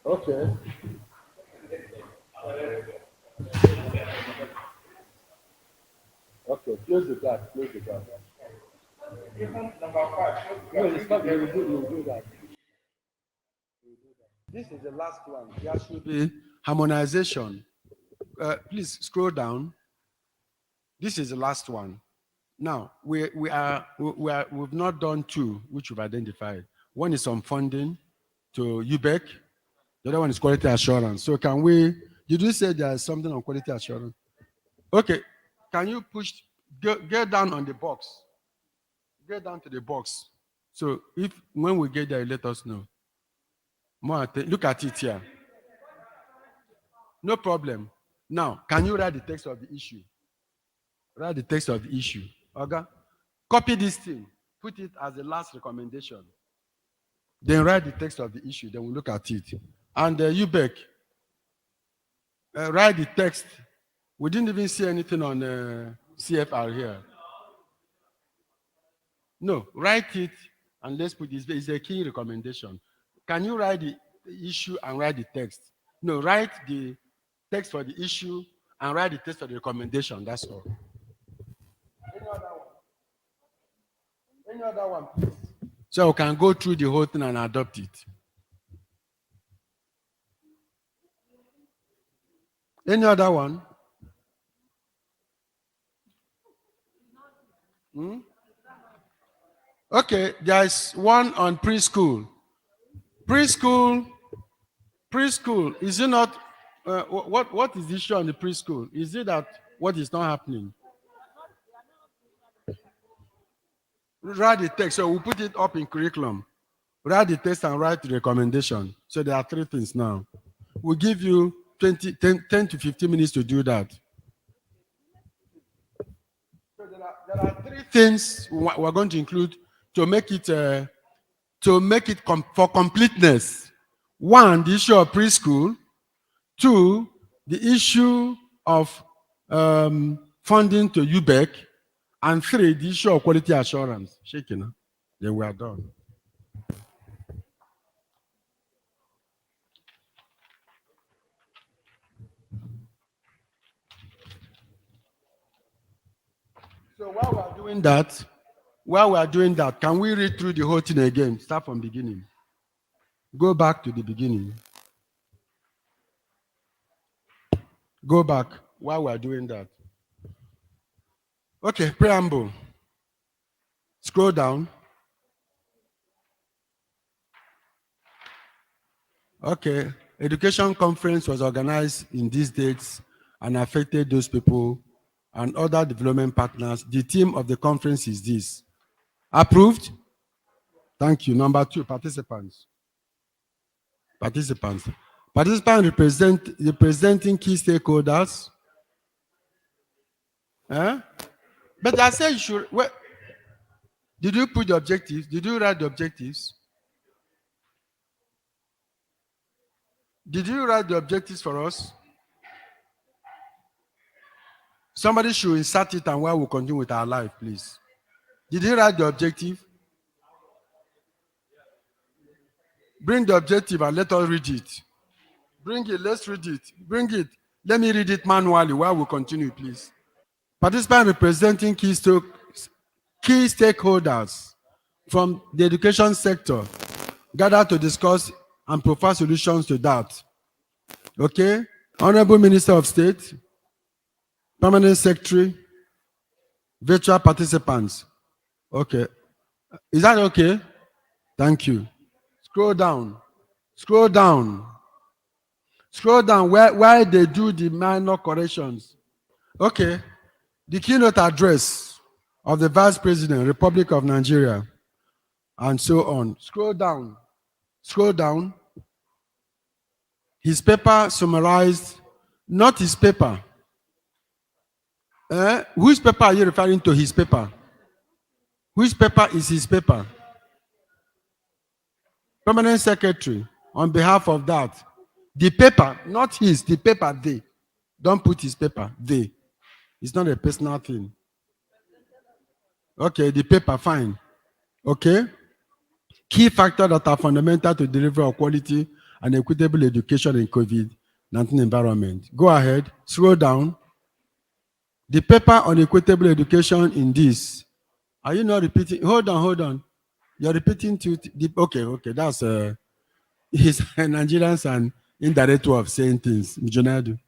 Okay. Okay. Close the gap. Close the gap. Number 5. No, it's not. You will do that. This is the last one. There should be harmonization. Please scroll down. This is the last one. Now we've not done two, which we've identified. One is on funding to UBEC. The other one is quality assurance. So can we? Did you say there is something on quality assurance? Okay. Can you push? Get down on the box. Get down to the box. So when we get there, let us know. Look at it here. No problem. Now, can you write the text of the issue? Write the text of the issue. Okay? Copy this thing. Put it as the last recommendation. Then write the text of the issue. Then we'll look at it. And UBEC, write the text. We didn't even see anything on CFR here. No, write it and let's put this. It's a key recommendation. Can you write the issue and write the text? No, write the text for the issue and write the text for the recommendation. That's all. Any other one? Any other one, please? So we can go through the whole thing and adopt it. Any other one? Okay, there's one on preschool. Preschool. Is it not? What is the issue on the preschool? Is it that what is not happening? Write the text. So we'll put it up in curriculum. Write the text and write the recommendation. So there are three things now. We'll give you 10 to 15 minutes to do that. So there are three things we're going to include to make it for completeness. One, the issue of preschool. Two, the issue of funding to UBEC. And three, the issue of quality assurance. Shaking. Then we are done. So while we are doing that, can we read through the whole thing again? Start from beginning. Go back to the beginning. Go back while we are doing that. Okay, preamble. Scroll down. Okay, education conference was organized in these dates and affected those people and other development partners. The theme of the conference is this. Approved? Thank you. Number 2, participants. Participants representing key stakeholders. But I said you should. Did you put the objectives? Did you write the objectives? Did you write the objectives for us? Somebody should insert it and we'll continue with our life, please. Did you write the objective? Bring the objective and let us read it. Bring it, let's read it. Bring it. Let me read it manually while we continue, please. Participants representing key stakeholders from the education sector gathered to discuss and provide solutions to that. Okay? Honorable Minister of State, Permanent Secretary, virtual participants. Okay. Is that okay? Thank you. Scroll down. Scroll down. Scroll down where they do the minor corrections. Okay. The keynote address of the Vice President, Republic of Nigeria, and so on. Scroll down. Scroll down. His paper summarized, not his paper. Whose paper are you referring to? His paper. Which paper is his paper? Permanent secretary, on behalf of that, the paper, not his, the paper, they. Don't put his paper, they. It's not a personal thing. Okay, the paper, fine. Okay. Key factors that are fundamental to delivery of quality and equitable education in COVID-19 environment. Go ahead, scroll down. The paper on equitable education in this. Are you not repeating? Hold on. You're repeating to okay. That's his Nigerians and indirect way of saying things. Jonadu.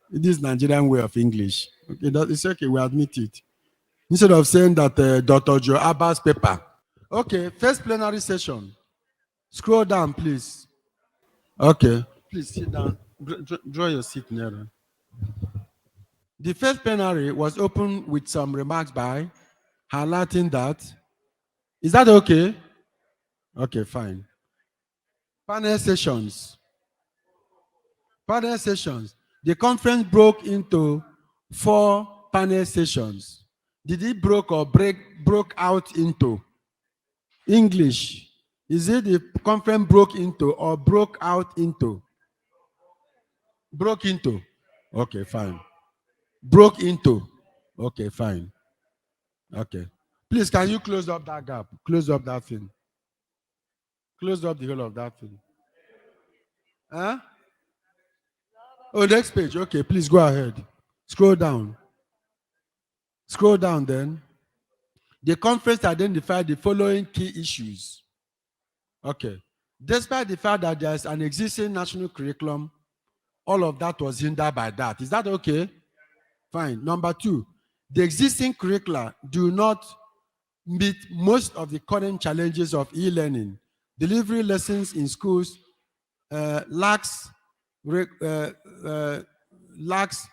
This Nigerian way of English. Okay, it's okay. We admit it. Instead of saying that Dr. Joe Abba's paper. Okay, first plenary session. Scroll down, please. Okay, please sit down. Draw your seat nearer. The first plenary was opened with some remarks by highlighting that. Is that okay? Okay, fine. Panel sessions. Panel sessions. The conference broke into 4 panel sessions. Did it broke out into? English. Is it the conference broke into or broke out into? Broke into. Okay, fine. Broke into. Okay, fine. Okay. Please, can you close up that gap? Close up that thing. Close up the whole of that thing. Huh? Oh, next page. Okay, please go ahead. Scroll down. Scroll down then. The conference identified the following key issues. Okay. Despite the fact that there is an existing national curriculum, all of that was hindered by that. Is that okay? Fine. Number 2, the existing curricula do not meet most of the current challenges of e-learning. Delivery lessons in schools lacks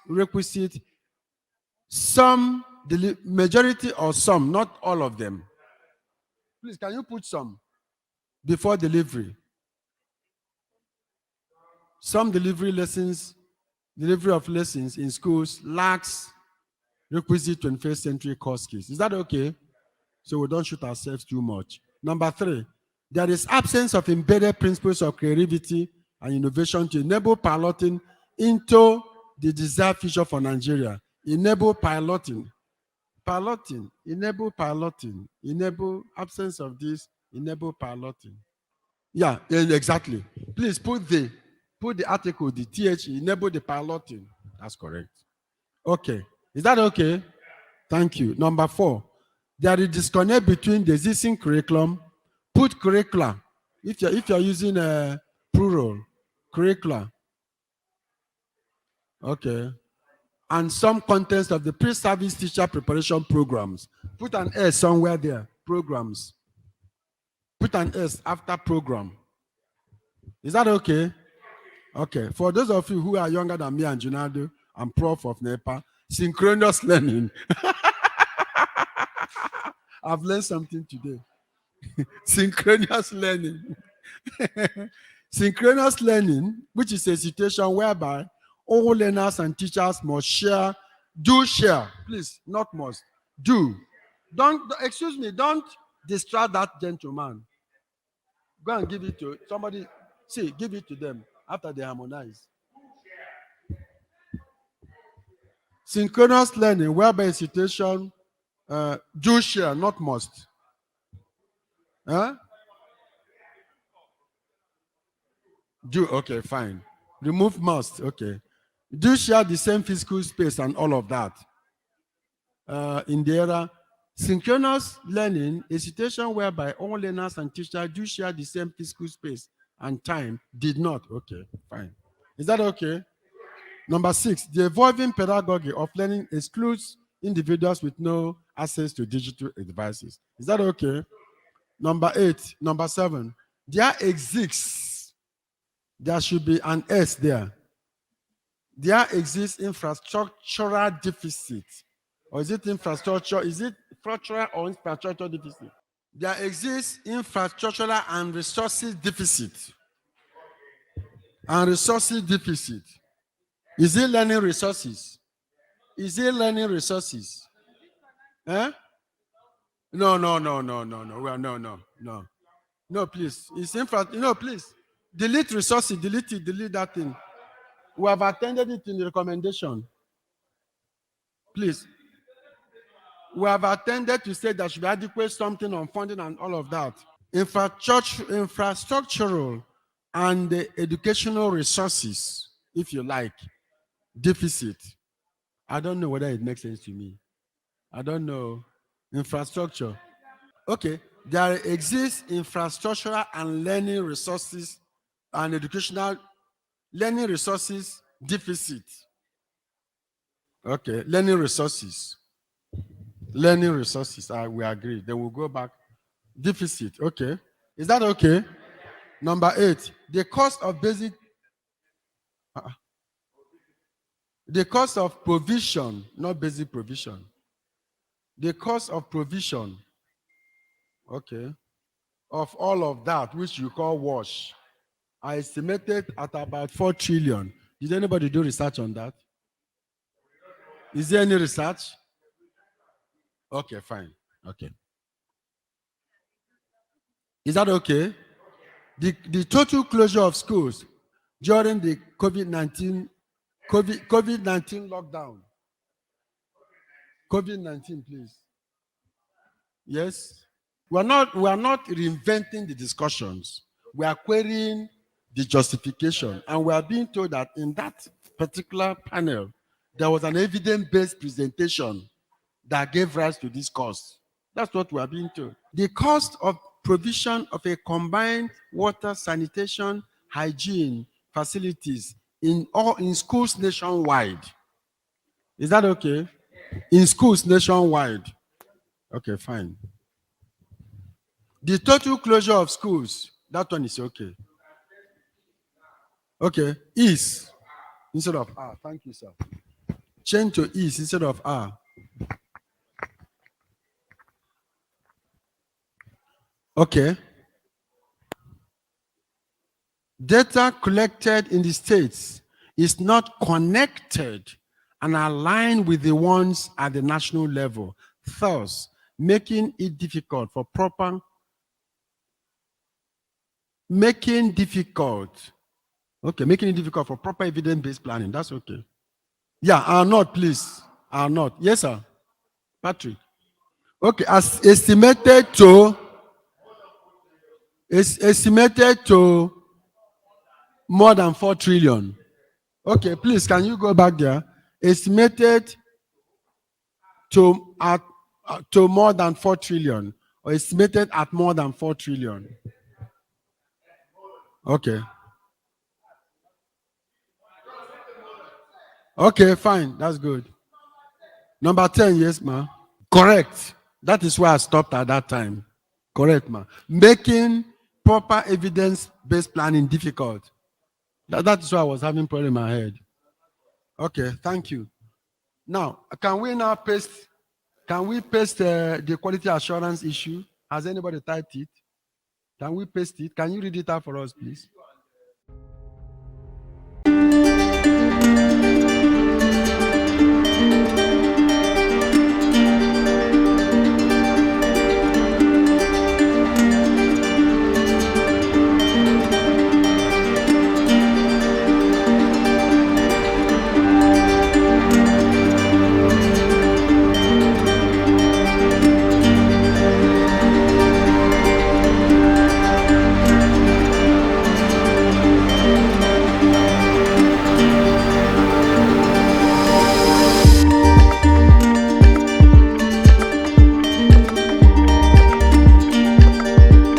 requisite, some, majority or some, not all of them. Please, can you put some before delivery? Some delivery of lessons in schools lacks requisite 21st century core skills. Is that okay? So we don't shoot ourselves too much. Number 3, there is absence of embedded principles of creativity and innovation to enable piloting into the desired future for Nigeria. Enable piloting. Enable piloting. Enable absence of this. Enable piloting. Yeah, exactly. Please put the article, the THE, enable the piloting. That's correct. Okay. Is that okay? Thank you. Number 4, there is disconnect between the existing curriculum. Put curricula. If you're using a plural, curricula. Okay. And some contents of the pre-service teacher preparation programs. Put an S somewhere there. Programs. Put an S after program. Is that okay? Okay. For those of you who are younger than me and Junado, I'm prof of NEPA, synchronous learning. I've learned something today. Synchronous learning. Synchronous learning, which is a situation whereby all learners and teachers must share, please, not must, do. Don't distract that gentleman. Go and give it to somebody. See, give it to them after they harmonize. Synchronous learning, whereby a situation, do share, not must. Huh? Do, okay, fine. Remove must, okay. Do share the same physical space and all of that. In the era, synchronous learning, a situation whereby all learners and teachers do share the same physical space and time, did not. Okay, fine. Is that okay? Number 6, the evolving pedagogy of learning excludes individuals with no access to digital devices. Is that okay? Number 7, there should be an S there. There exists infrastructural deficit. Or is it infrastructure? Is it structural or infrastructure deficit? There exists infrastructural and resources deficit. And resources deficit. Is it learning resources? Is it learning resources? Eh? No. No, please. It's infra. No, please. Delete resources. Delete it. Delete that thing. We have attended it in the recommendation. Please. We have attended to say there should be adequate something on funding and all of that. Infrastructural and educational resources, if you like, deficit. I don't know whether it makes sense to me. I don't know. Infrastructure. Okay. There exists infrastructural and learning resources and educational learning resources deficit. Okay. Learning resources. Learning resources. We agree. Then we'll go back. Deficit. Okay. Is that okay? Number 8. The cost of basic. The cost of provision, not basic provision. The cost of provision. Okay. Of all of that, which you call wash, are estimated at about 4 trillion. Did anybody do research on that? Is there any research? Okay, fine. Okay. Is that okay? The total closure of schools during the COVID-19 lockdown. COVID-19, please. Yes. We are not reinventing the discussions. We are querying the justification. And we are being told that in that particular panel, there was an evidence-based presentation that gave rise to this cost. That's what we are being told. The cost of provision of a combined water, sanitation, hygiene facilities in schools nationwide. Is that okay? In schools nationwide. Okay, fine. The total closure of schools, that one is okay. Okay, is instead of R. Thank you, sir. Change to is instead of R. Okay. Data collected in the states is not connected and aligned with the ones at the national level, thus making it difficult for proper evidence-based planning. That's okay. Yeah, are not, please. Are not. Yes, sir. Patrick. Okay, as estimated to more than 4 trillion. Okay, please, can you go back there? Estimated to more than 4 trillion, or estimated at more than 4 trillion. Okay. Okay, fine. That's good. Number 10, yes, ma. Correct. That is why I stopped at that time. Correct, ma. Making proper evidence-based planning difficult. That is why I was having problem in my head. Okay, thank you. Now, can we paste the quality assurance issue? Has anybody typed it? Can we paste it? Can you read it out for us, please?